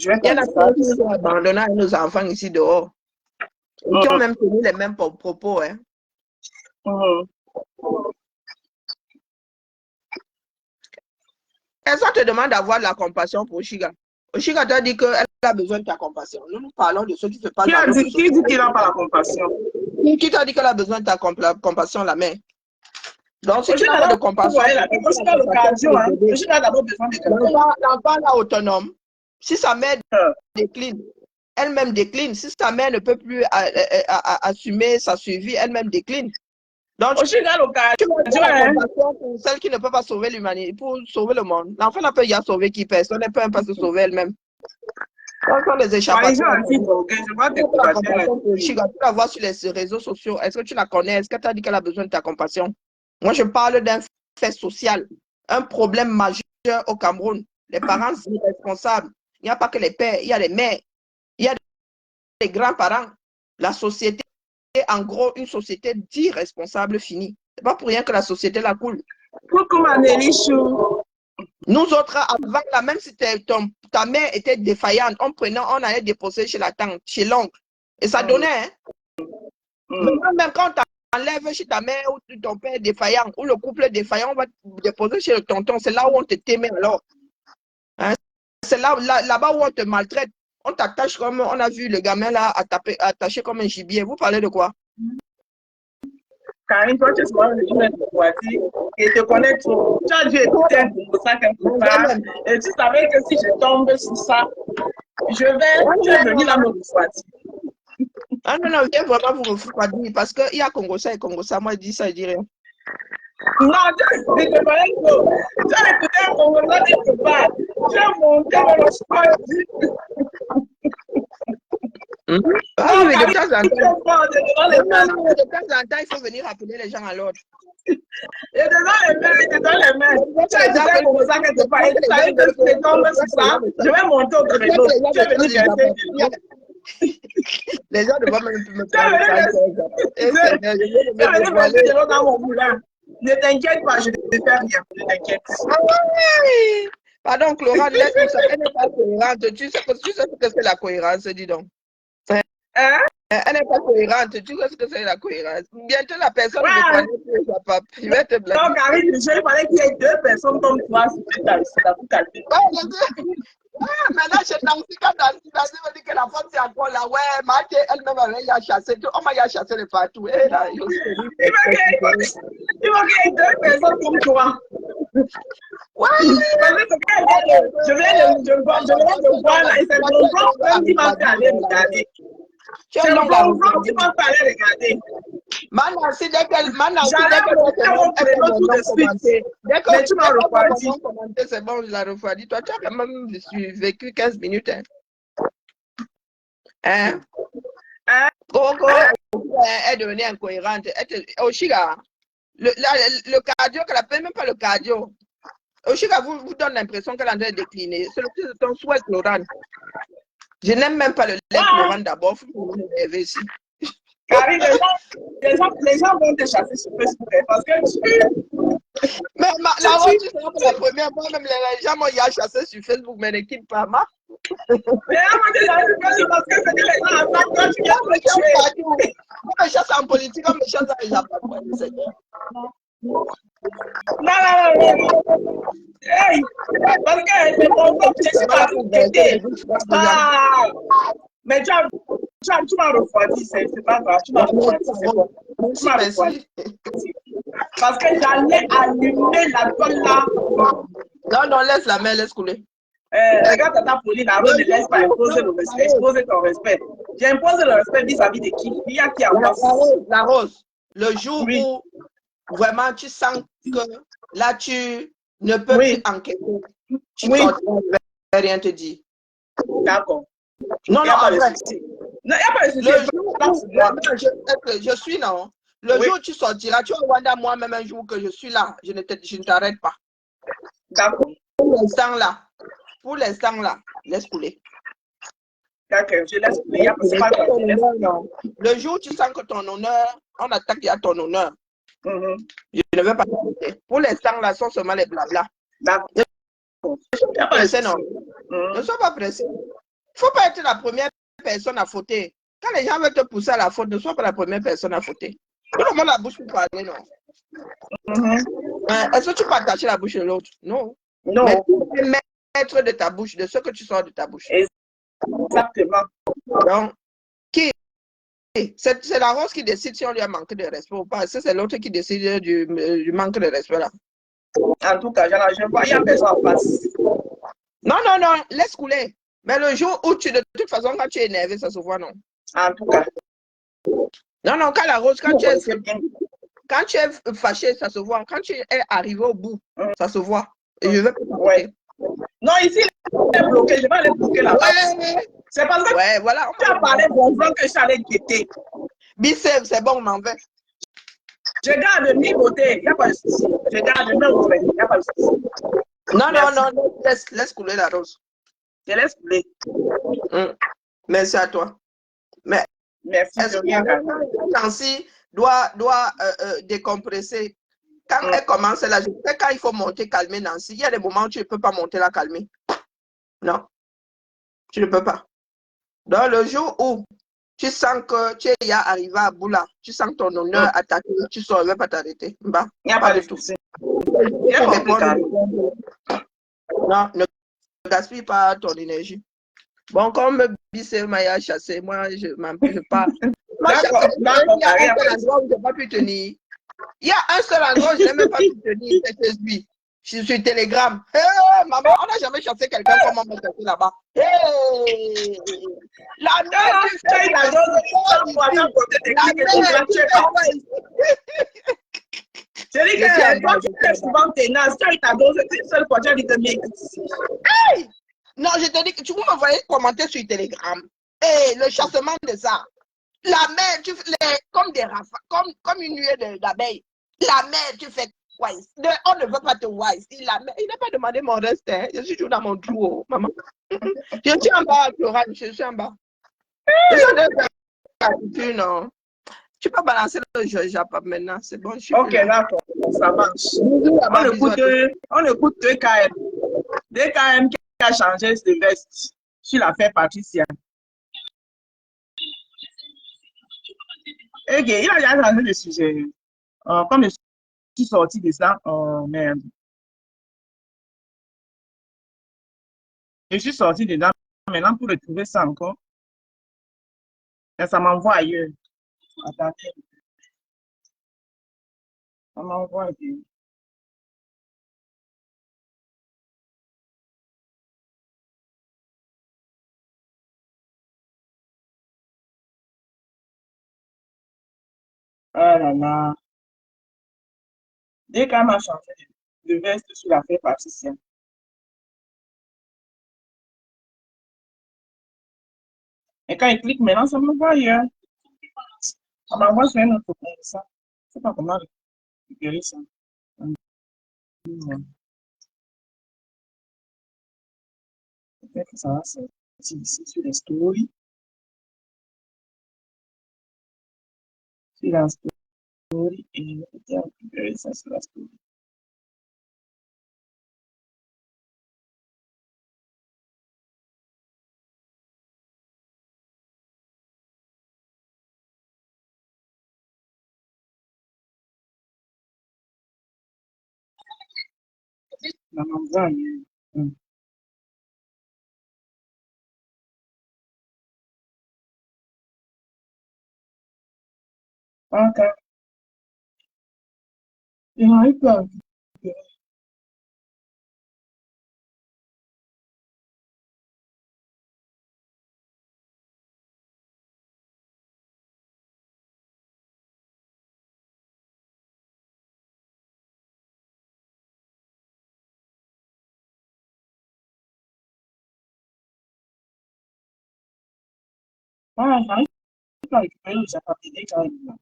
[SPEAKER 8] y en a qui sont abandonnés à nos enfants ici dehors. Et qui ont même tenu les mêmes propos. Elles te demandent d'avoir de la compassion pour Oshiga. Oshiga t'a dit qu'elle a besoin de ta compassion. Nous parlons de ce qui se passe.
[SPEAKER 2] Qui dit qu'il n'a pas la compassion?
[SPEAKER 8] Qui t'a dit qu'elle a besoin de ta compassion, la mère? Donc, si tu n'as pas de compassion, l'enfant est autonome. Si sa mère décline, elle-même décline. Si sa mère ne peut plus assumer sa survie, elle-même décline. Donc, tu vas la compassion pour celle qui ne peut pas sauver l'humanité, pour sauver le monde. L'enfant n'a pas y a sauvé qui personne, elle ne peut même pas se sauver elle-même. Donc, quand les échappations, tu la vois sur les réseaux sociaux. Est-ce que tu la connais? Est-ce que tu as dit qu'elle a besoin de ta compassion? Moi, je parle d'un fait social, un problème majeur au Cameroun. Les parents sont responsables. Il n'y a pas que les pères, il y a les mères, il y a les grands-parents. La société, en gros, une société d'irresponsables finie. Ce n'est pas pour rien que la société la coule. Nous autres, avant là, même si ta mère était défaillante, on allait déposer chez la tante, chez l'oncle. Et ça donnait, hein? Même quand tu enlèves chez ta mère ou ton père défaillant, ou le couple défaillant, on va déposer chez le tonton. C'est là où on te t'aimait alors. Hein? C'est là-bas où on te maltraite. On t'attache comme, on a vu le gamin là attaché comme un gibier. Vous parlez de quoi?
[SPEAKER 2] Karine, toi, tu es souvent le journal de Boati et te connais trop. Tu as dû écouter un peu ça quelque part et tu savais que si je tombe sur ça, je vais venir là me refroidir.
[SPEAKER 8] Ah non, non, viens vraiment vous refroidir parce qu'il y a Congo-ça et Congo-ça. Moi, je dis ça, je dis rien.
[SPEAKER 2] Non, je te connais trop. Tu as écouté un Congo-ça quelque part. Tu as monté le refroidir.
[SPEAKER 8] Ah oui, de temps en temps, il faut venir appeler les gens à l'ordre.
[SPEAKER 2] Et dedans les mains, tu as dit comme ça quelque part. Et tu savais que si je tombe sur ça, je vais monter au créneau. Tu es venu chercher.
[SPEAKER 8] Les gens ne vont même plus me
[SPEAKER 2] parler. Dans mon moulin. Ne t'inquiète pas, je ne te fais rien. Ne t'inquiète.
[SPEAKER 8] Pardon, Chlorane, laisse-moi ça. Elle n'est pas cohérente. Tu sais ce que c'est la cohérence, dis donc.
[SPEAKER 2] Hein?
[SPEAKER 8] Elle n'est pas cohérente. Tu sais ce que c'est la cohérence. Bientôt, la personne ne connaît plus sa pape. Je vais te blaguer.
[SPEAKER 2] Non, Karine, il fallait qu'il y ait 2 personnes comme toi sur cette table.
[SPEAKER 8] Maintenant, je Nancy, quand Nancy me dit que la femme, c'est encore là. Ouais, Mathé, elle-même, elle a chassé. On m'a chassé de partout. Il va
[SPEAKER 2] qu'il y ait 2 personnes comme toi.
[SPEAKER 8] Ouais.
[SPEAKER 2] Je viens de voir là. Et c'est mon frère qui m'a fait aller regarder. C'est mon frère qui m'a fait aller regarder.
[SPEAKER 8] Manancy, dès qu'elle
[SPEAKER 2] mais tu m'as refroidi.
[SPEAKER 8] C'est bon, je la refroidi. Toi, tu as quand même vécu 15 minutes. Hein? Coco est devenue incohérente. Oshiga, le cardio, qu'elle appelle même pas le cardio. Oshiga vous donne l'impression qu'elle est en train de décliner. C'est ton souhait, Chlorane. Je n'aime même pas le lait Chlorane d'abord. Il faut me lever ici.
[SPEAKER 2] Karine, les gens vont te chasser sur Facebook parce que
[SPEAKER 8] mais la Rose, tu sais que la première fois, même les gens m'ont chassé sur Facebook, mais ne quitte pas ma.
[SPEAKER 2] Mais moi, je n'arrive pas parce que c'est que les gens attaquent quand tu viens me tuer.
[SPEAKER 8] On me chasse en politique, on me chasse dans les appartements.
[SPEAKER 2] Non. Hey, parce que c'est mon peuple, je suis pas pour t'aider. Mais tu m'as refroidi, c'est pas grave. Tu m'as refroidi, c'est bon. Tu m'as refroidi. Parce que j'allais allumer la toile là.
[SPEAKER 8] Non, laisse la main, laisse couler.
[SPEAKER 2] Regarde ta Pauline, la Rose ne laisse pas imposer le respect. Exposer ton respect. J'ai imposé le respect vis-à-vis de qui? Il y a qui en face.
[SPEAKER 8] La Rose, le jour où vraiment tu sens que là tu ne peux plus enquêter, tu ne peux rien te dire.
[SPEAKER 2] D'accord.
[SPEAKER 8] Non,
[SPEAKER 2] il n'y a pas de souci. Non, il n'y a pas de
[SPEAKER 8] souci. Je suis non. Le jour où tu sortiras, tu vas voir moi même un jour que je suis là. Je ne t'arrête pas.
[SPEAKER 2] D'accord.
[SPEAKER 8] Pour l'instant là, laisse couler.
[SPEAKER 2] D'accord, je laisse couler.
[SPEAKER 8] Le jour où tu sens que ton honneur, on attaque à ton honneur. Je ne veux pas t'arrêter. Pour l'instant là, sont seulement les blabla.
[SPEAKER 2] D'accord.
[SPEAKER 8] Ne sois pas pressé. Il ne faut pas être la première personne à fauter. Quand les gens veulent te pousser à la faute, ne sois pas la première personne à fauter. Tout le monde a la bouche pour parler, non? Est-ce que tu peux attacher la bouche de l'autre? Non. Mais tu es maître de ta bouche, de ce que tu sors de ta bouche.
[SPEAKER 2] Exactement.
[SPEAKER 8] Donc, c'est la Rose qui décide si on lui a manqué de respect ou pas. C'est l'autre qui décide du manque de respect là.
[SPEAKER 2] En tout cas, je vois, il y a personne en face.
[SPEAKER 8] Non, laisse couler. Mais le jour où de toute façon, quand tu es énervé, ça se voit, non?
[SPEAKER 2] En tout cas.
[SPEAKER 8] Non, non, quand la rose, quand tu es fâché, ça se voit. Quand tu es arrivé au bout, ça se voit. Et je vais
[SPEAKER 2] ouais. Non, ici, il est bloqué. Je vais aller bloquer là-bas.
[SPEAKER 8] Ouais.
[SPEAKER 2] C'est parce que
[SPEAKER 8] voilà,
[SPEAKER 2] tu as parlé bon vent que je suis allé guetter.
[SPEAKER 8] Bicep, c'est bon, on m'en veut.
[SPEAKER 2] Je garde de mi côté. Il n'y a pas de souci. Je garde de mon côté. Il n'y a pas de souci.
[SPEAKER 8] Non, non, laisse couler la rose.
[SPEAKER 2] Je laisse couler.
[SPEAKER 8] Merci à toi. Mais
[SPEAKER 2] merci de rien.
[SPEAKER 8] Nancy doit décompresser. Quand elle commence là, je sais quand il faut monter, calmer Nancy. Il y a des moments où tu ne peux pas monter la calmer. Non, tu ne peux pas. Dans le jour où tu sens que tu es arrivé à bout là, tu sens ton honneur attaqué, tu ne saurais pas t'arrêter. Il
[SPEAKER 2] n'y a pas de tout.
[SPEAKER 8] Non, ne gaspille pas ton énergie. Bon, comme Bissé m'a chassé, moi, je m'empêche pas. Moi, il y a un seul endroit où je n'ai pas pu tenir. Il y a un seul endroit où je n'ai même pas pu tenir, c'est celui. Je suis sur Telegram. Hey, maman, on n'a jamais chassé quelqu'un comme on m'a chassé là-bas. Hey, la mère, tu fais la
[SPEAKER 2] c'est dit que toi, tu es souvent tenace. Tu as eu ta dose une seule fois, tu as dit que
[SPEAKER 8] hey! Non, je te dis que tu peux m'envoyer commenter sur Telegram. Et le chassement de ça. La mer, tu fais comme des rafales, comme une nuée d'abeilles. La mer, tu fais quoi? On ne veut pas te voir ici. La mer, il n'a pas demandé mon reste. Hein. Je suis toujours dans mon trou, maman. Je suis en bas, Florane, je suis en bas. Non. Tu peux balancer le jeu Japon maintenant, c'est bon.
[SPEAKER 2] Ok, d'accord, ça marche. On écoute 2KM. 2KM qui a changé de veste sur l'affaire Patricia. Ok, il a déjà changé de sujet. Comme je suis sorti de ça, merde. Je suis sorti dedans maintenant pour retrouver ça encore. Et ça m'envoie ailleurs. Attendez. Ça m'envoie ailleurs. Ah là là. Dès qu'elle m'a changé de veste sur l'affaire Patricia. Et quand il clique maintenant, ça m'envoie ailleurs. Ça m'envoie sur un autre compte. Ça. Je ne sais pas comment récupérer ça. Peut-être que ça va sortir ici sur les stories. Sur la story. Et je vais peut-être récupérer ça sur la story. Ça m'envoie ailleurs. Ok. Je n'arrive pas à récupérer. Ah, j'arrive pas à récupérer le papier dès quand même.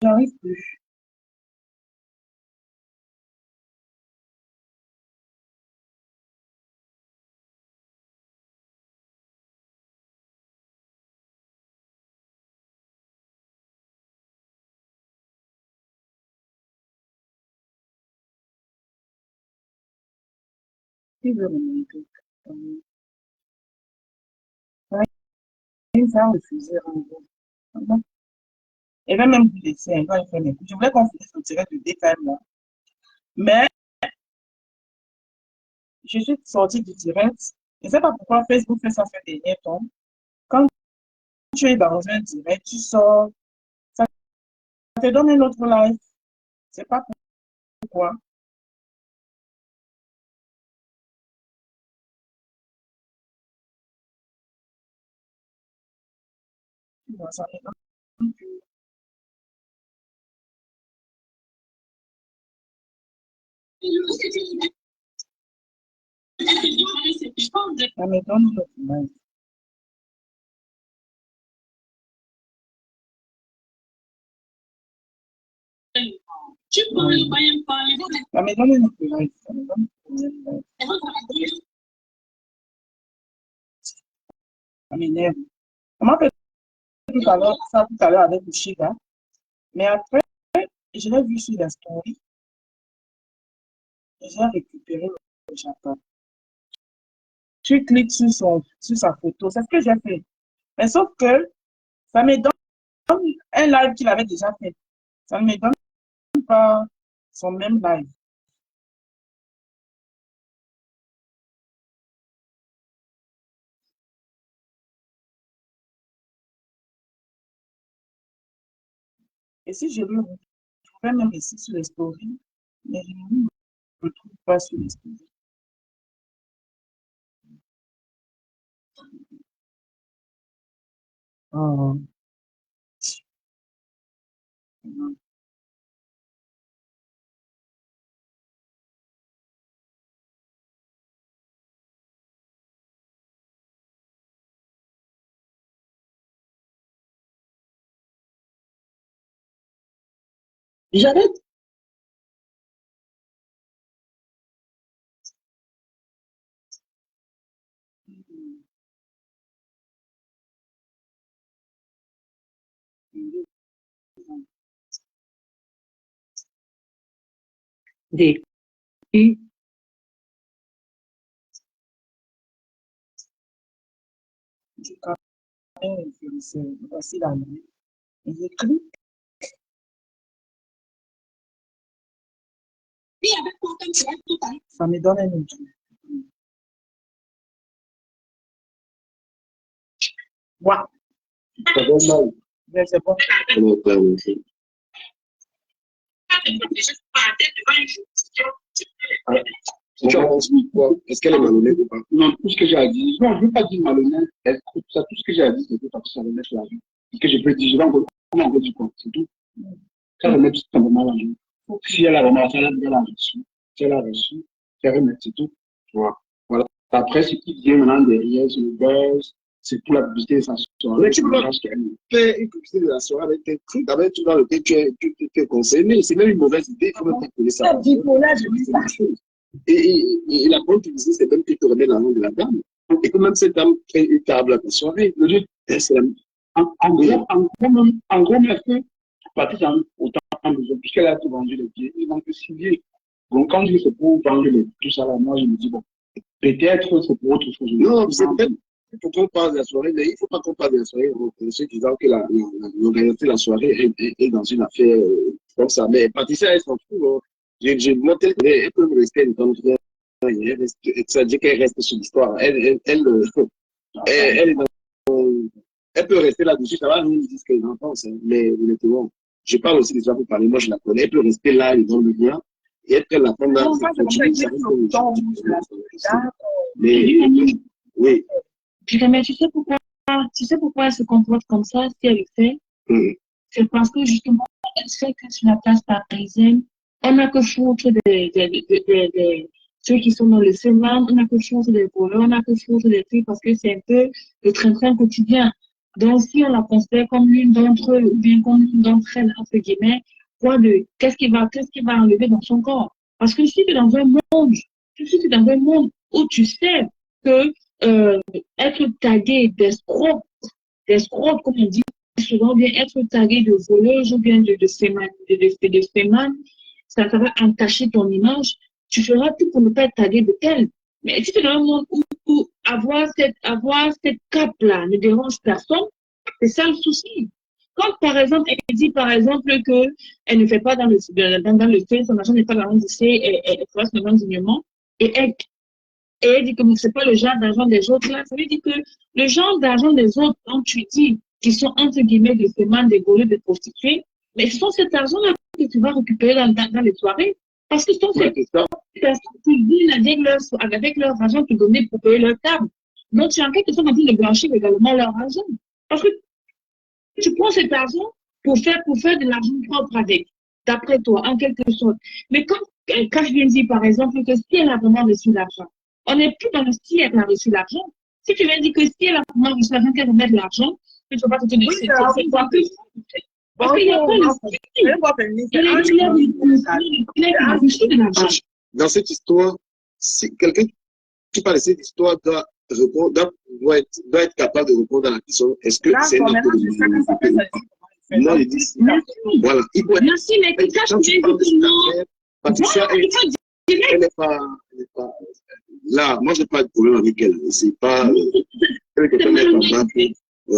[SPEAKER 2] J'arrive plus. Qui veut le monter? me faire refuser. Il va même vous laisser quand il fait mes coups. Je voulais qu'on finisse le direct de DKM là. Mais je suis sortie du direct. Je ne sais pas pourquoi Facebook fait ça ces derniers temps. Quand tu es dans un direct, tu sors, ça te donne un autre live. Je ne sais pas pourquoi. Ça me donne plus. Ça me donne une autre live. Ça me donne une autre live. Ça me donne une autre live. Ça m'énerve. On m'a fait tout à l'heure avec le Chiga. Mais après, je l'ai vu sur la story. Et j'ai récupéré le Japon. Tu cliques sur sa photo. C'est ce que j'ai fait. Mais sauf que ça me donne un live qu'il avait déjà fait. Ça ne me donne pas son même live. Et si je le retrouvais même ici sur les stories, mais je ne le retrouve pas sur les stories. Oh.
[SPEAKER 1] J'arrête.
[SPEAKER 3] D, U,
[SPEAKER 2] Du cas, c'est facile à lire. J'écris. Ça me donne un autre. Ouais.
[SPEAKER 7] Ça va mal.
[SPEAKER 2] Mais c'est bon.
[SPEAKER 7] On va pas avancer. Si tu en penses quoi? Est-ce qu'elle est malhonnête ou pas?
[SPEAKER 9] Non, tout ce que j'ai à dire, non, je ne veux pas dire malhonnête, elle écoute ça, tout ce que j'ai à dire, c'est que ça remet sur la vie. Ce que je peux dire, je vais encore dire quoi, c'est tout. Ça remet tout simplement la vie. Si elle a ramassé, elle a reçu. Si elle a reçu, elle remet, c'est tout. Tu vois. Voilà. Après, ce qui vient maintenant derrière, c'est le buzz, c'est pour la publicité de sa soirée.
[SPEAKER 7] Mais tu peux pas faire une publicité de la soirée avec un truc, avec tout dans lequel tu es concerné. C'est même une mauvaise idée, il faut même calculer ça. Et la bonne publicité, c'est même qu'il te remet la nom de la dame. Et que même cette dame fait une table à ta soirée. Le Dieu, c'est
[SPEAKER 9] en gros, mais est-ce que Patrice a autant besoin, puisqu'elle a tout vendu les billets, ils vont que 6 billets. Donc, quand je dis c'est pour vendre tout ça, là, moi, je me dis, bon, peut-être c'est pour autre chose.
[SPEAKER 7] non, c'est peut-être pour qu'on parle de la soirée, mais il ne faut pas qu'on parle de la soirée en disant que l'organisation de la soirée est dans une affaire comme ça. Mais Patricia, elle s'en fout. Hein. J'ai montré qu'elle peut rester dans le temps. Ça veut dire qu'elle reste sur l'histoire. Elle peut rester là-dessus, ça va nous dire ce qu'elle en pense. Hein. Mais honnêtement, je parle aussi déjà pour parler, moi je la connais. Elle peut rester là, elle est dans le bien. Et être la femme là, mais oui.
[SPEAKER 6] Mais tu sais pourquoi elle se comporte comme ça, si elle le fait? C'est parce que justement, elle sait que sur la place parisienne, on n'a que foutre ceux qui sont dans le Sénat, on n'a que foutre des voleurs, on n'a que foutre des trucs parce que c'est un peu le train-train quotidien. Donc, si on la considère comme l'une d'entre eux ou bien comme l'une d'entre elles, entre guillemets, qu'est-ce qui va enlever dans son corps? Parce que si tu es dans un monde où tu sais que être tagué d'escroc, comme on dit souvent, bien être tagué de voleuse ou bien de féman, ça va entacher ton image. Tu feras tout pour ne pas être tagué de tel. Mais si tu es dans un monde où avoir cette cape-là ne dérange personne, c'est ça le souci. Quand, par exemple, elle dit, par exemple, que elle ne fait pas dans le fait, son argent n'est pas dans le lycée, elle fait son argent dignement, et elle dit que c'est pas le genre d'argent des autres, là. Ça veut dire que le genre d'argent des autres, quand tu dis, qui sont, entre guillemets, des femmes, des goleux, des prostituées, mais ce sont cet argent-là que tu vas récupérer dans les soirées. Parce que ce sont ces personnes qui viennent avec leur argent te donner pour payer leur table. Donc, tu es en quelque sorte en train de blanchir également leur argent. Parce que tu prends cet argent pour faire de l'argent propre avec, d'après toi, en quelque sorte. Mais quand je viens de dire, par exemple, que si elle a vraiment reçu l'argent, on n'est plus dans le si elle a reçu l'argent. Si tu viens de dire que si elle a vraiment reçu l'argent, qu'elle remet de l'argent, tu ne vas pas te donner c'est pas plus. Parce qu'il n'y a pas le si.
[SPEAKER 7] Dans cette histoire, si quelqu'un qui parle de cette histoire doit être capable de répondre à la question, est-ce que c'est un acte de moi, je dis, voilà.
[SPEAKER 6] Merci, mais quand tu dis non,
[SPEAKER 7] Patricia, elle n'est pas, là, moi, je n'ai pas de problème avec elle. C'est pas,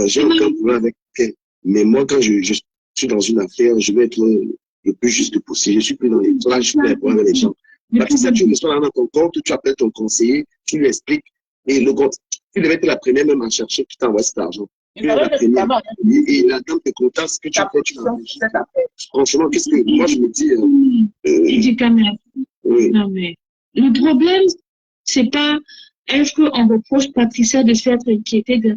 [SPEAKER 7] j'ai aucun problème avec elle. Mais moi, quand je suis dans une affaire, je vais être le plus juste possible. Je suis plus dans les là, je suis plus avec les gens. Patricia, tu reçois dans ton compte, tu appelles ton conseiller, tu lui expliques, et le compte, tu devais être la première même à chercher qui t'envoie cet argent. Et la dame te contacte, ce que tu fais, tu l'as. Franchement, qu'est-ce que moi je me dis
[SPEAKER 6] oui. Non, mais le problème, c'est pas est-ce qu'on reproche Patricia de s'être inquiétée de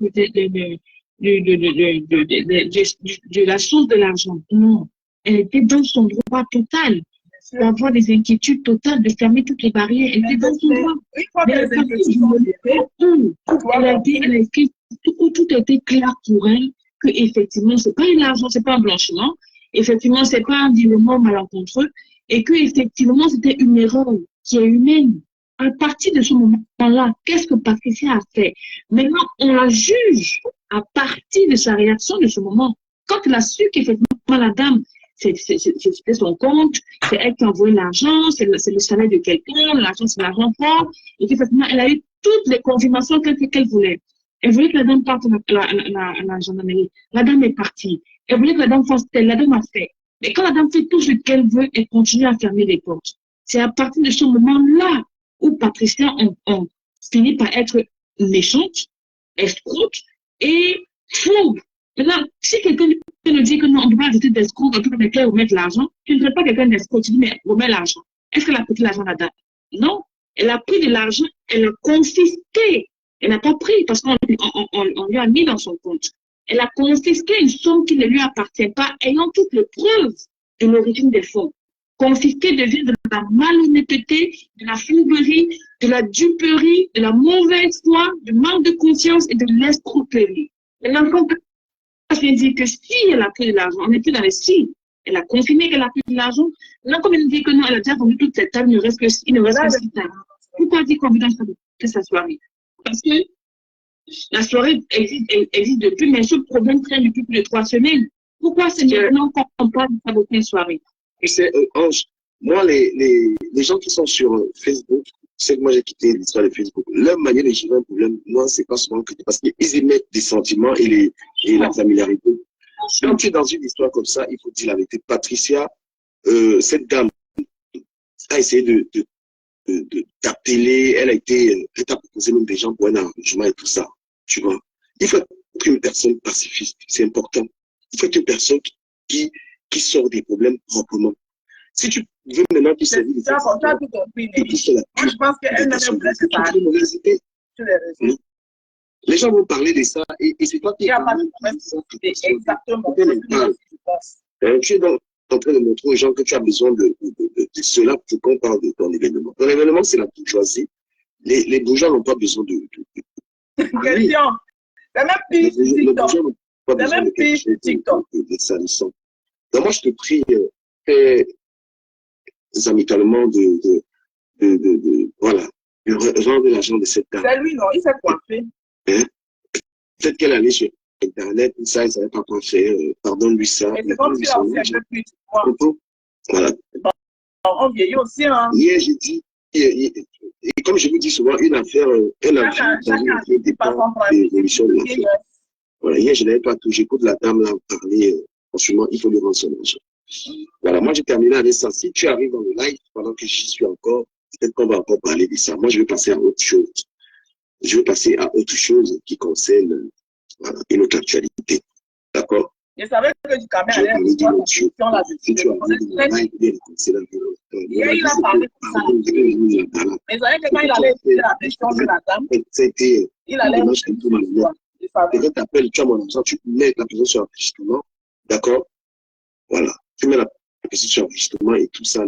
[SPEAKER 6] la source de l'argent. Non. Elle était dans son droit total d'avoir des inquiétudes totales, de fermer toutes les barrières. Elle était dans son droit. Mais elle a dit, tout était clair pour elle que effectivement c'est pas un argent, c'est pas un blanchiment, effectivement c'est pas un virement malencontreux et que effectivement c'était une erreur qui est humaine. À partir de ce moment-là, qu'est-ce que Patricia a fait? Maintenant, on la juge à partir de sa réaction de ce moment. Quand elle a su qu'effectivement la dame c'était son compte, c'est elle qui a envoyé l'argent, c'est le salaire de quelqu'un, l'argent c'est l'argent fort, et qu'effectivement elle a eu toutes les confirmations qu'elle voulait. Elle voulait que la dame parte à la gendarmerie. La dame est partie. Elle voulait que la dame fasse tel. La dame a fait. Mais quand la dame fait tout ce qu'elle veut, elle continue à fermer les portes. C'est à partir de ce moment-là où Patricia on finit par être méchante, escroque et fou. Maintenant, si quelqu'un nous dit que non, on ne peut pas ajouter d'escroc, on peut pas remettre l'argent, tu ne traites pas quelqu'un d'escroc, tu dis mais remets l'argent. Est-ce qu'elle a pris l'argent à la dame? Non. Elle a pris de l'argent, elle a confisqué. Elle n'a pas pris parce qu'on lui a mis dans son compte. Elle a confisqué une somme qui ne lui appartient pas, ayant toutes les preuves de l'origine des fonds. Confisquer devient de la malhonnêteté, de la fourberie, de la duperie, de la mauvaise foi, du manque de confiance et de l'escroquerie. Maintenant, quand je viens dire que si elle a pris de l'argent, on n'est plus dans les si. Elle a confirmé qu'elle a pris de l'argent. Maintenant, comme elle dit que non, elle a déjà vendu toute cette table, il ne reste que 6 tables. Pourquoi dire qu'on veut que ça soit arrivé? Parce que la soirée existe depuis, mais ce problème traîne depuis plus de 3 semaines. Pourquoi c'est maintenant qu'on parle de saboter une soirée?
[SPEAKER 7] Tu sais, Ange, moi, les gens qui sont sur Facebook, c'est que moi j'ai quitté l'histoire de Facebook. Leur manière de gérer un problème, moi, c'est pas souvent que parce qu'ils y mettent des sentiments et la familiarité. Quand tu es dans une histoire comme ça, il faut dire la vérité. Patricia, cette dame a essayé d'appeler, elle t'a proposé même des gens pour un arrangement et tout ça, tu vois. Il faut être une personne pacifiste, c'est important. Il faut être une personne qui sort des problèmes proprement. Si tu veux maintenant te servir de ça, moi je pense qu'elle n'a même plus ça. Les gens vont parler de ça et c'est toi qui es exactement. Tu es donc en train de montrer aux gens que tu as besoin de cela pour qu'on parle de ton événement. Ton événement, c'est la bourgeoisie. Les bourgeois n'ont pas besoin de
[SPEAKER 2] question. C'est même pire sur TikTok. C'est même pire sur TikTok.
[SPEAKER 7] Donc moi, je te prie, fais amicalement voilà, de rendre l'argent de cette dame.
[SPEAKER 2] C'est lui, non, il s'est coiffé.
[SPEAKER 7] Peut-être qu'elle allait sur Internet, tout ça, il ne savait pas quoi faire. Pardonne-lui ça.
[SPEAKER 2] Mais c'est comme si on s'est plus.
[SPEAKER 7] Voilà.
[SPEAKER 2] On vieillit aussi, hein.
[SPEAKER 7] Hier, j'ai dit, et comme je vous dis souvent, une affaire, elle a vu dans une affaire dépend de l'évolution de l'affaire. Voilà, hier, je n'avais pas tout. J'écoute la dame là parler. Franchement, il faut lui rendre son argent. Voilà, moi, j'ai terminé avec ça. Si tu arrives dans le live, pendant que j'y suis encore, peut-être qu'on va encore parler de ça. Moi, je vais passer à autre chose. Je vais passer à autre chose qui concerne une autre actualité. D'accord?
[SPEAKER 8] Je savais que du Cameroun allait recevoir la question là.
[SPEAKER 7] Si tu arrives dans le live,
[SPEAKER 8] hier, il a parlé de ça. Mais vous savez que quand il allait écouter la question de la dame, il allait recevoir.
[SPEAKER 7] Quelqu'un t'appelle, tu as mon argent, tu mets la personne sur enregistrement. D'accord? Voilà. Tu mets la personne sur enregistrement et tout ça.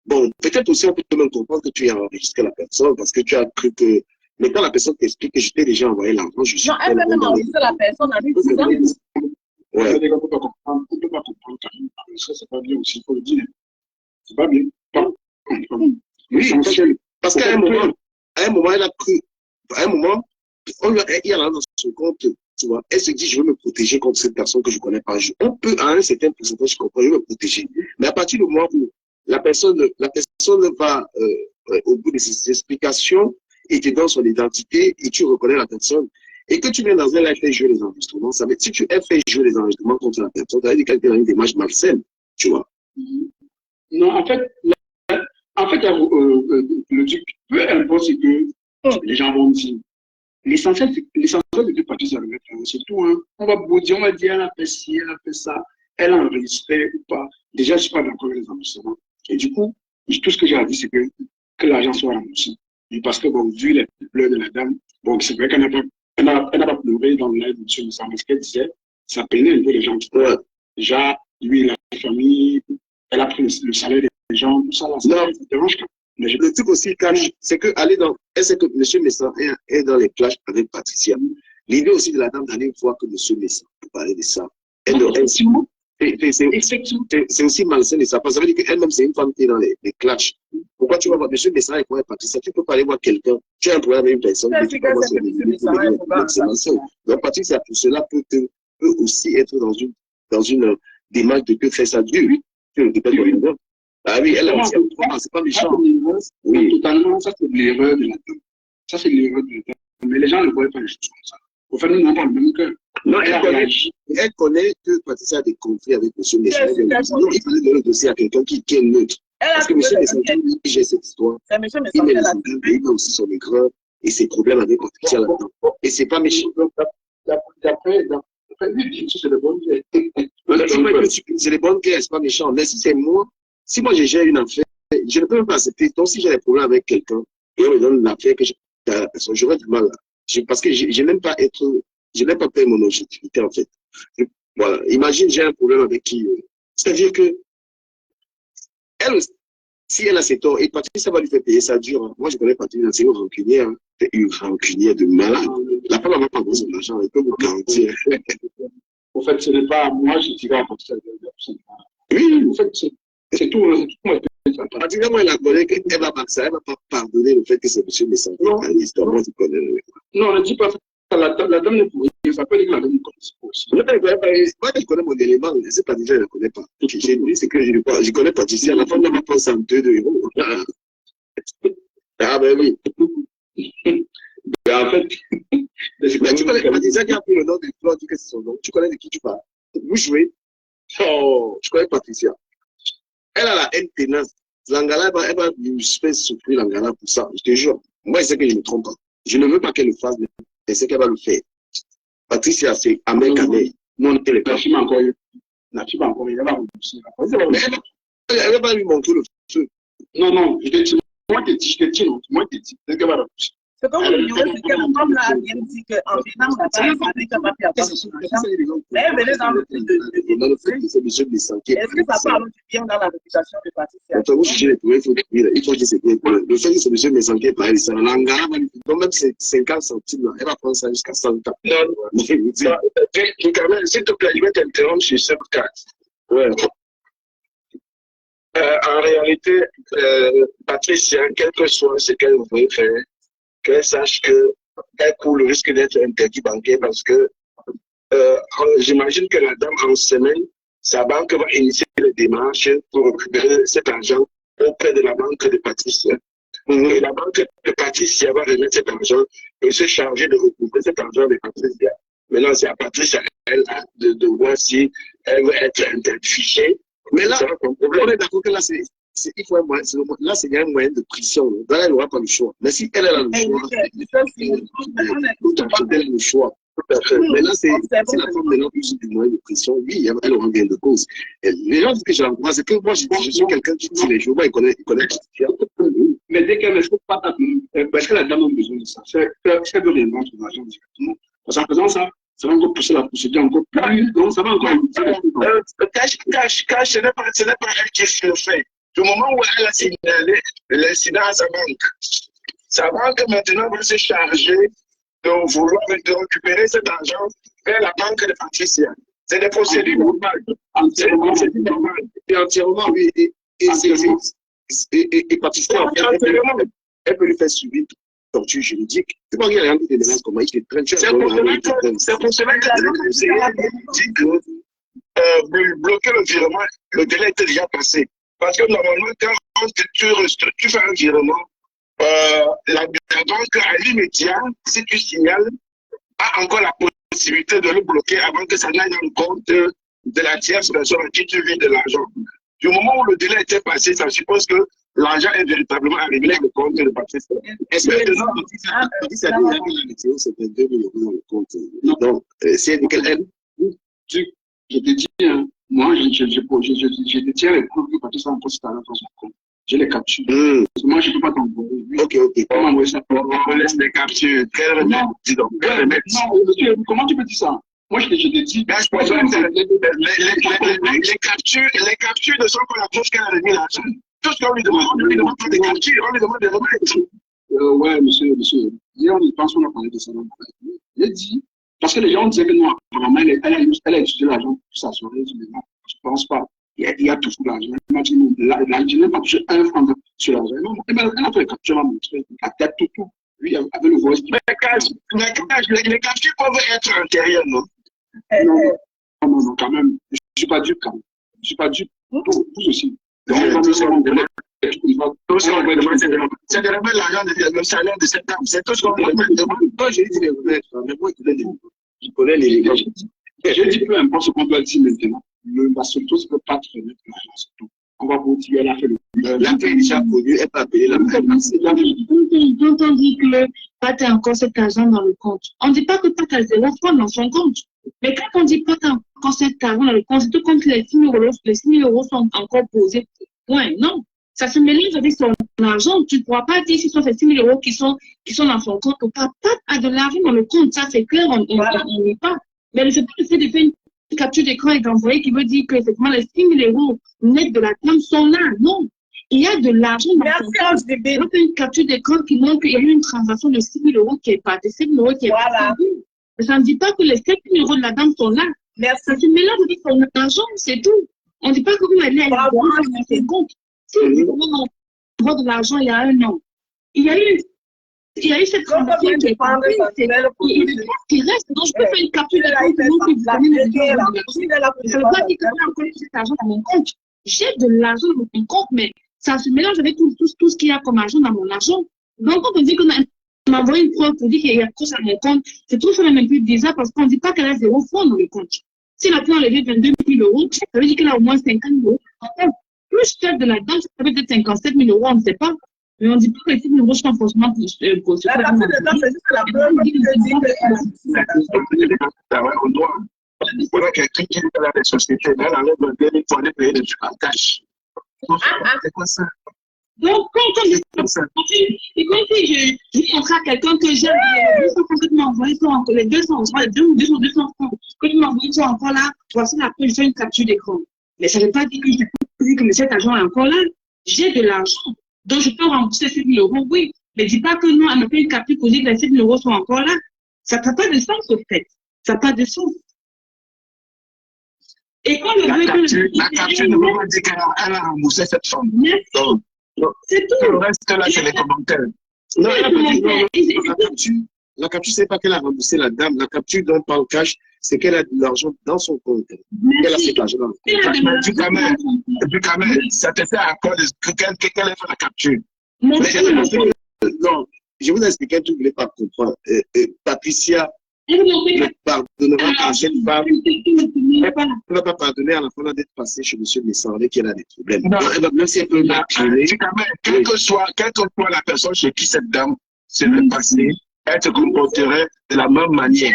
[SPEAKER 7] Bon, peut-être aussi on peut même comprendre que tu as enregistré la personne parce que tu as cru que. Mais quand la personne t'explique que je t'ai déjà envoyé l'argent, je suis.
[SPEAKER 8] Non, elle peut même enregistrer la personne avec tout ça.
[SPEAKER 7] Ouais.
[SPEAKER 9] On ne peut pas comprendre ça, c'est pas bien aussi, il faut le dire. C'est pas bien.
[SPEAKER 7] Oui, parce qu'à un moment, elle a cru. À un moment, il y a dans son compte, tu vois, elle se dit, je veux me protéger contre cette personne que je ne connais pas. On peut, à un certain pourcentage, je comprends, je veux me protéger. Mais à partir du moment où la personne va au bout de ses explications et te donne son identité et tu reconnais la personne et que tu viens dans un live faire jouer les enregistrements, ça veut dire si tu fais jouer les enregistrements contre la personne, ça veut dire qu'elle a une démarche malsaine, tu vois.
[SPEAKER 9] Non, en fait, le truc, peu importe ce que les gens vont dire. L'essentiel de deux parties, c'est tout. Hein. On va dire, elle a fait ci, elle a fait ça, elle a enregistré ou pas. Déjà, je ne suis pas d'accord avec les enregistrements. Et du coup, tout ce que j'ai à dire, c'est que l'argent soit remboursé. Et parce que, bon, vu les pleurs de la dame, bon, c'est vrai qu'elle n'a pas pleuré dans le live de M. Moussa, mais ce qu'elle disait, ça peinait un peu les gens qui pleurent. Déjà, lui, il a une famille, elle a pris le salaire des gens, tout ça, là, ça dérange quand même.
[SPEAKER 7] Le truc aussi, c'est que elle sait que M. Messan est dans les clashs avec Patricia. L'idée aussi de la dame d'aller voir que M. Messan pour parler de ça. C'est aussi malsain de ça. Parce que ça veut dire qu'elle-même, c'est une femme qui est dans les clashs. Pourquoi tu vas voir M. Messan et moi Patricia? Tu peux pas aller voir quelqu'un. Tu as un problème avec une personne. C'est malsain. Donc, Patricia, pour cela, peut aussi être dans une démarche de que faire ça dur. Ah oui, elle a aussi c'est pas méchant.
[SPEAKER 9] Oui, totalement, ça c'est l'erreur de la dame. Ça c'est l'erreur de la dame. Mais les gens ne voient pas les choses comme ça. Au fait, nous n'avons pas le même cœur.
[SPEAKER 7] Non, elle connaît que Patricia a des conflits avec M. Messan. Donc, il fallait donner le dossier à quelqu'un qui est neutre. Parce que M. Messan, j'ai cette histoire. Il met il a aussi son aigreur et ses problèmes avec Patricia là-dedans. Et c'est pas méchant.
[SPEAKER 9] D'après lui, c'est le bon Dieu.
[SPEAKER 7] C'est les bonnes guerres, c'est pas méchant. Mais si moi j'ai géré une affaire, je ne peux même pas accepter. Donc si j'ai des problèmes avec quelqu'un et on me donne une affaire que j'aurais du mal parce que je n'aime pas perdre mon objectivité en fait. Voilà. Imagine j'ai un problème avec qui. C'est-à-dire que elle, si elle a ses torts, et Patrice, ça va lui faire payer ça dur. Hein. Moi je connais Patrice, c'est une rancunière. Hein. C'est une rancunière de malade. La femme va pas avoir son argent, elle peut vous garantir.
[SPEAKER 9] En fait, ce n'est pas moi, je dirais à Patrice.
[SPEAKER 7] Oui,
[SPEAKER 9] en fait, c'est tout.
[SPEAKER 7] Pratiquement, elle a connu qu'elle va pas pardonner le fait que c'est M. Messan. L'histoire, moi, tu connais.
[SPEAKER 9] Non, ne dis pas ça. La dame ne pourrait pas. Ça peut dire que la dame ne connaît pas aussi.
[SPEAKER 7] Moi, je connais mon élément, je ne sais pas déjà, je ne le connais pas. J'ai dit, c'est que je ne connais pas d'ici. À la fin, on m'a pas 102 euros. Ah, ben oui.
[SPEAKER 9] Mais en fait,
[SPEAKER 7] mais tu connais Patricia qui a pris le nom de Claude, que c'est son nom. Tu connais de qui tu parles? Vous jouez? Oh, je connais Patricia. Elle a la haine tenace. Langala, elle va lui faire souffrir Langala pour ça. Je te jure. Moi, je sais que je ne me trompe pas. Je ne veux pas qu'elle le fasse, mais je sais qu'elle va le faire. Patricia, c'est Amel Kamel. Non, elle est pas.
[SPEAKER 9] Elle
[SPEAKER 7] va lui montrer le feu.
[SPEAKER 9] Non, je te dis. Moi, je te dis.
[SPEAKER 8] C'est comme le numéro, c'est que l'homme là vient dit qu'en Vietnam, on a pas parlé qu'elle va faire attention. Mais elle venait dans le truc de
[SPEAKER 7] c'est M. Messan qui est.
[SPEAKER 8] Est-ce que ça parle du bien dans la réputation de Patricia?
[SPEAKER 7] Quand vous jugez les problèmes, il faut dire c'est bien. Le fait que c'est M. Messan qui est parlé, c'est un langage. Donc même c'est 50 centimes, elle va prendre ça jusqu'à 100 ans. Non, s'il te plaît, je vais t'interrompre sur ce cas. Ouais. En réalité, Patricia, quel que soit ce qu'elle veut faire, qu'elle sache qu'elle court le risque d'être interdit bancaire parce que j'imagine que la dame en semaine, sa banque va initier les démarches pour récupérer cet argent auprès de la banque de Patricia. Et la banque de Patricia va remettre cet argent et se charger de recouvrer cet argent de Patricia. Maintenant, c'est à Patricia, elle, de voir si elle veut être fichée. Mais là, on est d'accord que là, il faut un moyen, là, c'est un moyen de pression. Là, elle n'aura pas le choix. Mais si elle a le choix, elle a le choix. Mais là, c'est la forme maintenant plus du moyen de pression. Oui, elle aura bien de cause. Les gens que je l'encourage, c'est que moi, je suis quelqu'un qui dit les jours, il connaît.
[SPEAKER 9] Mais dès qu'elle ne trouve pas ta tenue, parce que la dame a besoin de ça, c'est qu'elle veut réellement son argent directement. Parce qu'en faisant ça, ça va encore pousser la procédure encore plus. Donc, ça va encore.
[SPEAKER 7] Cash, ce n'est pas elle qui le fait. Du moment où elle a signalé l'incident à sa banque maintenant va se charger de vouloir de récupérer cet argent vers la banque de Patricia. C'est des procédures normales.
[SPEAKER 9] Et entièrement, oui.
[SPEAKER 7] Et Patricia, elle peut lui faire subir torture juridique. C'est pas qu'il y a rien de dénonce comment il se traîne. C'est pour cela que la conseillère dit que bloquer le virement, le délai était déjà passé. Parce que normalement, quand tu fais un virement, la banque à l'immédiat, si tu signales, a encore la possibilité de le bloquer avant que ça n'aille dans le compte de la tierce personne à qui tu vides de l'argent. Du moment où le délai était passé, ça suppose que l'argent est véritablement arrivé dans le compte de Patricia. Est-ce que Patricia dit que la météo, c'était 2 000 € dans le compte? Donc, c'est de quelle aide?
[SPEAKER 9] Je te dis, moi, je détiens les preuves que Patricia a encore cet argent dans son compte. Je les capture. Moi, je ne peux pas t'envoyer.
[SPEAKER 7] Ok.
[SPEAKER 9] Comment envoyer ça?
[SPEAKER 7] On laisse les captures. Dis donc.
[SPEAKER 9] Non, comment tu peux dire ça? Moi, je te dis.
[SPEAKER 7] Les captures ne sont pas la chose qu'elle a remis l'argent. Tout ce qu'on lui demande, on ne lui demande pas des captures, on lui demande des remettre.
[SPEAKER 9] Ouais, monsieur. Hier, on pense qu'on a parlé de ça. J'ai dit, parce que les gens disaient que non, apparemment, elle a utilisé l'argent pour sa soirée. Je ne pense pas. Il y a tout sur l'argent. Elle m'a dit, non, je n'ai pas touché un franc sur l'argent. Elle a fait les captures, elle m'a montré la tête, tout. Oui, avec le voice.
[SPEAKER 7] Mais les captures peuvent être antérieures, non?
[SPEAKER 9] Non, quand même. Je ne suis pas dupe, quand même. Je ne suis pas dupe. Tout aussi.
[SPEAKER 7] C'est de remettre l'argent, le salaire de cette dame. C'est tout ce qu'on demande. Moi, j'ai dit les remettre. Mais moi, je connais les gens.
[SPEAKER 9] Je dis peu importe ce qu'on doit dire maintenant. La seule chose, c'est ne pas te remettre l'argent, c'est tout. On va vous dire, elle a fait le.
[SPEAKER 7] La paix est déjà connue, elle peut payer la paix.
[SPEAKER 6] Quand on dit que Pat a encore cet argent dans le compte, on ne dit pas que Pat a 0 francs dans son compte. Mais quand on dit Pat a encore cet argent dans le compte, c'est tout comme si les 6 000 € sont encore posés. Ouais, non. Ça se mélange avec son argent. Tu ne pourras pas dire si ce sont ces 6 000 € qui sont dans son compte ou pas. Pat a de l'argent dans le compte, ça c'est clair, on n'y est pas. Mais c'est pas le fait de faire une capture d'écran et d'envoyer qui veut dire que effectivement les 6 000 € nets de la dame sont là. Non. Il y a de l'argent dans son compte. On fait une capture d'écran qui montre qu'il y a eu une transaction de 6 000 € qui est partie, 7 000 € qui est partie. Mais ça ne dit pas que les 7 000 € de la dame sont là. Merci. Ça se mélange avec son argent, c'est tout. On ne dit pas que vous allez à ses comptes. Si on voit de l'argent il y a un an, il y a eu cette transaction qui est partie. Il reste. Donc je peux faire une capture d'écran qui montre que vous avez le ça ne veut pas dire que j'ai encore cet argent dans mon compte. J'ai de l'argent dans mon compte, mais ça se mélange avec tout ce qu'il y a comme argent dans mon argent. Donc, quand on dit qu'on m'a envoyé une preuve pour dire qu'il y a quelque chose dans mon compte, c'est tout ça même un peu bizarre parce qu'on ne dit pas qu'elle a 0 francs dans le compte. Si elle a pu enlever 22 000 €, ça veut dire qu'elle a au moins 50 000 €. Plus cher de la dame, ça peut être 57 000 €, on ne sait pas. Mais on ne dit pas que les 6 000 € sont forcément pour
[SPEAKER 8] la partie de temps, c'est juste la preuve que
[SPEAKER 7] on doit. On a quelqu'un qui est dans la société, elle enlève le bien, il faut aller payer des trucs en cash. C'est quoi ça?
[SPEAKER 6] Donc, quand je montre à quelqu'un que j'ai les 200 francs que tu m'as envoyé, les 200 francs que tu m'as envoyé sont encore là, voici la preuve, je fais une capture d'écran. Mais ça ne veut pas dire que cet argent est encore là. J'ai de l'argent. Donc, je peux rembourser 7 000 €, oui. Mais dis pas que non, elle me fait une capture pour dire que les 7 000 € sont encore là. Ça n'a pas de sens, au fait. Ça n'a pas de sens. Et quand
[SPEAKER 7] la capture ne veut pas dire qu'elle a remboursé cette somme.
[SPEAKER 6] C'est tout.
[SPEAKER 7] Le reste là, c'est les commentaires. Non, la capture, c'est pas qu'elle a remboursé la dame. La capture donne pas au cash. c'est qu'elle a de l'argent dans son compte. Elle a cet argent dans le compte.
[SPEAKER 9] Du Kamel, ça te fait à quoi qu'elle ait fait la capture?
[SPEAKER 7] Non, je vous explique un truc que vous ne voulez pas comprendre. Patricia ne pardonnera à cette femme. Elle ne va pas pardonner à la femme d'être passée chez M. Messant avec qui elle a des problèmes.
[SPEAKER 9] Non,
[SPEAKER 7] même si elle peut l'actionner.
[SPEAKER 9] Du Kamel, quelle que soit la personne chez qui cette dame serait passée, elle se comporterait de la même manière.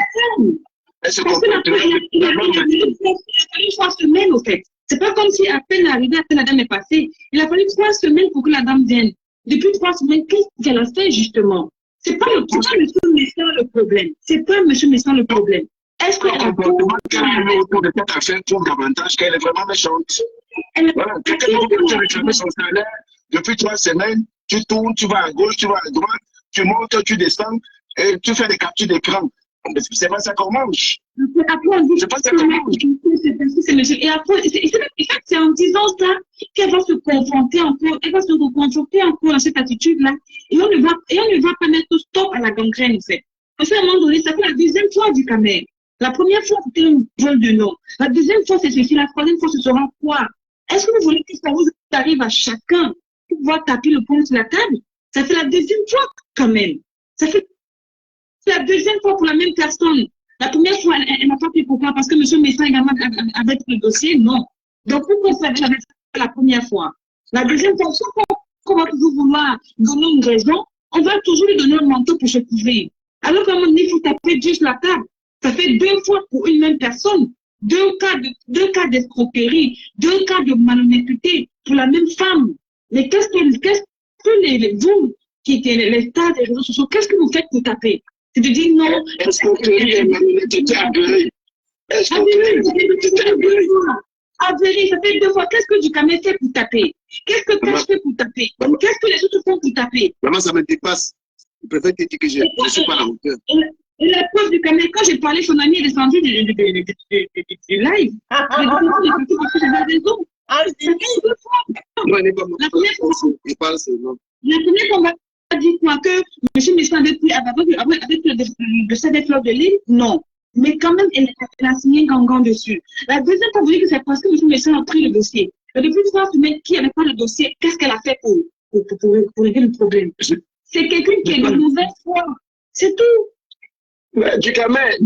[SPEAKER 9] Elle se comporterait de la même manière.
[SPEAKER 6] Il faut 3 semaines, au fait. C'est pas comme si à peine arrivée, à peine la dame est passée. Il a fallu 3 semaines pour que la dame vienne. Depuis 3 semaines, qu'est-ce qu'elle a fait, justement? C'est pas M. Messant le problème. C'est pas M. Messant le problème. Est-ce que le
[SPEAKER 9] comportement qu'elle a autour de cette affaire prouve davantage qu'elle est vraiment méchante? Voilà, quand elle veut réclamer son salaire, depuis 3 semaines, tu tournes, tu vas à gauche, tu vas à droite, tu montes, tu descends, et tu fais des captures d'écran. C'est pas ça qu'on mange. C'est pas ça qu'on mange.
[SPEAKER 6] Et après, c'est en disant ça qu'elle va se confronter encore, elle va se reconfronter encore à cette attitude-là. Et on ne va pas mettre stop à la gangrène, en fait. Parce qu'à un moment donné, ça fait la 2e fois du Kamel. La première fois, c'était un vol de nom. La 2e fois, c'est ceci. La 3e fois, ce sera quoi? Est-ce que vous voulez que ça vous arrive à chacun pour pouvoir taper le poing sur la table? Ça fait la 2e fois, quand même. Ça fait la 2e fois pour la même personne. La première fois, elle n'a pas fait pourquoi? Parce que M. Messant également avait le dossier? Non. Donc, pourquoi ça avait fait la première fois? La 2e fois, on va toujours vouloir donner une raison, on va toujours lui donner un manteau pour se couvrir. Alors qu'à un moment donné, il faut taper juste la table. Ça fait 2 fois pour une même personne. 2 cas d'escroquerie, 2 cas de malhonnêteté pour la même femme. Mais qu'est-ce que vous, qui êtes les stars des réseaux sociaux, qu'est-ce que vous faites pour taper? C'est de dire non.
[SPEAKER 9] Escroquerie et malhonnêteté avérée.
[SPEAKER 6] Avéré, ça fait 2 fois. Qu'est-ce que du Kamel fait pour taper? Qu'est-ce que Cash fait pour taper? Qu'est-ce que les autres font pour taper?
[SPEAKER 7] Maman, ça me dépasse. Je préfère te dire que je ne suis pas à la hauteur.
[SPEAKER 6] Et la preuve du Kamel, quand j'ai parlé, son ami est descendu du live. J'avais raison.
[SPEAKER 7] Non, elle n'est pas mon il parle seulement.
[SPEAKER 6] La première fois, on m'a dit quoi? Que M. Messant avait pris avec le set des fleurs de l'île? Non. Mais quand même, elle a signé Gangan dessus. La 2e fois, vous dites que c'est parce que M. Messant a pris le dossier. Et depuis 3 semaines, qui n'avait pas le dossier, qu'est-ce qu'elle a fait pour régler le problème? C'est quelqu'un qui est de mauvaise foi. C'est tout.
[SPEAKER 9] Du Kamel,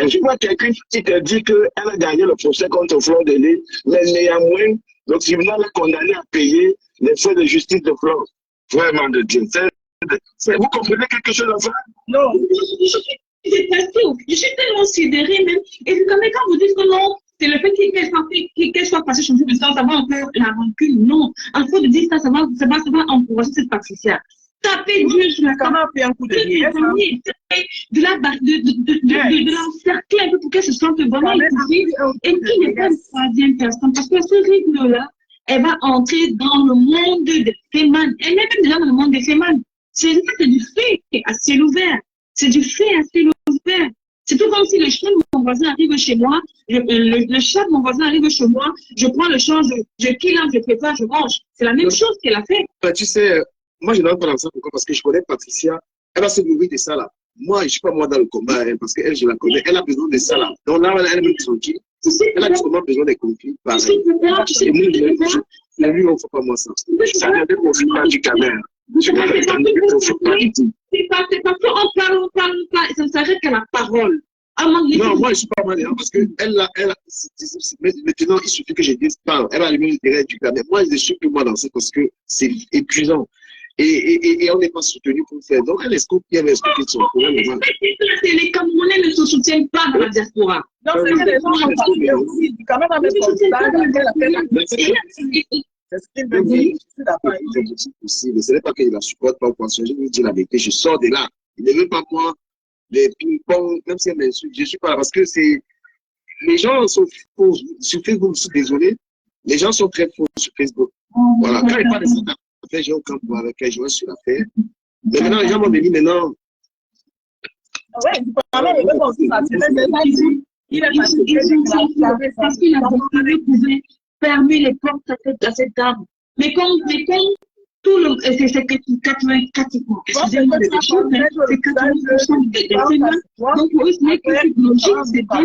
[SPEAKER 9] tu vois quelqu'un qui te dit qu'elle a gagné le procès contre Fleur de Lys, mais néanmoins, le tribunal est condamné à payer les frais de justice de Fleur. Vraiment de Dieu. Vous comprenez quelque chose à ça?
[SPEAKER 6] Non. Je suis tellement sidérée même. Et quand vous dites que non, c'est le fait qu'elle soit passée chez nous, ça va encore la rancune. Non. À force de dire ça, ça va encourager cette Patricia. Taper Dieu sur la table.
[SPEAKER 2] Un coup de
[SPEAKER 6] de l'encercler un peu pour qu'elle se sente vraiment écoutée. Et qui n'est pas une 3e personne. Parce que ce rythme-là, elle va entrer dans le monde des fémanes. Elle est même déjà dans le monde des fémanes. C'est du fait à ciel ouvert. C'est du fait à ciel ouvert. C'est tout comme si le chien de mon voisin arrive chez moi, le chat de mon voisin arrive chez moi, je prends le champ, je kill, je prépare, je mange. C'est la même chose qu'elle a fait.
[SPEAKER 7] Tu sais, moi je ne rentre pas dans ça pourquoi? Parce que je connais Patricia, elle va se nourrir de ça là. Moi, je ne suis pas moi dans le combat, hein, parce qu'elle, je la connais, elle a besoin de ça là. Donc là, elle est tranquille. Elle a justement besoin des conflits. Pareil. Et moi, lui, on ne fait pas moi ça.
[SPEAKER 9] Ça ne profite pas du Kamel.
[SPEAKER 6] C'est parce qu'on parle, ça ne s'arrête qu'à la parole.
[SPEAKER 7] Non, moi, je ne suis pas mal, parce que maintenant, il suffit que je dise parle. Elle va allumer l'intérêt du Kamel. Moi, je ne suis plus moi dans ça parce que c'est épuisant. Et on n'est pas soutenu pour le faire. Donc, elle escompte, elle escompte son problème.
[SPEAKER 6] Les Camerounais ne se soutiennent pas dans la diaspora.
[SPEAKER 2] Non, c'est que les gens ont parlé aussi. Quand même, avec son c'est ce qu'il me dit.
[SPEAKER 7] C'est possible. Ce n'est pas qu'il ne la supporte pas. Je lui dis la vérité. Je sors de là. Il ne veut pas moi. Les ping-pong, même si elle m'insulte, je ne suis pas là. Parce que c'est. Les gens sont faux. Sur Facebook, je suis désolé. Les gens sont très faux sur Facebook. Voilà. Quand il parle de cette affaire, j'ai aucun pouvoir avec elle. Je reste sur l'affaire. Mais maintenant, les gens m'ont dit maintenant.
[SPEAKER 2] Ouais, du coup, aussi, ça. Il a
[SPEAKER 6] parce qu'il a pouvait fermer les portes à cette dame. Mais quand c'est 84%. Excusez-moi, c'est 80% des enseignants. Donc, pour eux, ce n'est que logique, c'est bien.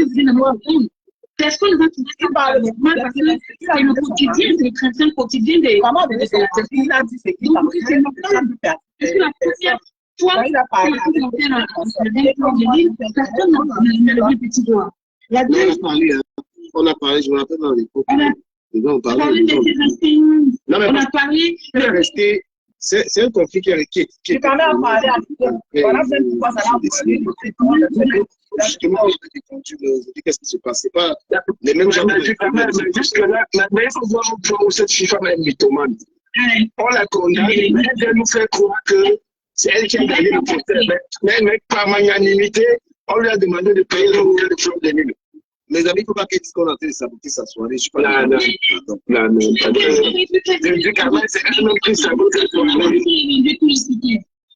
[SPEAKER 6] Personne ne va trouver ça normal parce que c'est le quotidien, c'est le train quotidien des mamans de la société. Donc, c'est normal. Parce que la première fois personne n'a levé le petit doigt.
[SPEAKER 7] On a parlé, je me rappelle dans les cours.
[SPEAKER 6] On a parlé des enseignants. On a parlé.
[SPEAKER 7] C'est un conflit qui est.
[SPEAKER 2] Tu peux même parler à tout le monde. Voilà, c'est pourquoi ça va.
[SPEAKER 7] Justement, qu'est-ce qui se passe? C'est pas les mêmes gens.
[SPEAKER 9] Jusque-là, il faut voir où cette FIFA est mythomane. On la condamne, elle nous fait croire que c'est elle qui a gagné le procès. Mais par magnanimité, on lui a demandé de payer le million de francs de mille.
[SPEAKER 7] Mes amis, il ne faut pas qu'ils disent qu'on a en train de saboter sa soirée. Je ne suis pas
[SPEAKER 9] là. Non. Je dis quand même, c'est elle-même qui sabote sa soirée.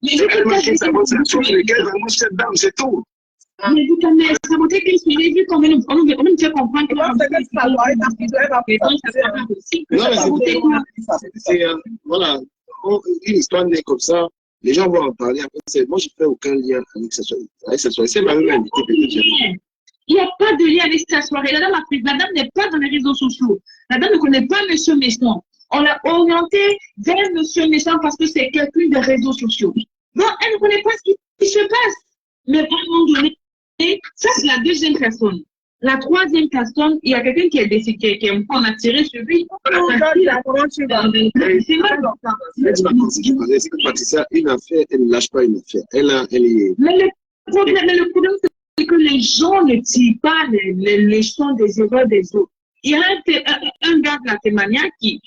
[SPEAKER 9] C'est elle-même qui sabote sa soirée. Qu'elle va moucher cette dame, c'est tout.
[SPEAKER 6] Mais vous avez saboté qu'elle se lève comme on me fait comprendre que
[SPEAKER 7] voilà, une histoire née comme ça, les gens vont en parler. Après, moi, je ne fais aucun lien avec cette soirée. C'est ma même invité peut-être.
[SPEAKER 6] Il n'y a pas de lien avec sa soirée. La dame n'est pas dans les réseaux sociaux. La dame ne connaît pas Monsieur Méchant. On l'a orienté vers Monsieur Méchant parce que c'est quelqu'un des réseaux sociaux. Non, elle ne connaît pas ce qui se passe. Mais à un moment donné, ça c'est la deuxième personne. La troisième personne, il y a quelqu'un qui est décidé, qui est un peu en attiré sur lui.
[SPEAKER 7] C'est que Patricia, une affaire, elle ne lâche pas une affaire.
[SPEAKER 6] Mais le problème, c'est que les gens ne tirent pas les leçons des erreurs des autres. Il y a un gars de la témoignage qui,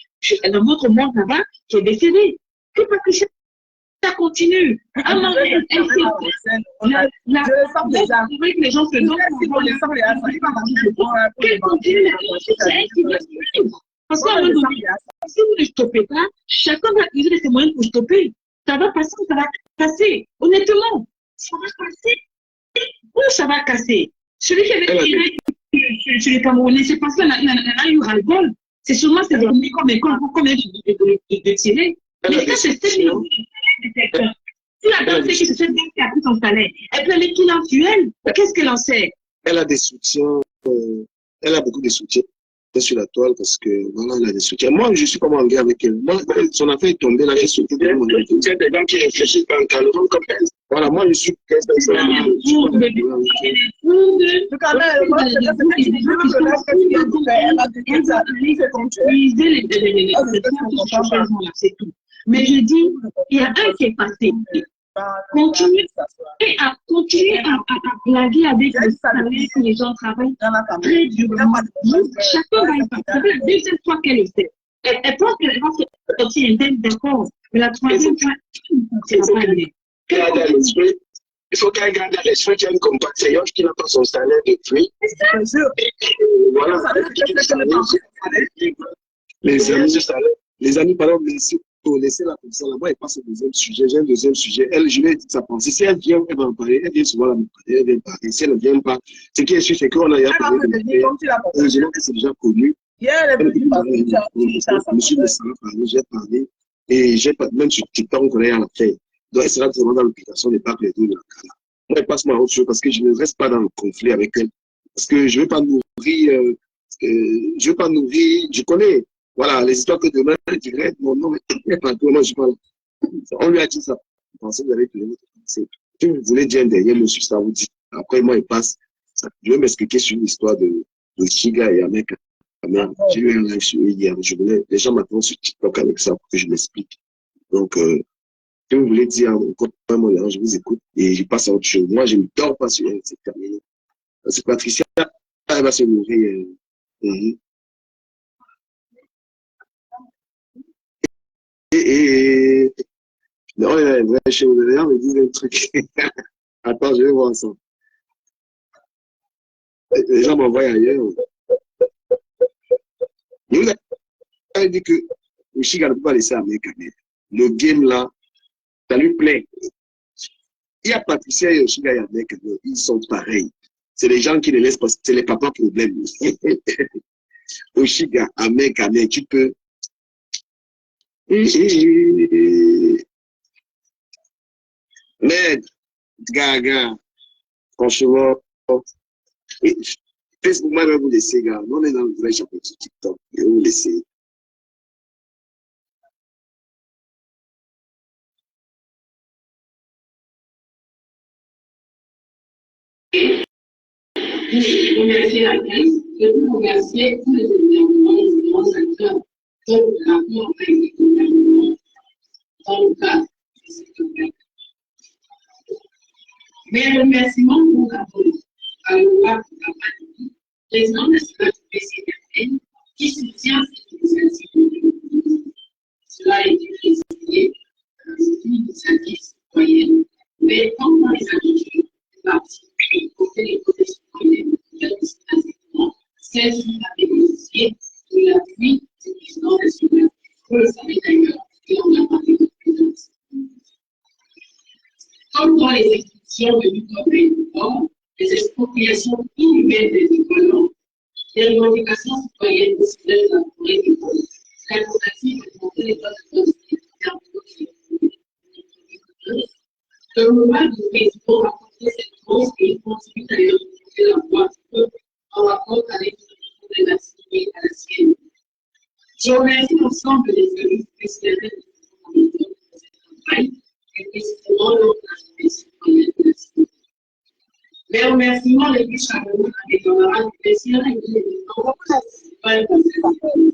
[SPEAKER 6] dans votre monde là-bas, qui est décédé. Que Patricia, ça continue. Un moment, elle s'est que les gens se donnent. Qu'elle continue, c'est elle qui va suivre. Parce qu'à un moment donné, si vous ne stoppez pas, chacun va utiliser ses moyens pour stopper. Ça va passer, ça va passer. Honnêtement, ça va passer. Où ça va casser? Celui qui avait tiré sur les Camerounais, c'est parce qu'il y en a eu ras-le-bol. C'est sûrement ces amis combien de tirer. Mais ça, c'est tellement. Si la dame sait que c'est cette dame qui a pris son salaire, elle peut aller qui l'influence. Qu'est-ce qu'elle en sait?
[SPEAKER 7] Elle a des soutiens, elle a beaucoup de soutiens sur la toile parce que voilà, elle a des soutiens. Moi, je suis comme en guerre avec elle. Moi, son affaire est tombée là, j'ai sauté de mon côté.
[SPEAKER 9] Il y a des gens qui réfléchissent en calme comme elle.
[SPEAKER 7] Voilà, moi, je suis
[SPEAKER 6] mais je dis, il y a un qui est passé. Continuez à blaguer avec le salaire que les gens travaillent très durement. Chacun va y passer. C'est la deuxième fois qu'elle le fait. Elle pense qu'elle va se sortir indemne, d'accord. Mais la troisième fois, c'est pas aller.
[SPEAKER 9] Il faut qu'elle garde à l'esprit qu'il y a une compatriote qui n'a pas son salaire depuis. Voilà.
[SPEAKER 7] Les amis, par exemple, laissez-la comme ça. Là-bas, elle passe au deuxième sujet. J'ai un deuxième sujet. Elle, je vais dire sa pensée. Si elle vient, elle va en parler. Elle vient souvent la me parler. Elle vient parler. Si elle ne vient pas, ce qui est sûr, c'est qu'on a déjà parlé de heureusement que c'est déjà connu. Monsieur le Sénat, j'ai parlé. Et même sur TikTok, on connaît l'affaire. Donc, elle sera vraiment dans l'application des parcs les deux de la Cala. Moi, elle passe moi à autre chose parce que je ne reste pas dans le conflit avec elle. Parce que je ne veux pas nourrir, je connais, voilà, les histoires que demain, je dirais, mon nom est pas tout, moi, je parle. On lui a dit ça. Vous pensez que vous avez tout le monde pensé. Si vous voulez dire derrière monsieur, ça vous dit. Après, moi, il passe. Je vais m'expliquer sur l'histoire de Chiga et Amek. J'ai eu un live sur eux hier. Les gens m'attendent sur TikTok avec ça pour que je m'explique. Donc, si vous voulez dire encore un mot, je vous écoute et je passe à autre chose. Moi, je ne dors pas sur elle, c'est terminé. C'est Patricia, elle va se nourrir. Non, il y a un vrai chez vous d'ailleurs, me disent un truc. Attends, je vais voir ça. Les gens m'envoient ailleurs. Il vous a dit que Ushiga ne peut pas laisser Amek. Le game là, ça lui plaît. Il y a Patricia et Ushiga et Amek, ils sont pareils. C'est les gens qui ne laissent pas, c'est les papas problèmes. Ushiga, Amek, tu peux. Mais, Gaga, franchement, Facebook, moi, je vais vous laisser, gars. Nous, on est dans le vrai chapeau sur TikTok. Je vais vous laisser.
[SPEAKER 10] Je remercie la presse, je veux remercier tous les gouvernements, les grands acteurs, comme l'accord avec les gouvernements dans le cadre de cette campagne. Mes remerciements vont d'abord à l'OA pour la pandémie, président national du PCDFN, qui soutient cette initiative. Cela a été précisé, c'est une initiative citoyenne, mais comme dans les habitudes, les partis côté les côtés citoyens, celle-ci a bénéficié de l'appui du président national. Vous le savez d'ailleurs, et on a parlé de présence. Comme dans les expulsions de l'Ukraine, les expropriations inhumaines des écoles, les revendications citoyennes de celles de la forêt des Côtes, la tentative de monter les droits de l'homme le mouvement du président a porté cette cause et il continue d'ailleurs de porter la voix du peuple en rapport avec le de la cité à la sienne. Je remercie l'ensemble des services spécialisés de cette campagne et précisément l'organisation citoyenne de la cité. Mes remerciements les plus chaleureux à mes camarades du président et des membres principaux de cette campagne.